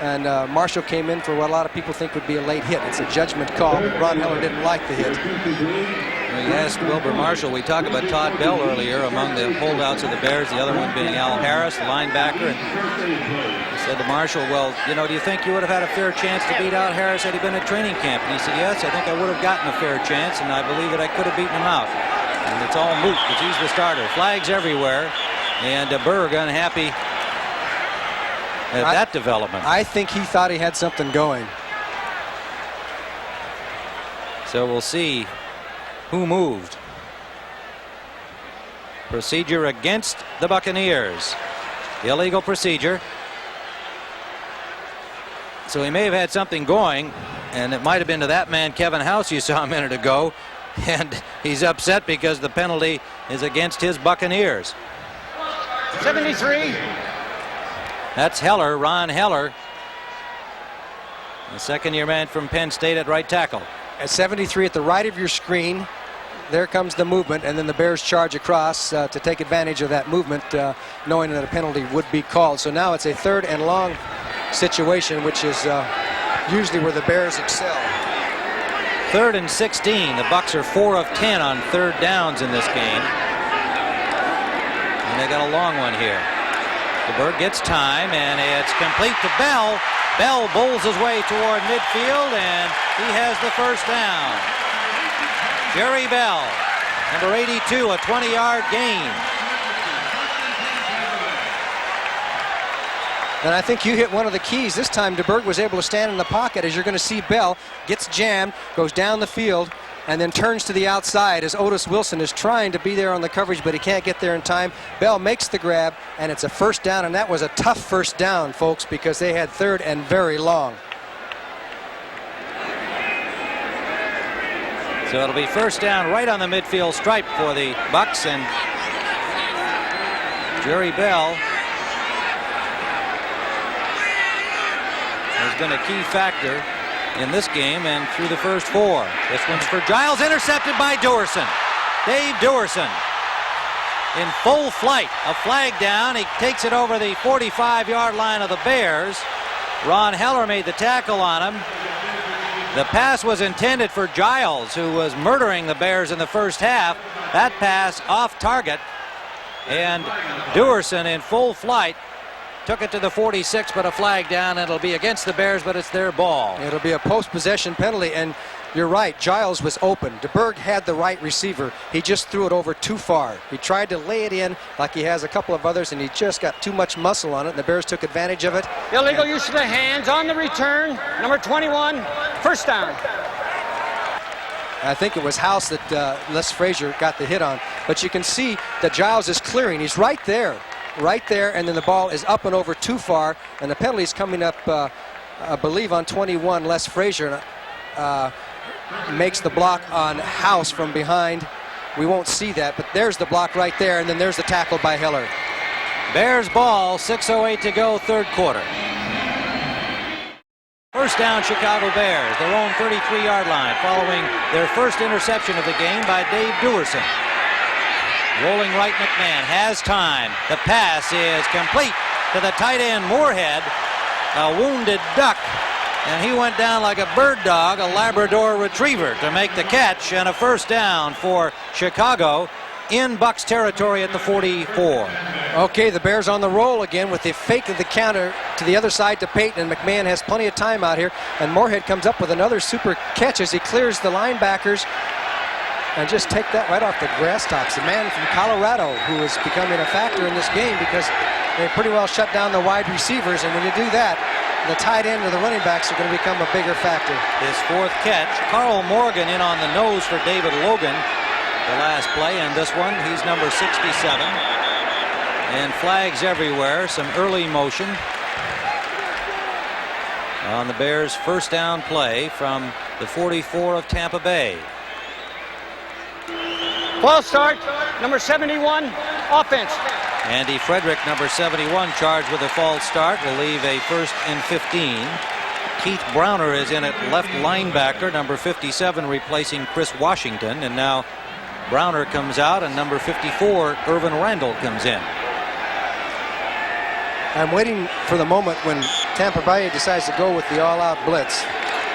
And Marshall came in for what a lot of people think would be a late hit. It's a judgment call. Ron Heller didn't like the hit. We asked Wilbur Marshall. We talked about Todd Bell earlier among the holdouts of the Bears, the other one being Al Harris, the linebacker. And he said to Marshall, well, you know, do you think you would have had a fair chance to beat Al Harris had he been at training camp? And he said, yes, I think I would have gotten a fair chance, and I believe that I could have beaten him out. And it's all moot because he's the starter. Flags everywhere. And Berg unhappy at that development. I think he thought he had something going. So we'll see who moved. Procedure against the Buccaneers. Illegal procedure. So he may have had something going, and it might have been to that man, Kevin House, you saw a minute ago. And he's upset because the penalty is against his Buccaneers. 73. That's Heller, Ron Heller, the second-year man from Penn State at right tackle. At 73 at the right of your screen, there comes the movement, and then the Bears charge across to take advantage of that movement, knowing that a penalty would be called. So now it's a 3rd and long situation, which is usually where the Bears excel. 3rd and 16. The Bucs are 4 of 10 on 3rd downs in this game. And they got a long one here. DeBerg gets time, and it's complete to Bell. Bell bowls his way toward midfield, and he has the first down. Jerry Bell, number 82, a 20-yard gain. And I think you hit one of the keys. This time DeBerg was able to stand in the pocket, as you're going to see Bell gets jammed, goes down the field, and then turns to the outside as Otis Wilson is trying to be there on the coverage, but he can't get there in time. Bell makes the grab, and it's a first down, and that was a tough first down, folks, because they had 3rd and very long. So it'll be first down right on the midfield stripe for the Bucs, and Jerry Bell has been a key factor in this game and through the first 4. This one's for Giles, intercepted by Duerson. Dave Duerson in full flight. A flag down. He takes it over the 45-yard line of the Bears. Ron Heller made the tackle on him. The pass was intended for Giles, who was murdering the Bears in the first half. That pass off target. And Duerson in full flight took it to the 46, but a flag down, and it'll be against the Bears, but it's their ball. It'll be a post-possession penalty, and you're right, Giles was open. DeBerg had the right receiver. He just threw it over too far. He tried to lay it in like he has a couple of others, and he just got too much muscle on it, and the Bears took advantage of it. Illegal use of the hands on the return. Number 21, first down. I think it was House that Les Frazier got the hit on, but you can see that Giles is clearing. He's right there, and then the ball is up and over too far, and the penalty is coming up, I believe, on 21, Les Frazier. Makes the block on House from behind. We won't see that, but there's the block right there, and then there's the tackle by Heller. Bears ball, 6:08 to go, 3rd quarter. First down, Chicago Bears, their own 33-yard line, following their first interception of the game by Dave Duerson. Rolling right, McMahon has time. The pass is complete to the tight end, Moorhead, a wounded duck. And he went down like a bird dog, a Labrador retriever, to make the catch, and a first down for Chicago in Bucs territory at the 44. Okay, the Bears on the roll again with the fake of the counter to the other side to Payton, and McMahon has plenty of time out here, and Moorhead comes up with another super catch as he clears the linebackers and just take that right off the grass tops. The man from Colorado who is becoming a factor in this game because they pretty well shut down the wide receivers, and when you do that, the tight end or the running backs are going to become a bigger factor. His 4th catch. Carl Morgan in on the nose for David Logan the last play, and this one, he's number 67. And flags everywhere, some early motion on the Bears' first down play from the 44 of Tampa Bay. Ball start, number 71, offense. Andy Frederick, number 71, charged with a false start, will leave a 1st and 15. Keith Browner is in at left linebacker, number 57, replacing Chris Washington, and now Browner comes out, and number 54, Irvin Randall, comes in. I'm waiting for the moment when Tampa Bay decides to go with the all-out blitz.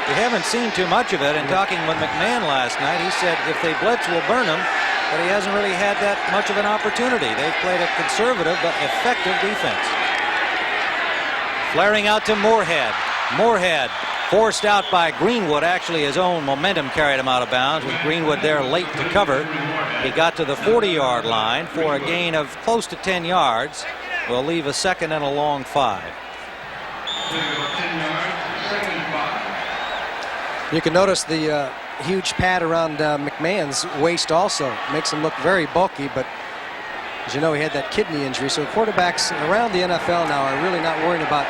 We haven't seen too much of it. And talking with McMahon last night, he said if they blitz, we'll burn them. But he hasn't really had that much of an opportunity. They've played a conservative but effective defense. Flaring out to Moorhead. Moorhead forced out by Greenwood. Actually, his own momentum carried him out of bounds with Greenwood there late to cover. He got to the 40-yard line for a gain of close to 10 yards. Will leave a second and a long 5. You can notice the huge pad around McMahon's waist also. Makes him look very bulky, but as you know, he had that kidney injury. So quarterbacks around the NFL now are really not worrying about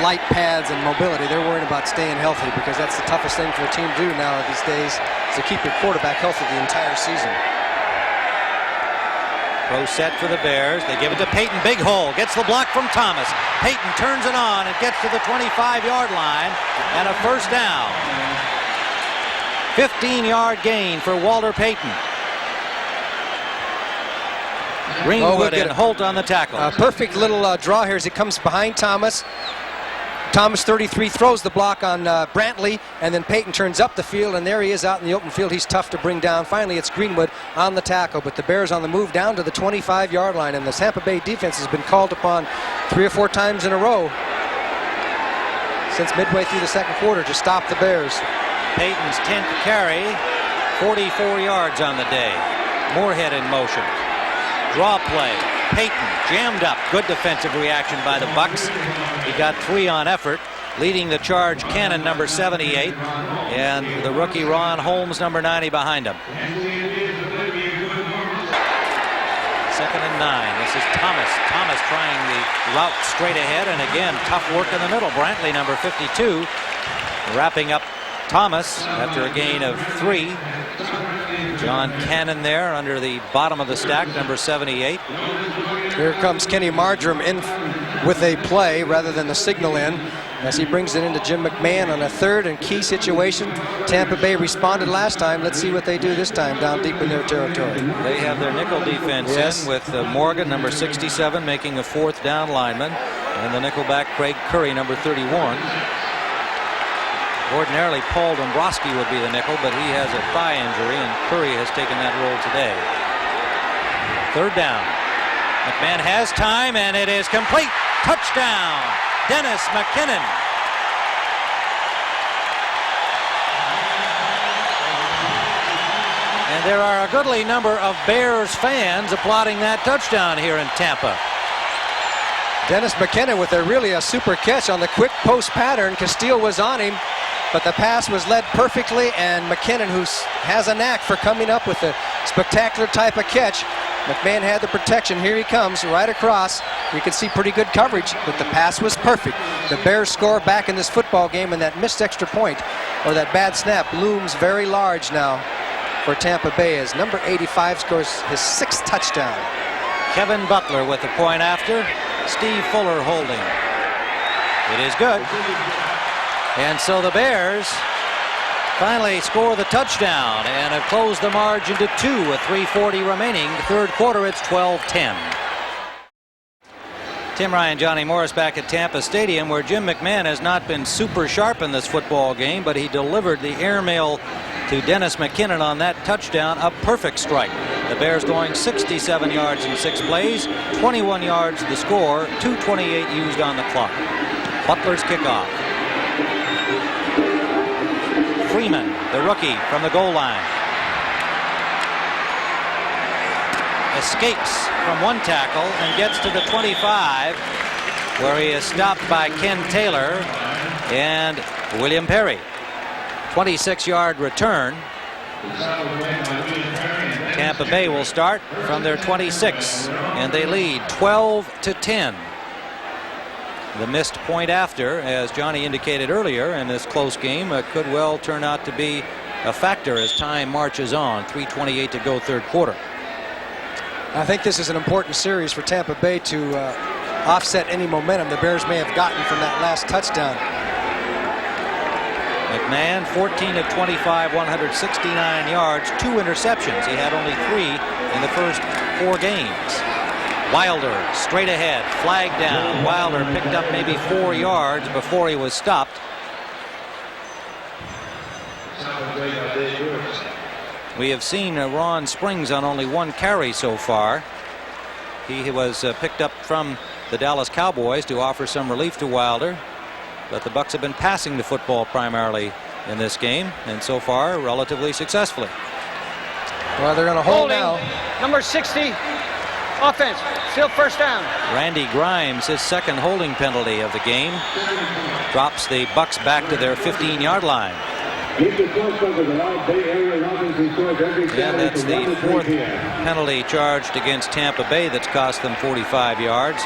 light pads and mobility. They're worrying about staying healthy, because that's the toughest thing for a team to do now these days, is to keep your quarterback healthy the entire season. Pro set for the Bears. They give it to Payton. Big hole. Gets the block from Thomas. Payton turns it on and gets to the 25-yard line and a first down. 15-yard gain for Walter Payton. Greenwood and Holt on the tackle. A perfect little draw here as he comes behind Thomas. Thomas, 33, throws the block on Brantley, and then Payton turns up the field, and there he is out in the open field. He's tough to bring down. Finally, it's Greenwood on the tackle, but the Bears on the move down to the 25-yard line, and the Tampa Bay defense has been called upon 3 or 4 times in a row since midway through the second quarter to stop the Bears. Payton's 10th carry, 44 yards on the day. Moorhead in motion. Draw play. Payton jammed up. Good defensive reaction by the Bucks. He got 3 on effort. Leading the charge, Cannon, number 78, and the rookie Ron Holmes, number 90, behind him. 2nd and 9. This is Thomas. Thomas trying the route straight ahead, and again, tough work in the middle. Brantley, number 52, wrapping up Thomas after a gain of 3. John Cannon there under the bottom of the stack, number 78. Here comes Kenny Marjoram in with a play rather than the signal in, as he brings it into Jim McMahon on a 3rd and key situation. Tampa Bay responded last time. Let's see what they do this time down deep in their territory. They have their nickel defense in with Morgan, number 67, making a 4th down lineman, and the nickelback Craig Curry, number 31. Ordinarily, Paul Dombrowski would be the nickel, but he has a thigh injury, and Curry has taken that role today. 3rd down. McMahon has time, and it is complete. Touchdown, Dennis McKinnon. And there are a goodly number of Bears fans applauding that touchdown here in Tampa. Dennis McKinnon with a super catch on the quick post pattern. Castile was on him, but the pass was led perfectly, and McKinnon, who has a knack for coming up with a spectacular type of catch. McMahon had the protection. Here he comes right across. You can see pretty good coverage, but the pass was perfect. The Bears score back in this football game, and that missed extra point, or that bad snap, looms very large now for Tampa Bay as number 85 scores his 6th touchdown. Kevin Butler with the point after. Steve Fuller holding. It is good. And so the Bears finally score the touchdown and have closed the margin to 2 with 3:40 remaining. Third quarter, it's 12-10. Tim Ryan, Johnny Morris back at Tampa Stadium, where Jim McMahon has not been super sharp in this football game, but he delivered the airmail to Dennis McKinnon on that touchdown, a perfect strike. The Bears going 67 yards in 6 plays, 21 yards the score, 2:28 used on the clock. Butler's kickoff. Freeman, the rookie, from the goal line. Escapes from one tackle and gets to the 25, where he is stopped by Ken Taylor and William Perry. 26-yard return. Tampa Bay will start from their 26, and they lead 12-10. The missed point after, as Johnny indicated earlier in this close game, could well turn out to be a factor as time marches on. 3:28 to go, third quarter. I think this is an important series for Tampa Bay to offset any momentum the Bears may have gotten from that last touchdown. McMahon, 14 of 25, 169 yards, 2 interceptions. He had only 3 in the first 4 games. Wilder straight ahead, flag down. Wilder picked up maybe 4 yards before he was stopped. We have seen Ron Springs on only 1 carry so far. He was picked up from the Dallas Cowboys to offer some relief to Wilder, but the Bucs have been passing the football primarily in this game, and so far relatively successfully. Well, they're going to hold now. Number 60, offense, still first down. Randy Grimes, his second holding penalty of the game, drops the Bucs back to their 15-yard line. And that's the 4th penalty charged against Tampa Bay that's cost them 45 yards.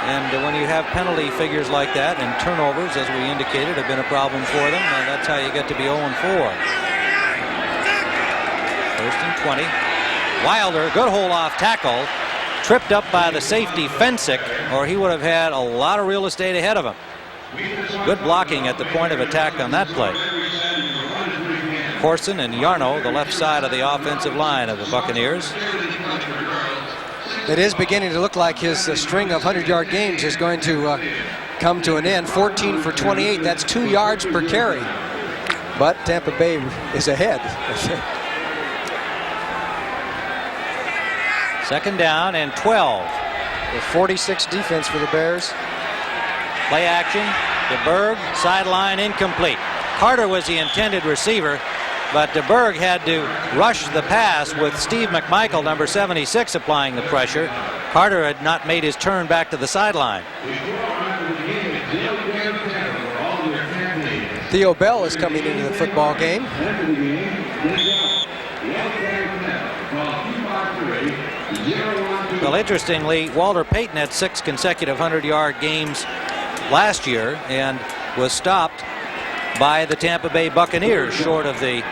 And when you have penalty figures like that, and turnovers, as we indicated, have been a problem for them, that's how you get to be 0-4. 1st and 20. Wilder, good hold off tackle, tripped up by the safety Fensick, or he would have had a lot of real estate ahead of him. Good blocking at the point of attack on that play. Corson and Yarno, the left side of the offensive line of the Buccaneers. It is beginning to look like his string of 100-yard games is going to come to an end. 14 for 28. That's 2 yards per carry. But Tampa Bay is ahead. 2nd down and 12. The 46 defense for the Bears. Play action. DeBerg, sideline, incomplete. Carter was the intended receiver, but DeBerg had to rush the pass with Steve McMichael, number 76, applying the pressure. Carter had not made his turn back to the sideline. Theo Bell is coming into the football game. Well, interestingly, Walter Payton had 6 consecutive 100-yard games last year and was stopped by the Tampa Bay Buccaneers, short of the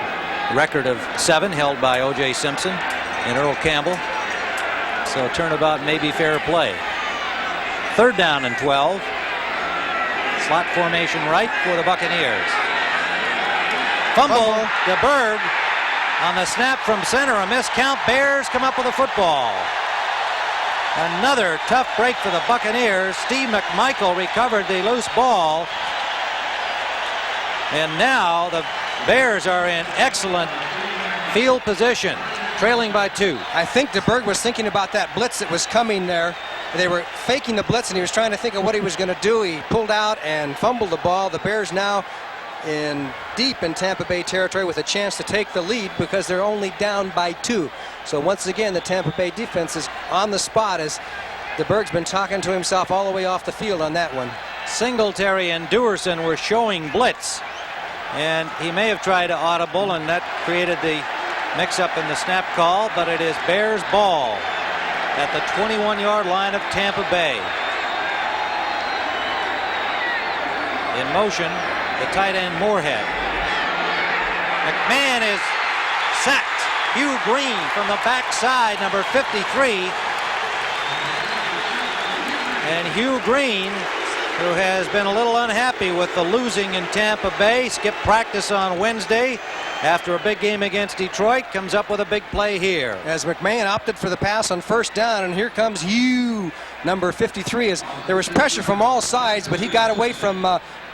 record of 7 held by O.J. Simpson and Earl Campbell. So turnabout may be fair play. 3rd down and 12. Slot formation right for the Buccaneers. Fumble. DeBerg on the snap from center. A miscount. Bears come up with a football. Another tough break for the Buccaneers. Steve McMichael recovered the loose ball. And now the Bears are in excellent field position, trailing by 2. I think DeBerg was thinking about that blitz that was coming there. They were faking the blitz, and he was trying to think of what he was going to do. He pulled out and fumbled the ball. The Bears now deep in Tampa Bay territory with a chance to take the lead because they're only down by 2. So once again, the Tampa Bay defense is on the spot as DeBerg's been talking to himself all the way off the field on that one. Singletary and Dewerson were showing blitz, and he may have tried to audible, and that created the mix-up in the snap call, but it is Bears ball at the 21-yard line of Tampa Bay. In motion, the tight end Moorhead. McMahon is sacked. Hugh Green from the backside, number 53. And Hugh Green, who has been a little unhappy with the losing in Tampa Bay, skipped practice on Wednesday after a big game against Detroit, comes up with a big play here. As McMahon opted for the pass on 1st down, and here comes Hugh, number 53. As there was pressure from all sides, but he got away from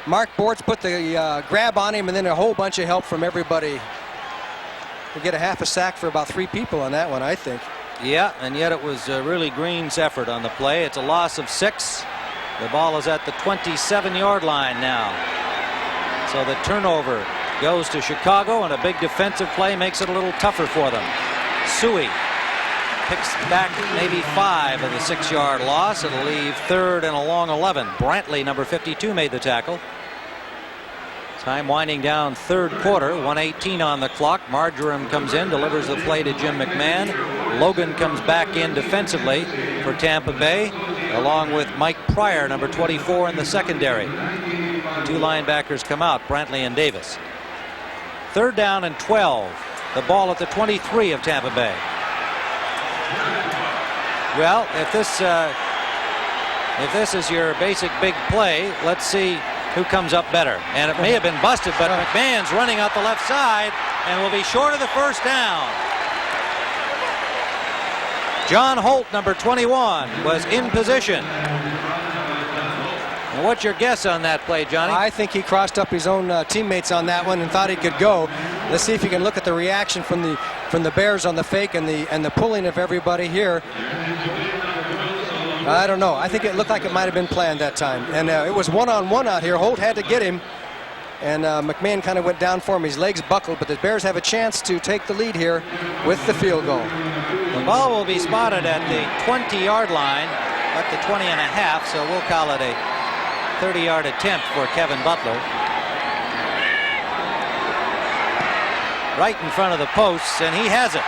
Mark Bortz, put the grab on him, and then a whole bunch of help from everybody. We get a half a sack for about 3 people on that one, I think. Yeah, and yet it was really Green's effort on the play. It's a loss of 6. The ball is at the 27-yard line now. So the turnover goes to Chicago, and a big defensive play makes it a little tougher for them. Suey picks back maybe 5 of the 6-yard loss. It'll leave 3rd and a long 11. Brantley, number 52, made the tackle. Time winding down 3rd quarter, 1:18 on the clock. Marjoram comes in, delivers the play to Jim McMahon. Logan comes back in defensively for Tampa Bay, along with Mike Pryor, number 24, in the secondary. 2 linebackers come out, Brantley and Davis. 3rd down and 12. The ball at the 23 of Tampa Bay. Well, if this is your basic big play, let's see who comes up better. And it may have been busted, but McMahon's running out the left side and will be short of the 1st down. John Holt, number 21, was in position. And what's your guess on that play, Johnny? I think he crossed up his own teammates on that one and thought he could go. Let's see if you can look at the reaction from the Bears on the fake and the pulling of everybody here. I don't know. I think it looked like it might have been planned that time. And it was one-on-one out here. Holt had to get him. And McMahon kind of went down for him. His legs buckled, but the Bears have a chance to take the lead here with the field goal. The ball will be spotted at the 20-yard line, at the 20 and a half, so we'll call it a 30-yard attempt for Kevin Butler. Right in front of the posts, and he has it.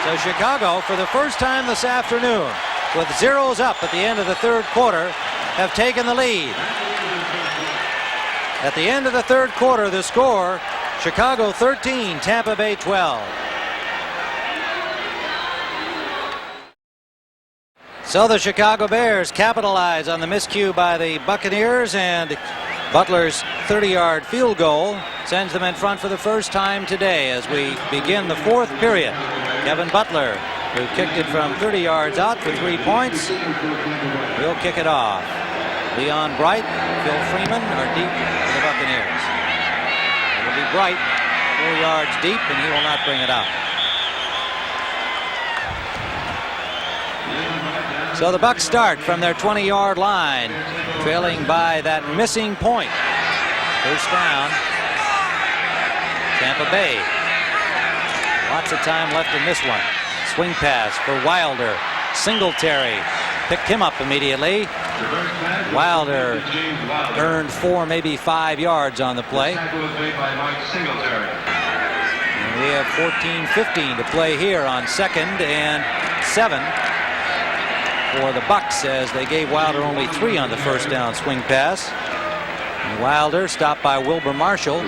So Chicago, for the first time this afternoon, with zeros up at the end of the third quarter, have taken the lead. At the end of the third quarter, the score, Chicago 13, Tampa Bay 12. So the Chicago Bears capitalize on the miscue by the Buccaneers, and Butler's 30-yard field goal sends them in front for the first time today as we begin the fourth period. Kevin Butler, who kicked it from 30 yards out for 3 points, will kick it off. Leon Bright, Phil Freeman are deep for the Buccaneers. It'll be Bright, 4 yards deep, and he will not bring it out. So the Bucs start from their 20-yard line, trailing by that missing point. First down, Tampa Bay. Lots of time left in this one. Swing pass for Wilder. Singletary picked him up immediately. Wilder earned 4, maybe 5 yards on the play. And we have 14-15 to play here on 2nd and 7 for the Bucs, as they gave Wilder only 3 on the first down swing pass. And Wilder stopped by Wilbur Marshall.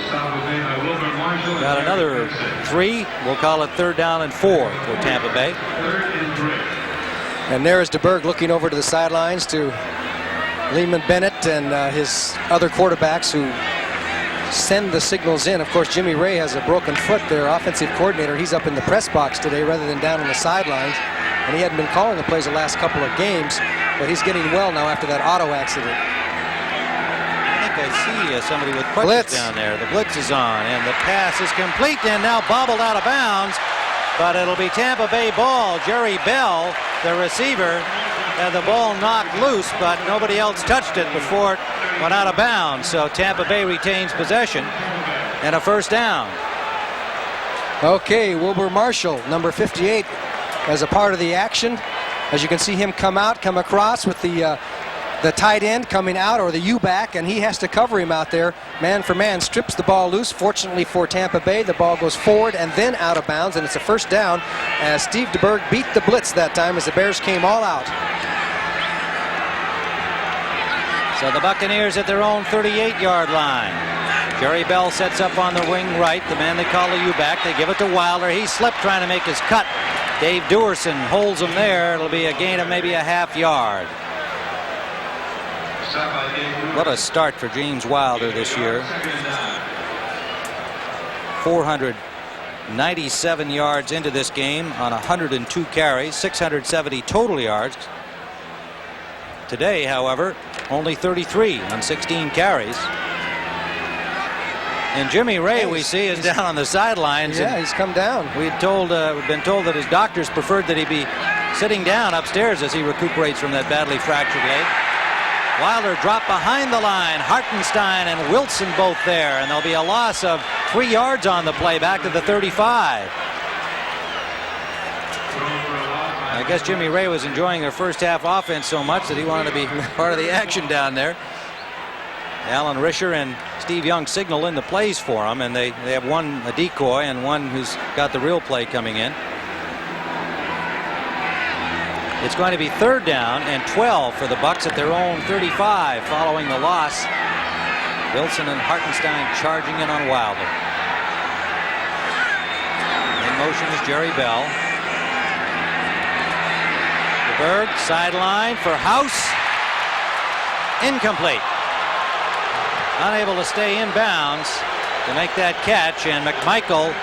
Got another 3. We'll call it 3rd down and 4 for Tampa Bay. And there is DeBerg looking over to the sidelines to Lehman Bennett and his other quarterbacks who send the signals in. Of course, Jimmy Ray has a broken foot, their offensive coordinator. He's up in the press box today rather than down on the sidelines. And he hadn't been calling the plays the last couple of games, but he's getting well now after that auto accident. I think I see somebody with crutches down there. The blitz is on, and the pass is complete and now bobbled out of bounds. But it'll be Tampa Bay ball. Jerry Bell, the receiver, had the ball knocked loose, but nobody else touched it before it went out of bounds. So Tampa Bay retains possession and a first down. Okay, Wilbur Marshall, number 58, as a part of the action. As you can see him come across with the tight end coming out, or the U-back, and he has to cover him out there. Man for man, strips the ball loose. Fortunately for Tampa Bay, the ball goes forward and then out of bounds, and it's a first down as Steve DeBerg beat the blitz that time as the Bears came all out. So the Buccaneers at their own 38-yard line. Jerry Bell sets up on the wing right, the man they call the U-back. They give it to Wilder. He slipped trying to make his cut. Dave Dewerson holds him there. It'll be a gain of maybe a half yard. What a start for James Wilder this year. 497 yards into this game on 102 carries, 670 total yards. Today, however, only 33 on 16 carries. And Jimmy Ray, we see, is down on the sidelines. Yeah, he's come down. We've been told that his doctors preferred that he be sitting down upstairs as he recuperates from that badly fractured leg. Wilder dropped behind the line. Hartenstein and Wilson both there, and there'll be a loss of 3 yards on the play back to the 35. I guess Jimmy Ray was enjoying their first half offense so much that he wanted to be part of the action down there. Alan Risher and Steve Young signal in the plays for him, and they have one a decoy and one who's got the real play coming in. It's going to be 3rd down and 12 for the Bucs at their own 35 following the loss. Wilson and Hartenstein charging in on Wilder. In motion is Jerry Bell. DeBerg sideline for House. Incomplete. Unable to stay in bounds to make that catch, and McMichael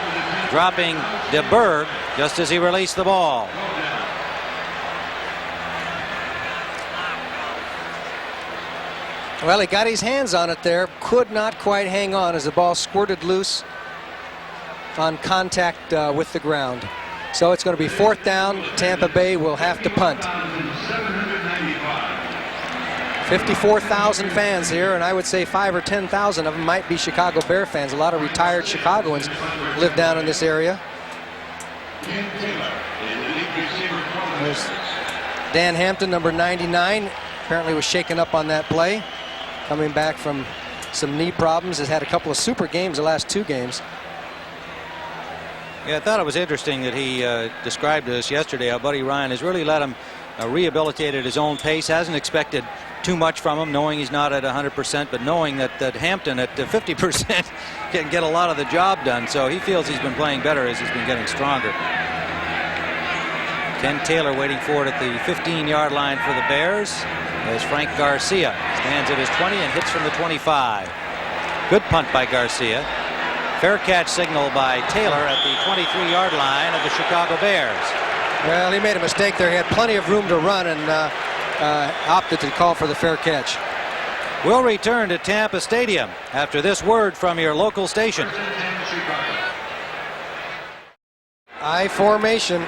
dropping DeBerg just as he released the ball. Well, he got his hands on it there, could not quite hang on as the ball squirted loose on contact with the ground. So it's going to be 4th down. Tampa Bay will have to punt. 54,000 fans here, and I would say 5,000 or 10,000 of them might be Chicago Bear fans. A lot of retired Chicagoans live down in this area. There's Dan Hampton, number 99, apparently was shaken up on that play. Coming back from some knee problems, has had a couple of super games the last 2 games. Yeah, I thought it was interesting that he described to us yesterday how Buddy Ryan has really let him rehabilitate at his own pace. Hasn't expected too much from him, knowing he's not at 100%, but knowing that Hampton at 50% can get a lot of the job done. So he feels he's been playing better as he's been getting stronger. Ken Taylor waiting for it at the 15-yard line for the Bears as Frank Garcia stands at his 20 and hits from the 25. Good punt by Garcia. Fair catch signal by Taylor at the 23-yard line of the Chicago Bears. Well, he made a mistake there. He had plenty of room to run and opted to call for the fair catch. We'll return to Tampa Stadium after this word from your local station. I formation.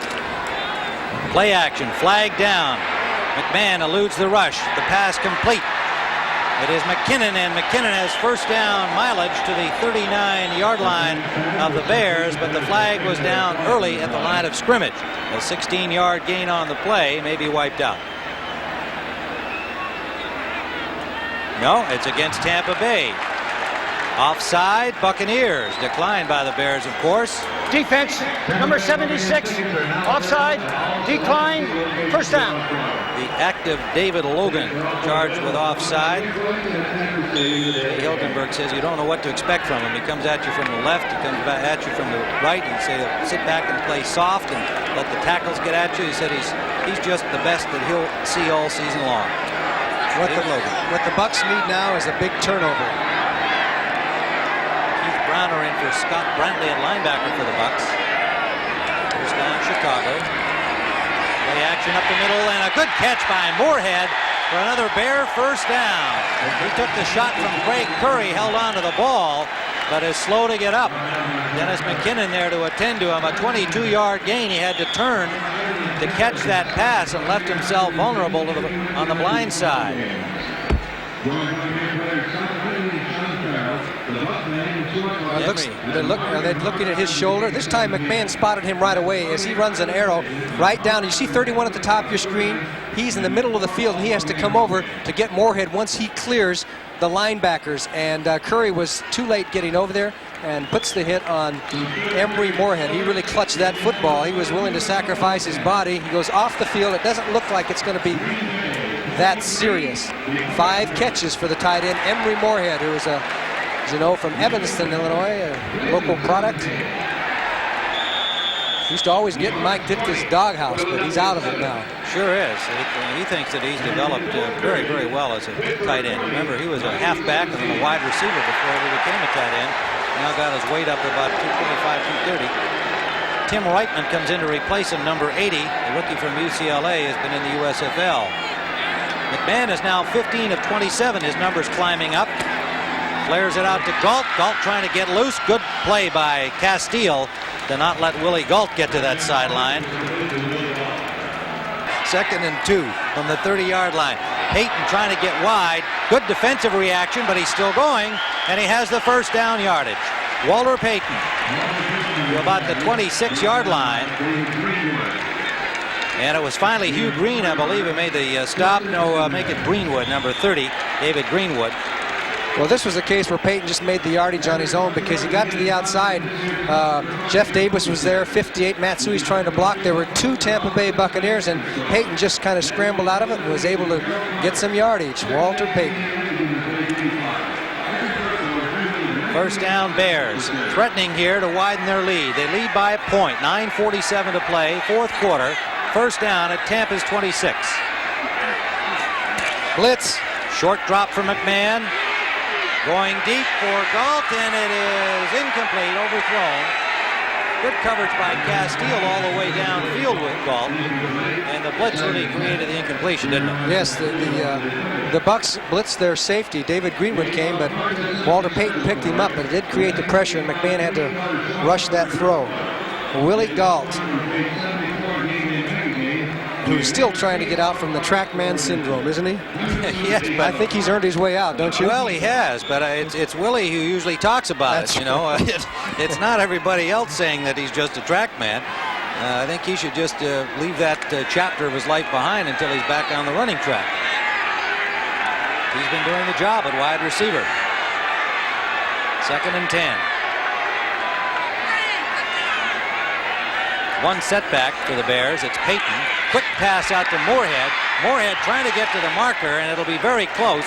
Play action, flag down. McMahon eludes the rush. The pass complete. It is McKinnon, and McKinnon has first down mileage to the 39-yard line of the Bears, but the flag was down early at the line of scrimmage. A 16-yard gain on the play may be wiped out. No, it's against Tampa Bay. Offside, Buccaneers. Declined by the Bears, of course. Defense, number 76. Offside, decline, first down. The active David Logan charged with offside. Hilgenberg says you don't know what to expect from him. He comes at you from the left, he comes back at you from the right. He say sit back and play soft and let the tackles get at you. He said he's just the best that he'll see all season long. What the Bucs need now is a big turnover. Keith Browner in for Scott Brantley at linebacker for the Bucs. First down Chicago. Play action up the middle and a good catch by Moorhead for another Bear first down. He took the shot from Craig Curry, held on to the ball, but is slow to get up. Dennis McKinnon there to attend to him. A 22-yard gain. He had to turn to catch that pass and left himself vulnerable to on the blind side. They're looking at his shoulder. This time McMahon spotted him right away as he runs an arrow right down. You see 31 at the top of your screen. He's in the middle of the field and he has to come over to get Moorhead once he clears the linebackers. And Curry was too late getting over there and puts the hit on Emory Moorhead. He really clutched that football. He was willing to sacrifice his body. He goes off the field. It doesn't look like it's going to be that serious. 5 catches for the tight end, Emory Moorhead, who is as you know, from Evanston, Illinois, a local product. Used to always get in Mike Ditka's doghouse, but he's out of it now. Sure is. He thinks that he's developed very, very well as a tight end. Remember, he was a halfback and then a wide receiver before he became a tight end. Now got his weight up to about 225, 230. Tim Reitman comes in to replace him, number 80. The rookie from UCLA has been in the USFL. McMahon is now 15 of 27. His number's climbing up. Flares it out to Galt. Galt trying to get loose. Good play by Castile to not let Willie Galt get to that sideline. 2nd and 2 from the 30-yard line. Payton trying to get wide. Good defensive reaction, but he's still going, and he has the first down yardage. Walter Payton to about the 26-yard line. And it was finally Hugh Green, I believe, who made the stop. No, make it Greenwood, number 30, David Greenwood. Well, this was a case where Payton just made the yardage on his own because he got to the outside. Jeff Davis was there, 58. Matsui's trying to block. There were 2 Tampa Bay Buccaneers, and Payton just kind of scrambled out of it and was able to get some yardage. Walter Payton. First down Bears, threatening here to widen their lead. They lead by a point, 9:47 to play, 4th quarter. First down at Tampa's 26. Blitz. Short drop for McMahon. Going deep for Galt, and it is incomplete, overthrown. Good coverage by Castile all the way downfield with Galt. And the blitz really created the incompletion, didn't it? Yes, the Bucks blitzed their safety. David Greenwood came, but Walter Payton picked him up, but it did create the pressure, and McMahon had to rush that throw. Willie Galt, who's still trying to get out from the TrackMan syndrome, isn't he? Yes, but I think he's earned his way out, don't you? Well, he has, but it's Willie who usually talks about That's it. You know, it's not everybody else saying that he's just a track man. I think he should just leave that chapter of his life behind until he's back on the running track. He's been doing the job at wide receiver. 2nd and 10. One setback for the Bears. It's Payton. Quick pass out to Moorhead. Moorhead trying to get to the marker, and it'll be very close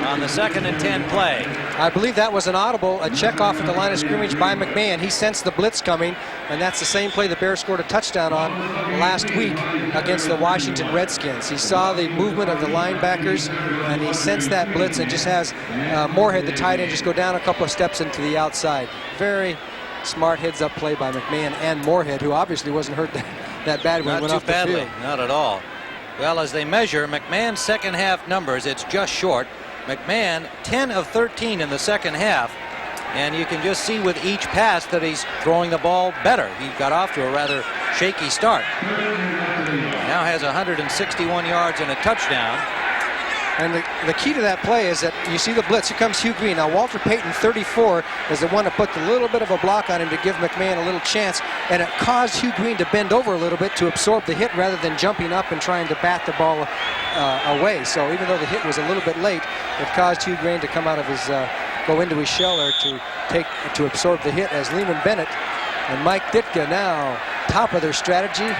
on the 2nd and 10 play. I believe that was an audible, a check off at the line of scrimmage by McMahon. He sensed the blitz coming, and that's the same play the Bears scored a touchdown on last week against the Washington Redskins. He saw the movement of the linebackers, and he sensed that blitz and just has Moorhead, the tight end, just go down a couple of steps into the outside. Very smart heads-up play by McMahon and Moorhead, who obviously wasn't hurt that bad when he went off the field. Not at all. Well, as they measure McMahon's second half numbers, it's just short. McMahon 10 of 13 in the second half, and you can just see with each pass that he's throwing the ball better. He got off to a rather shaky start. Now has 161 yards and a touchdown. And the key to that play is that you see the blitz. Here comes Hugh Green. Now Walter Payton, 34, is the one that put a little bit of a block on him to give McMahon a little chance, and it caused Hugh Green to bend over a little bit to absorb the hit rather than jumping up and trying to bat the ball away. So even though the hit was a little bit late, it caused Hugh Green to come out of his go into his shell there to absorb the hit, as Lehman Bennett and Mike Ditka, now top of their strategy,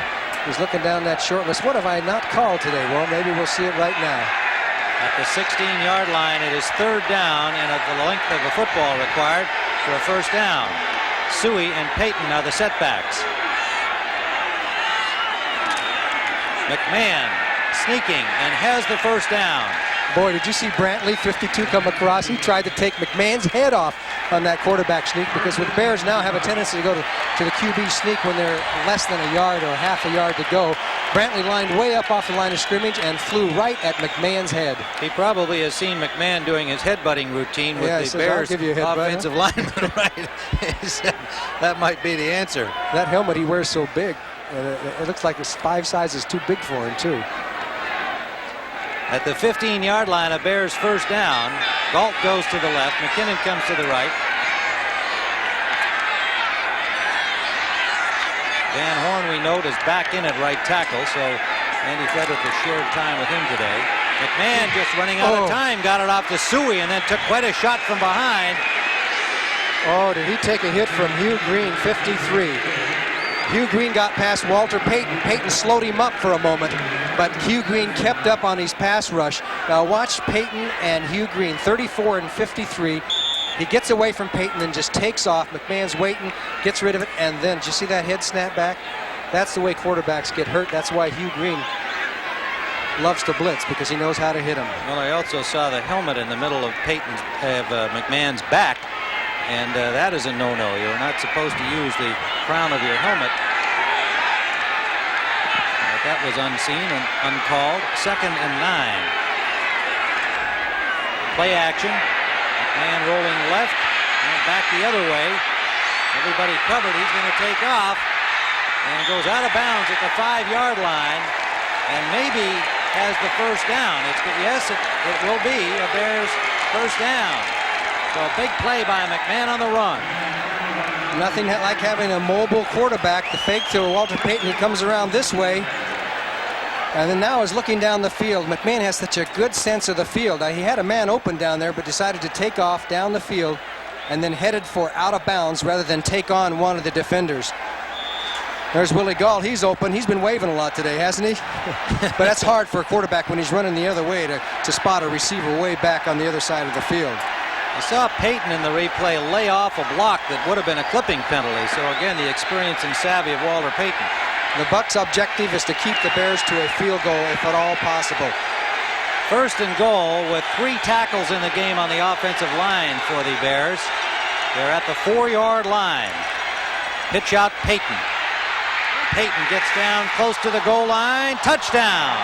is looking down that short list. What have I not called today? Well, maybe we'll see it right now. At the 16-yard line, it is 3rd down, and at the length of a football required for a first down. Suey and Payton are the setbacks. McMahon sneaking and has the first down. Boy, did you see Brantley, 52, come across? He tried to take McMahon's head off on that quarterback sneak, because the Bears now have a tendency to go to the QB sneak when they're less than a yard or half a yard to go. Brantley lined way up off the line of scrimmage and flew right at McMahon's head. He probably has seen McMahon doing his headbutting routine with the says, Bears offensive lineman, right? He said that might be the answer. That helmet he wears so big, it looks like it's 5 sizes too big for him, too. At the 15-yard line, a Bears first down. Galt goes to the left. McKinnon comes to the right. Van Horn, we note, is back in at right tackle, so Andy Frederick has shared time with him today. McMahon just running out of time, got it off to Suey, and then took quite a shot from behind. Oh, did he take a hit from Hugh Green, 53. Hugh Green got past Walter Payton. Payton slowed him up for a moment, but Hugh Green kept up on his pass rush. Now watch Payton and Hugh Green, 34 and 53. He gets away from Payton and just takes off. McMahon's waiting, gets rid of it, and then, did you see that head snap back? That's the way quarterbacks get hurt. That's why Hugh Green loves to blitz, because he knows how to hit him. Well, I also saw the helmet in the middle of McMahon's back, and that is a no-no. You're not supposed to use the crown of your helmet. But that was unseen and uncalled. 2nd and 9. Play action. McMahon rolling left and back the other way. Everybody covered. He's going to take off and goes out of bounds at the 5-yard line, and maybe has the first down. Yes, it will be a Bears first down. So a big play by McMahon on the run. Nothing like having a mobile quarterback. The fake to Walter Payton. He comes around this way, and then now is looking down the field. McMahon has such a good sense of the field. He had a man open down there, but decided to take off down the field and then headed for out of bounds rather than take on one of the defenders. There's Willie Galt. He's open. He's been waving a lot today, hasn't he? But that's hard for a quarterback when he's running the other way to spot a receiver way back on the other side of the field. I saw Payton in the replay lay off a block that would have been a clipping penalty. So again, the experience and savvy of Walter Payton. The Bucs' objective is to keep the Bears to a field goal if at all possible. 1st and goal with 3 tackles in the game on the offensive line for the Bears. They're at the 4-yard line. Pitch out Payton. Payton gets down close to the goal line. Touchdown.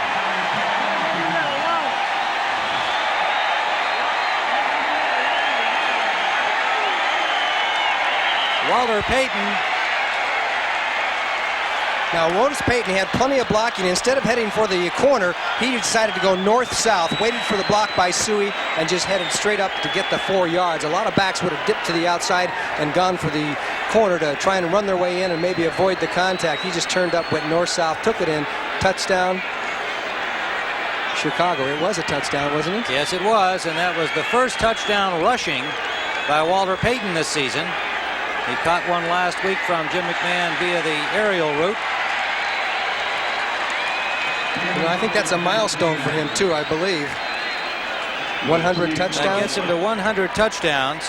Walter Payton. Now, Otis Payton had plenty of blocking. Instead of heading for the corner, he decided to go north-south, waited for the block by Suey, and just headed straight up to get the 4 yards. A lot of backs would have dipped to the outside and gone for the corner to try and run their way in and maybe avoid the contact. He just turned up, went north-south, took it in, touchdown. Chicago. It was a touchdown, wasn't it? Yes, it was, and that was the first touchdown rushing by Walter Payton this season. He caught one last week from Jim McMahon via the aerial route. You know, I think that's a milestone for him, too, I believe. 100 touchdowns. That gets him to 100 touchdowns.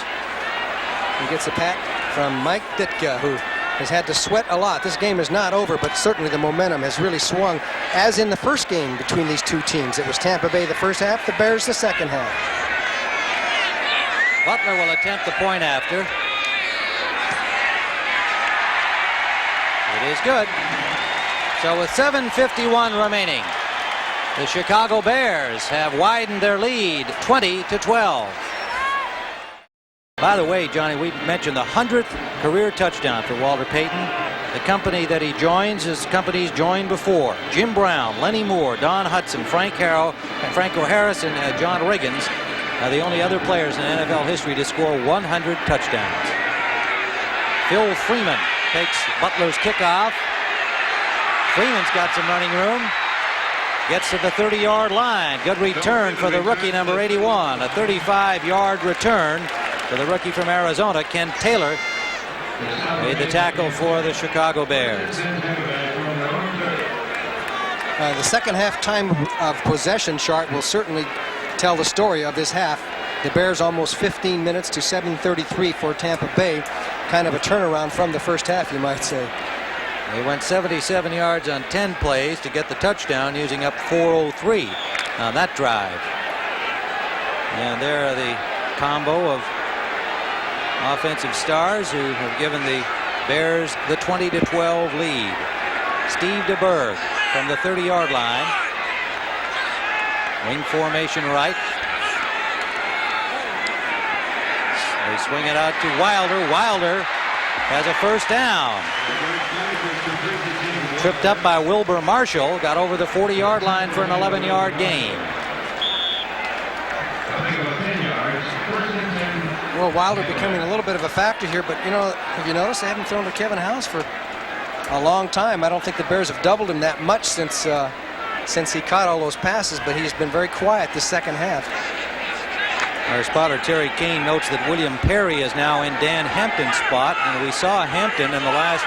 He gets a pat from Mike Ditka, who has had to sweat a lot. This game is not over, but certainly the momentum has really swung, as in the first game between these two teams. It was Tampa Bay the first half, the Bears the second half. Butler will attempt the point after. It is good. So with 7:51 remaining, the Chicago Bears have widened their lead 20-12. By the way, Johnny, we mentioned the 100th career touchdown for Walter Payton. The company that he joins is companies joined before. Jim Brown, Lenny Moore, Don Hudson, Franco Harris, and John Riggins are the only other players in NFL history to score 100 touchdowns. Phil Freeman takes Butler's kickoff. Freeman's got some running room. Gets to the 30-yard line. Good return for the rookie, number 81. A 35-yard return for the rookie from Arizona, Ken Taylor, made the tackle for the Chicago Bears. The second half time of possession chart will certainly tell the story of this half. The Bears almost 15 minutes to 7:33 for Tampa Bay. Kind of a turnaround from the first half, you might say. They went 77 yards on 10 plays to get the touchdown, using up 4:03 on that drive. And there are the combo of offensive stars who have given the Bears the 20-12 lead. Steve DeBerg from the 30-yard line. Wing formation right. They swing it out to Wilder. Wilder has a first down. Tripped up by Wilbur Marshall. Got over the 40-yard line for an 11-yard gain. Well, Wilder becoming a little bit of a factor here, but you know, have you noticed they haven't thrown to Kevin House for a long time? I don't think the Bears have doubled him that much since he caught all those passes, but he's been very quiet the second half. Our spotter Terry Kane notes that William Perry is now in Dan Hampton's spot, and we saw Hampton in the last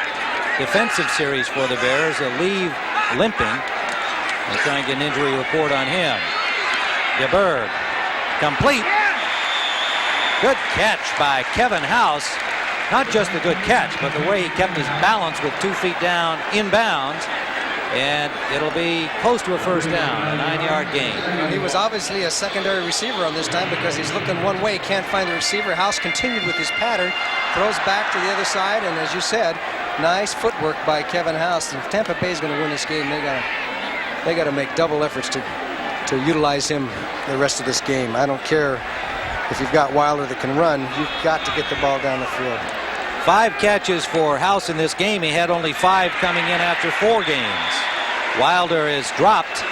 defensive series for the Bears leave limping. They're trying to get an injury report on him. DeBerg, complete. Good catch by Kevin House. Not just a good catch, but the way he kept his balance with 2 feet down inbounds. And it'll be close to a first down, a 9-yard gain. He was obviously a secondary receiver on this time because he's looking one way, can't find the receiver. House continued with his pattern, throws back to the other side, and as you said, nice footwork by Kevin House. If Tampa Bay is going to win this game, they got to make double efforts to utilize him the rest of this game. I don't care if you've got Wilder that can run, you've got to get the ball down the field. 5 catches for House in this game. He had only 5 coming in after 4 games. Wilder is dropped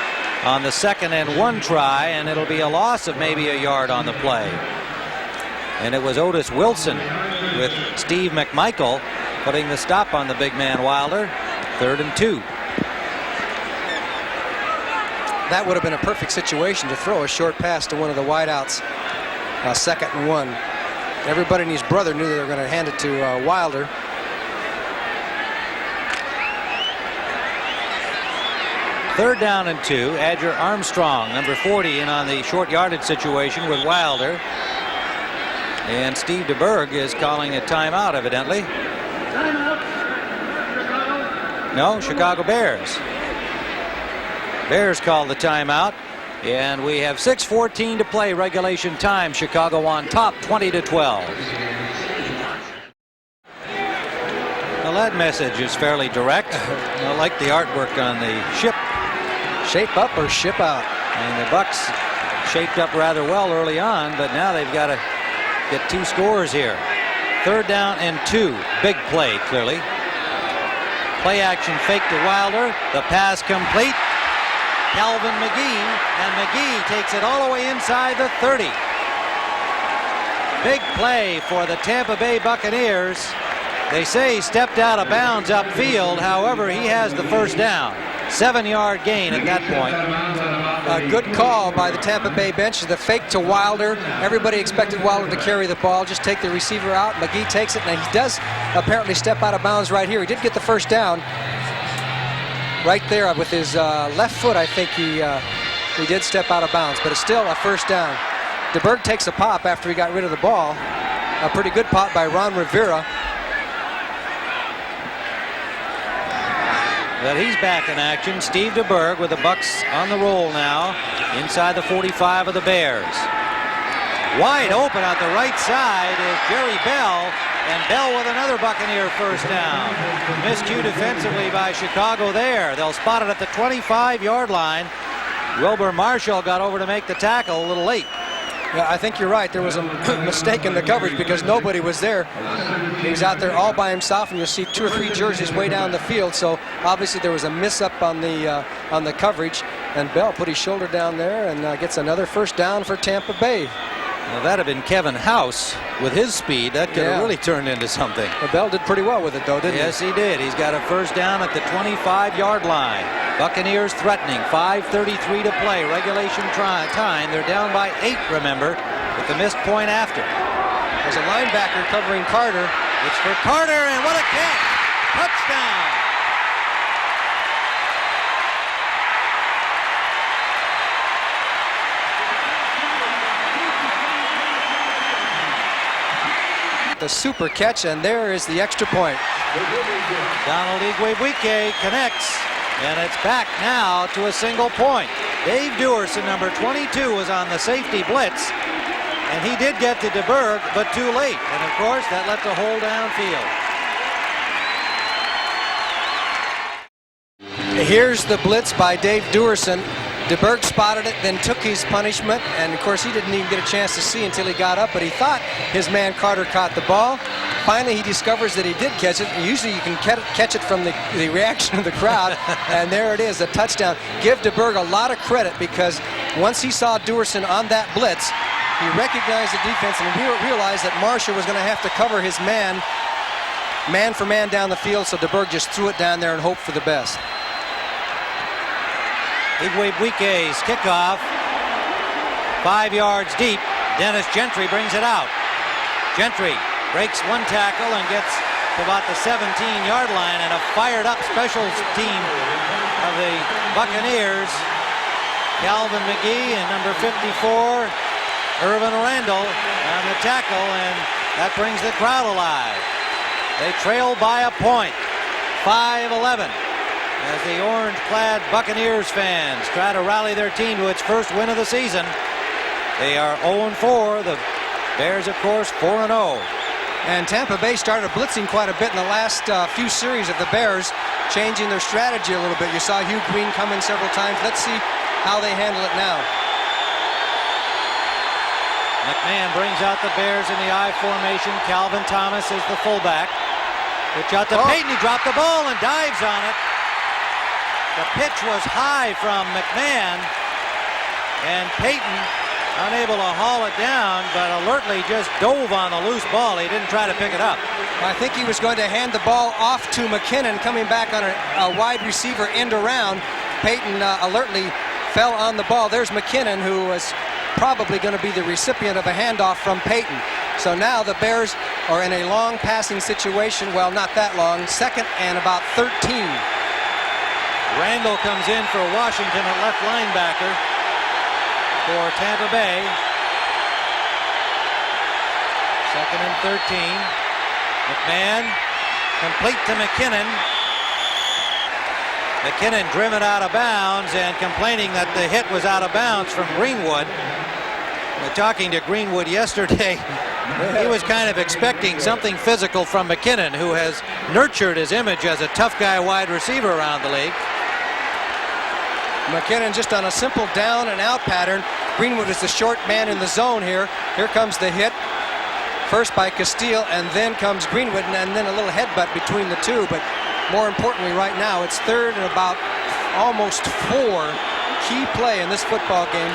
on the 2nd and 1 try, and it'll be a loss of maybe a yard on the play. And it was Otis Wilson with Steve McMichael putting the stop on the big man Wilder. 3rd and 2. That would have been a perfect situation to throw a short pass to one of the wideouts. 2nd and 1. Everybody and his brother knew they were going to hand it to Wilder. Third down and 2. Adger Armstrong, number 40, in on the short yardage situation with Wilder. And Steve DeBerg is calling a timeout, evidently. No, Chicago Bears. Bears call the timeout. And we have 6:14 to play, regulation time. Chicago on top, 20-12. that message is fairly direct. I like the artwork on the ship. Shape up or ship out. And the Bucks shaped up rather well early on, but now they've got to get 2 scores here. 3rd down and 2. Big play, clearly. Play action fake to Wilder. The pass complete. Calvin McGee, and McGee takes it all the way inside the 30. Big play for the Tampa Bay Buccaneers. They say he stepped out of bounds upfield. However, he has the first down. 7-yard gain at that point. A good call by the Tampa Bay bench. The fake to Wilder. Everybody expected Wilder to carry the ball, just take the receiver out. McGee takes it, and he does apparently step out of bounds right here. He did get the first down right there with his left foot. I think he did step out of bounds, but it's still a first down. DeBerg takes a pop after he got rid of the ball. A pretty good pop by Ron Rivera. But he's back in action. Steve DeBerg with the Bucks on the roll now inside the 45 of the Bears. Wide open at the right side is Jerry Bell, and Bell with another Buccaneer first down. Miscue defensively by Chicago there. They'll spot it at the 25-yard line. Wilbur Marshall got over to make the tackle a little late. Yeah, I think you're right. There was a mistake in the coverage because nobody was there. He was out there all by himself, and you'll see 2 or 3 jerseys way down the field. So obviously there was a miss up on the coverage, and Bell put his shoulder down there and gets another first down for Tampa Bay. Well, that'd have been Kevin House with his speed. That could have really turned into something. Well, Bell did pretty well with it, though, didn't he? Yes, he did. He's got a first down at the 25-yard line. Buccaneers threatening. 5:33 to play. Regulation time. They're down by 8, remember, with the missed point after. There's a linebacker covering Carter. It's for Carter, and what a catch! Touchdown! The super catch, and there is the extra point. Donald Igwebuike connects, and it's back now to a single point. Dave Dewerson, number 22, was on the safety blitz, and he did get to DeBerg, but too late. And of course, that left a hole downfield. Here's the blitz by Dave Dewerson. DeBerg spotted it, then took his punishment, and of course he didn't even get a chance to see until he got up, but he thought his man Carter caught the ball. Finally, he discovers that he did catch it. Usually you can catch it from the reaction of the crowd, and there it is, a touchdown. Give DeBerg a lot of credit, because once he saw Dewerson on that blitz, he recognized the defense and he realized that Marshall was going to have to cover his man for man down the field, so DeBerg just threw it down there and hoped for the best. Igwebuike's kickoff, 5 yards deep. Dennis Gentry brings it out. Gentry breaks one tackle and gets to about the 17-yard line, and a fired-up special team of the Buccaneers. Calvin McGee and number 54, Irvin Randall, on the tackle, and that brings the crowd alive. They trail by a point, 5-11. As the orange-clad Buccaneers fans try to rally their team to its first win of the season. They are 0-4. The Bears, of course, 4-0. And Tampa Bay started blitzing quite a bit in the last few series of the Bears, changing their strategy a little bit. You saw Hugh Green come in several times. Let's see how they handle it now. McMahon brings out the Bears in the I formation. Calvin Thomas is the fullback. Pitch out to Payton. He dropped the ball and dives on it. The pitch was high from McMahon, and Payton unable to haul it down, but alertly just dove on the loose ball. He didn't try to pick it up. I think he was going to hand the ball off to McKinnon, coming back on a wide receiver end around. Payton alertly fell on the ball. There's McKinnon, who was probably going to be the recipient of a handoff from Payton. So now the Bears are in a long passing situation. Well, not that long. 2nd and about 13. Randall comes in for Washington at left linebacker for Tampa Bay. 2nd and 13. McMahon complete to McKinnon. McKinnon driven out of bounds and complaining that the hit was out of bounds from Greenwood. Talking to Greenwood yesterday, He was kind of expecting something physical from McKinnon, who has nurtured his image as a tough guy wide receiver around the league. McKinnon just on a simple down and out pattern. Greenwood is the short man in the zone here. Here comes the hit. First by Castile, and then comes Greenwood, and then a little headbutt between the two. But more importantly right now, it's third and about almost 4. Key play in this football game.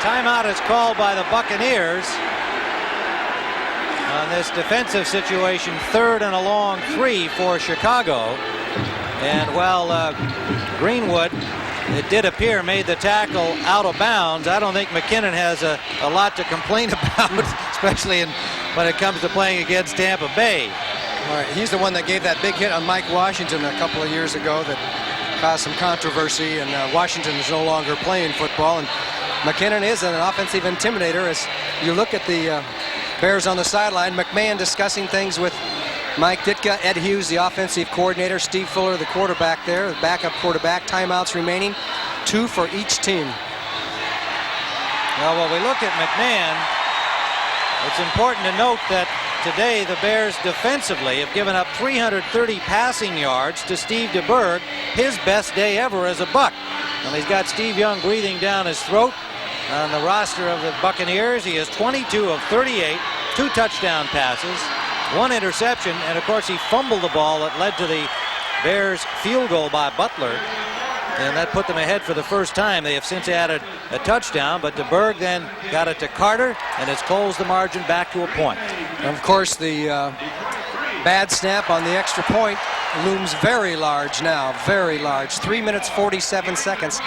Timeout is called by the Buccaneers on this defensive situation. Third and a long 3 for Chicago. And while Greenwood, it did appear, made the tackle out of bounds, I don't think McKinnon has a lot to complain about, especially when it comes to playing against Tampa Bay. All right, he's the one that gave that big hit on Mike Washington a couple of years ago that caused some controversy, and Washington is no longer playing football. And McKinnon is an offensive intimidator. As you look at the Bears on the sideline, McMahon discussing things with Mike Ditka, Ed Hughes, the offensive coordinator, Steve Fuller, the quarterback there, the backup quarterback. Timeouts remaining, 2 for each team. Well, when we look at McMahon, it's important to note that today the Bears defensively have given up 330 passing yards to Steve DeBerg, his best day ever as a Buck. And he's got Steve Young breathing down his throat. On the roster of the Buccaneers, he has 22 of 38, 2 touchdown passes, 1 interception, and of course he fumbled the ball that led to the Bears field goal by Butler, and that put them ahead for the first time. They have since added a touchdown, but DeBerg then got it to Carter, and has closed the margin back to a point. And of course the bad snap on the extra point looms very large now, very large. 3 minutes 47 seconds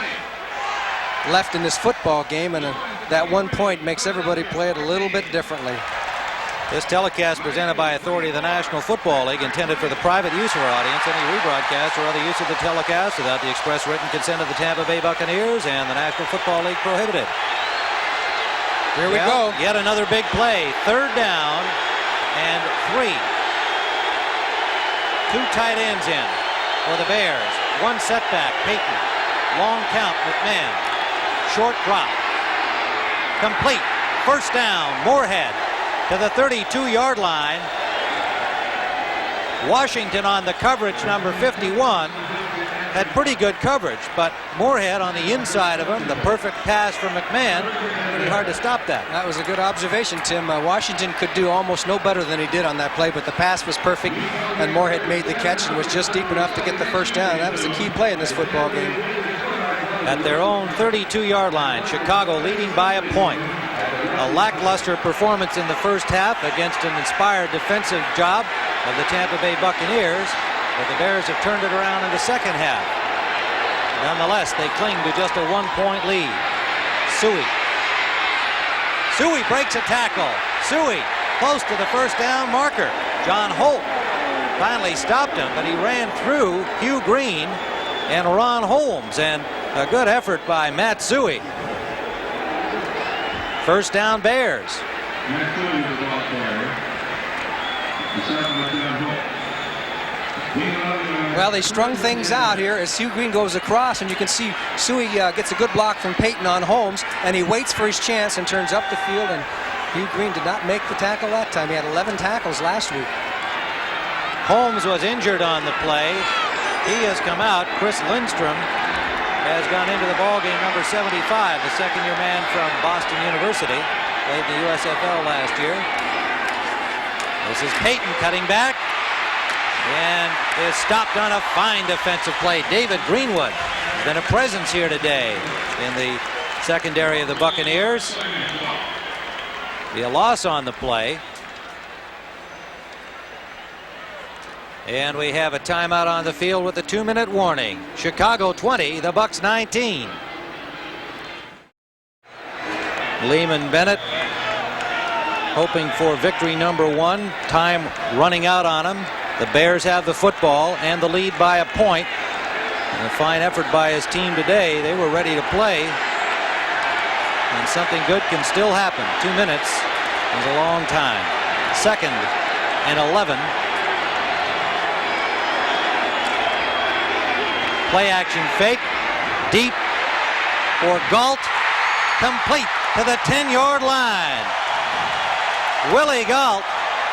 left in this football game, and that 1 point makes everybody play it a little bit differently. This telecast presented by authority of the National Football League, intended for the private use of our audience. Any rebroadcast or other use of the telecast without the express written consent of the Tampa Bay Buccaneers and the National Football League prohibited. Here we go. Yet another big play. 3rd down and 3. 2 tight ends in for the Bears. 1 setback, Payton. Long count, McMahon. Short drop. Complete. 1st down, Moorhead to the 32-yard line. Washington on the coverage, number 51, had pretty good coverage, but Moorhead on the inside of him, the perfect pass from McMahon, pretty hard to stop that. That was a good observation, Tim. Washington could do almost no better than he did on that play, but the pass was perfect, and Moorhead made the catch and was just deep enough to get the 1st down. That was the key play in this football game. At their own 32-yard line, Chicago leading by a point. A lackluster performance in the first half against an inspired defensive job of the Tampa Bay Buccaneers, but the Bears have turned it around in the second half. Nonetheless, they cling to just a 1-point lead. Suey breaks a tackle. Suey close to the 1st down marker. John Holt finally stopped him, but he ran through Hugh Green and Ron Holmes, and a good effort by Matt Suey. 1st down, Bears. Well, they strung things out here as Hugh Green goes across, and you can see Suey gets a good block from Payton on Holmes, and he waits for his chance and turns up the field, and Hugh Green did not make the tackle that time. He had 11 tackles last week. Holmes was injured on the play. He has come out. Chris Lindstrom has gone into the ballgame, number 75, the second-year man from Boston University. Played in the USFL last year. This is Payton cutting back, and is stopped on a fine defensive play. David Greenwood has been a presence here today in the secondary of the Buccaneers. Be a loss on the play. And we have a timeout on the field with a 2-minute warning. Chicago 20, the Bucs 19. Lehman Bennett hoping for victory number 1. Time running out on him. The Bears have the football and the lead by a point. And a fine effort by his team today. They were ready to play. And something good can still happen. 2 minutes is a long time. 2nd and 11. Play action fake, deep for Galt, complete to the 10-yard line. Willie Galt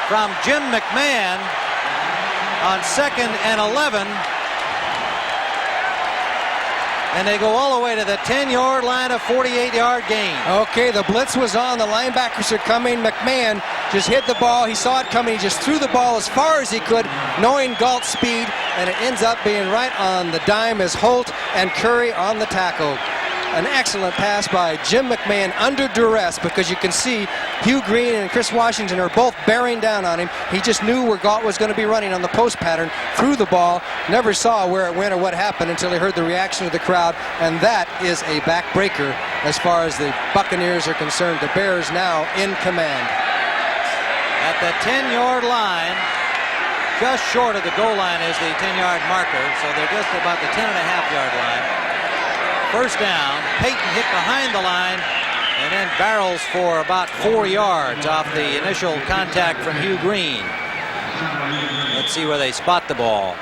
from Jim McMahon on 2nd and 11. And they go all the way to the 10-yard line, a 48-yard gain. Okay, the blitz was on. The linebackers are coming. McMahon just hit the ball. He saw it coming. He just threw the ball as far as he could, knowing Galt's speed, and it ends up being right on the dime as Holt and Curry on the tackle. An excellent pass by Jim McMahon under duress, because you can see Hugh Green and Chris Washington are both bearing down on him. He just knew where Galt was going to be running on the post pattern, threw the ball, never saw where it went or what happened until he heard the reaction of the crowd, and that is a backbreaker as far as the Buccaneers are concerned. The Bears now in command. At the 10-yard line, just short of the goal line is the 10-yard marker, so they're just about the 10.5-yard line. First down, Payton hit behind the line and then barrels for about 4 yards off the initial contact from Hugh Green. Let's see where they spot the ball.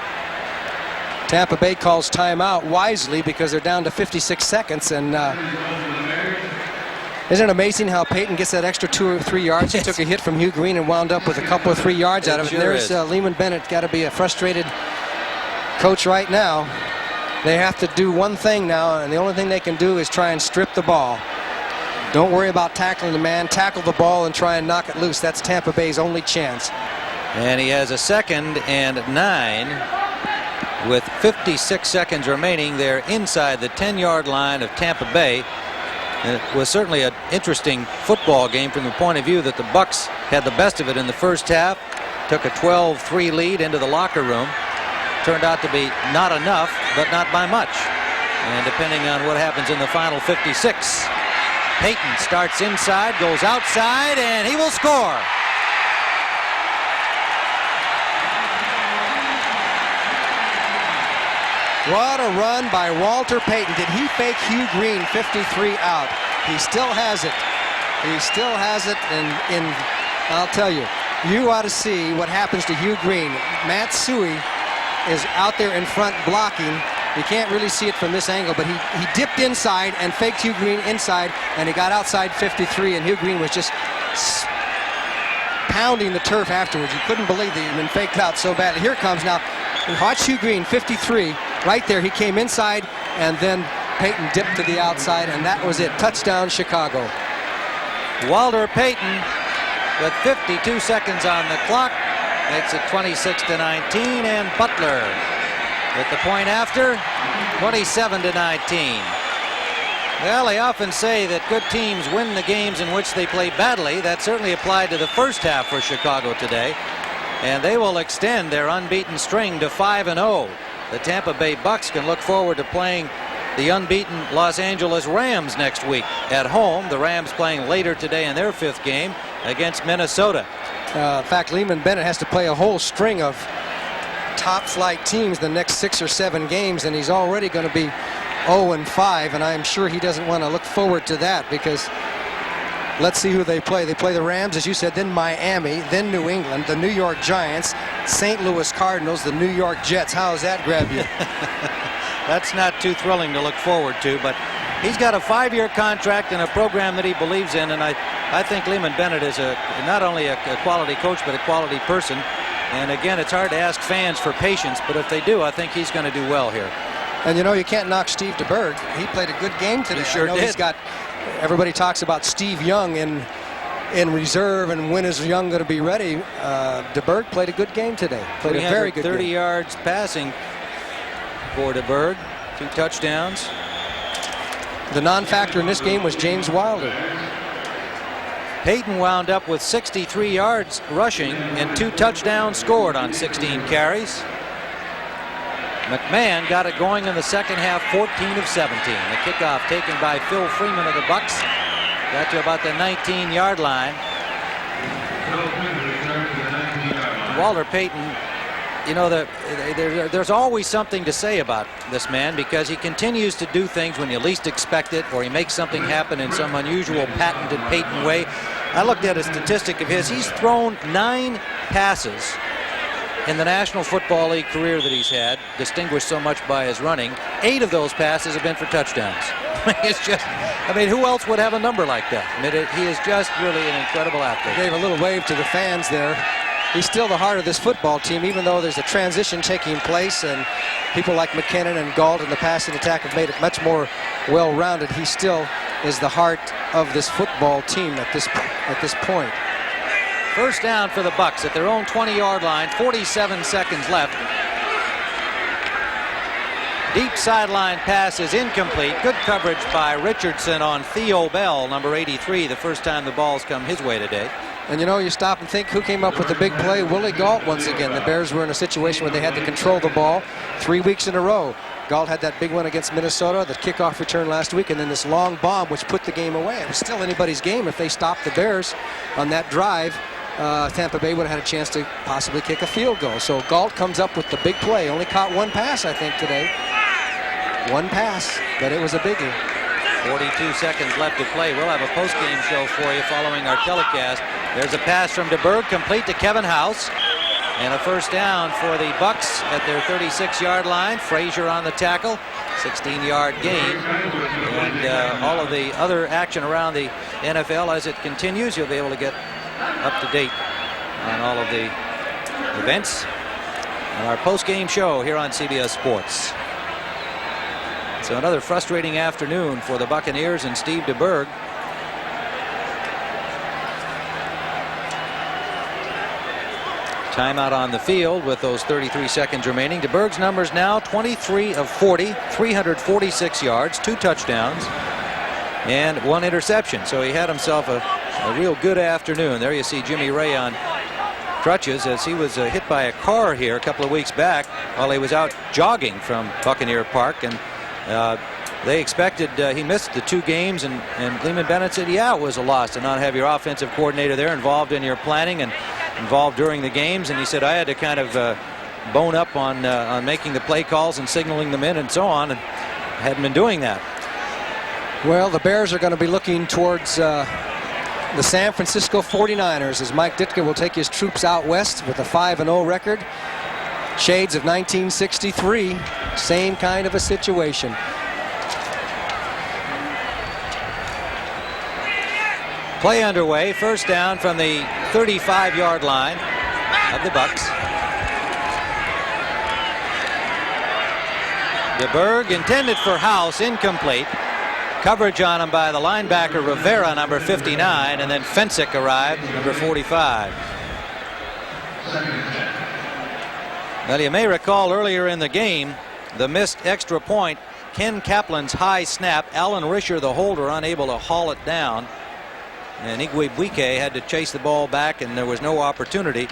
Tampa Bay calls timeout wisely because they're down to 56 seconds. And isn't it amazing how Payton gets that extra 2 or 3 yards? He took a hit from Hugh Green and wound up with a couple of 3 yards out of it. Sure, and there's Lehman Bennett, got to be a frustrated coach right now. They have to do one thing now, and the only thing they can do is try and strip the ball. Don't worry about tackling the man. Tackle the ball and try and knock it loose. That's Tampa Bay's only chance. And he has a 2nd and 9 with 56 seconds remaining. They're inside the 10-yard line of Tampa Bay. And it was certainly an interesting football game from the point of view that the Bucs had the best of it in the first half. Took a 12-3 lead into the locker room. Turned out to be not enough, but not by much. And depending on what happens in the final 56, Payton starts inside, goes outside, and he will score. What a run by Walter Payton. Did he fake Hugh Green 53 out? He still has it. He still has it, and I'll tell you, you ought to see what happens to Hugh Green. Matt Suey is out there in front blocking. You can't really see it from this angle, but he dipped inside and faked Hugh Green inside, and he got outside 53, and Hugh Green was just pounding the turf afterwards. You couldn't believe that he'd been faked out so badly. Here comes now. Watch Hugh Green, 53, right there. He came inside, and then Payton dipped to the outside, and that was it. Touchdown, Chicago. Walter Payton with 52 seconds on the clock makes it 26-19, and Butler with the point after, 27-19. Well, they often say that good teams win the games in which they play badly. That certainly applied to the first half for Chicago today, and they will extend their unbeaten string to 5-0. The Tampa Bay Bucs can look forward to playing the unbeaten Los Angeles Rams next week at home. The Rams playing later today in their 5th game against Minnesota. In fact, Lehman Bennett has to play a whole string of top-flight teams the next 6 or 7 games, and he's already going to be 0-5, and I'm sure he doesn't want to look forward to that, because let's see who they play. They play the Rams, as you said, then Miami, then New England, the New York Giants, St. Louis Cardinals, the New York Jets. How does that grab you? That's not too thrilling to look forward to, but he's got a 5-year contract and a program that he believes in, and I think Lehman Bennett is not only a quality coach, but a quality person. And again, it's hard to ask fans for patience, but if they do, I think he's going to do well here. And you know, you can't knock Steve DeBerg. He played a good game today. He sure did. He's got, everybody talks about Steve Young in reserve, and when is Young going to be ready? DeBerg played a good game today. Played a very good game. 30 yards passing for DeBerg, 2 touchdowns. The non-factor in this game was James Wilder. Payton wound up with 63 yards rushing and 2 touchdowns scored on 16 carries. McMahon got it going in the second half, 14 of 17. The kickoff taken by Phil Freeman of the Bucs. Got to about the 19-yard line. Walter Payton, you know, there's always something to say about this man, because he continues to do things when you least expect it, or he makes something happen in some unusual patented Payton way. I looked at a statistic of his. He's thrown 9 passes in the National Football League career that he's had, distinguished so much by his running. 8 of those passes have been for touchdowns. It's just, I mean, who else would have a number like that? I mean, he is just really an incredible athlete. Gave a little wave to the fans there. He's still the heart of this football team, even though there's a transition taking place and people like McKinnon and Galt in the passing attack have made it much more well-rounded. He still is the heart of this football team at this point. First down for the Bucs at their own 20-yard line, 47 seconds left. Deep sideline pass is incomplete. Good coverage by Richardson on Theo Bell, number 83, the first time the ball's come his way today. And you know, you stop and think, who came up with the big play? Willie Galt once again. The Bears were in a situation where they had to control the ball 3 weeks in a row. Galt had that big one against Minnesota, the kickoff return last week, and then this long bomb which put the game away. It was still anybody's game. If they stopped the Bears on that drive, Tampa Bay would have had a chance to possibly kick a field goal. So Galt comes up with the big play. Only caught one pass, I think, today. One pass, but it was a biggie. 42 seconds left to play. We'll have a post-game show for you following our telecast. There's a pass from DeBerg, complete to Kevin House. And a first down for the Bucs at their 36-yard line. Frazier on the tackle, 16-yard gain. And all of the other action around the NFL as it continues, you'll be able to get up to date on all of the events on our post-game show here on CBS Sports. So another frustrating afternoon for the Buccaneers and Steve DeBerg. Timeout on the field with those 33 seconds remaining. DeBerg's numbers now 23 of 40, 346 yards, 2 touchdowns, and 1 interception. So he had himself a real good afternoon. There you see Jimmy Ray on crutches as he was hit by a car here a couple of weeks back while he was out jogging from Buccaneer Park. And they expected he missed the 2 games, and Lehman Bennett said, yeah, it was a loss to not have your offensive coordinator there involved in your planning and involved during the games. And he said, I had to kind of bone up on making the play calls and signaling them in and so on, and hadn't been doing that. Well, the Bears are going to be looking towards the San Francisco 49ers as Mike Ditka will take his troops out west with a 5-0 record. Shades of 1963, same kind of a situation. Play underway, first down from the 35-yard line of the Bucs. DeBerg intended for House, incomplete. Coverage on him by the linebacker Rivera, number 59, and then Fensick arrived, number 45. Well, you may recall earlier in the game the missed extra point. Ken Kaplan's high snap. Alan Risher, the holder, unable to haul it down. And Igwebuike had to chase the ball back, and there was no opportunity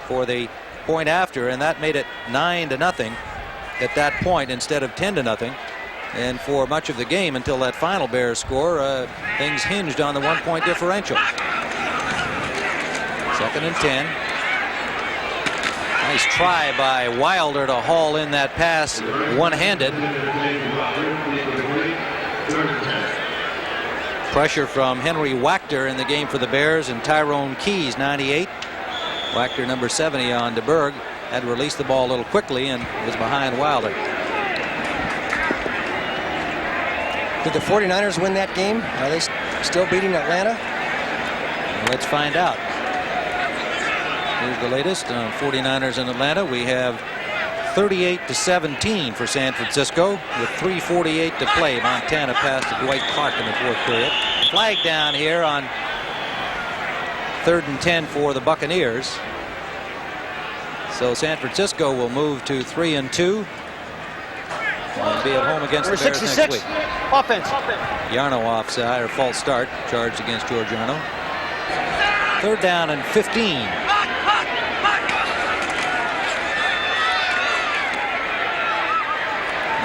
for the point after. And that made it 9-0 at that point instead of 10-0. And for much of the game until that final Bears score, things hinged on the 1-point differential. 2nd and 10. Nice try by Wilder to haul in that pass one-handed. Pressure from Henry Wachter in the game for the Bears, and Tyrone Keys, 98. Wachter, number 70, on DeBerg. Had to release the ball a little quickly and was behind Wilder. Did the 49ers win that game? Are they still beating Atlanta? Well, let's find out. Here's the latest on 49ers in Atlanta. We have 38-17 for San Francisco with 3:48 to play. Montana passed to Dwight Clark in the 4th period. Flag down here on 3rd and 10 for the Buccaneers. So San Francisco will move to 3-2 and be at home against the Bears 66. next week. Offense. Yarno offside, or false start, charged against Giorgiano. 3rd down and 15.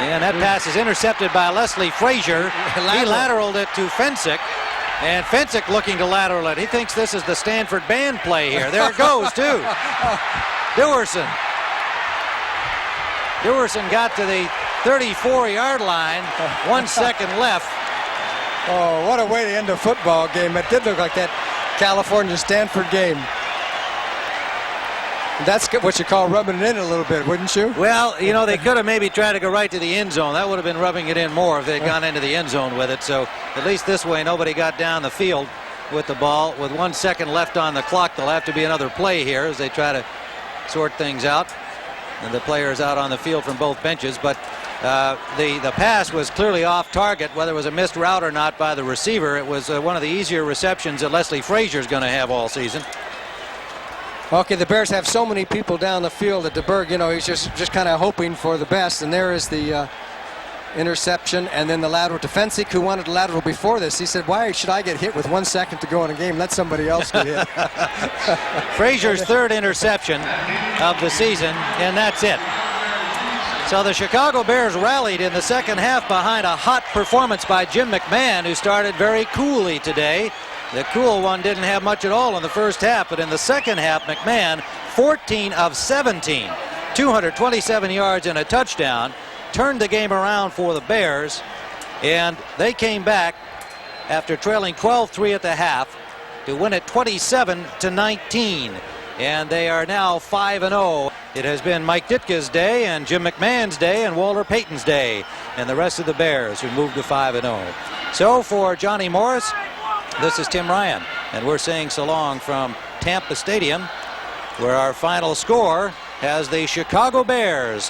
And that pass is intercepted by Leslie Frazier. He lateraled it to Fensick. And Fensick looking to lateral it. He thinks this is the Stanford band play here. There it goes, too. Dewerson. Dewerson got to the 34-yard line. 1 second left. Oh, what a way to end a football game. It did look like that California-Stanford game. That's what you call rubbing it in a little bit, wouldn't you? Well, you know, they could have maybe tried to go right to the end zone. That would have been rubbing it in more if they'd gone into the end zone with it. So at least this way, nobody got down the field with the ball. With 1 second left on the clock, there'll have to be another play here as they try to sort things out. And the players out on the field from both benches. But the pass was clearly off target, whether it was a missed route or not by the receiver. It was one of the easier receptions that Leslie Frazier's going to have all season. Okay, the Bears have so many people down the field that DeBerg, you know, he's just kind of hoping for the best. And there is the interception, and then the lateral to Fensick, who wanted a lateral before this. He said, why should I get hit with 1 second to go in a game? Let somebody else get hit. Frazier's third interception of the season, and that's it. So the Chicago Bears rallied in the second half behind a hot performance by Jim McMahon, who started very coolly today. The cool one didn't have much at all in the first half, but in the second half, McMahon, 14 of 17, 227 yards and a touchdown, turned the game around for the Bears, and they came back after trailing 12-3 at the half to win it 27-19, and they are now 5-0. It has been Mike Ditka's day and Jim McMahon's day and Walter Payton's day, and the rest of the Bears who moved to 5-0. So for Johnny Morris, this is Tim Ryan, and we're saying so long from Tampa Stadium, where our final score has the Chicago Bears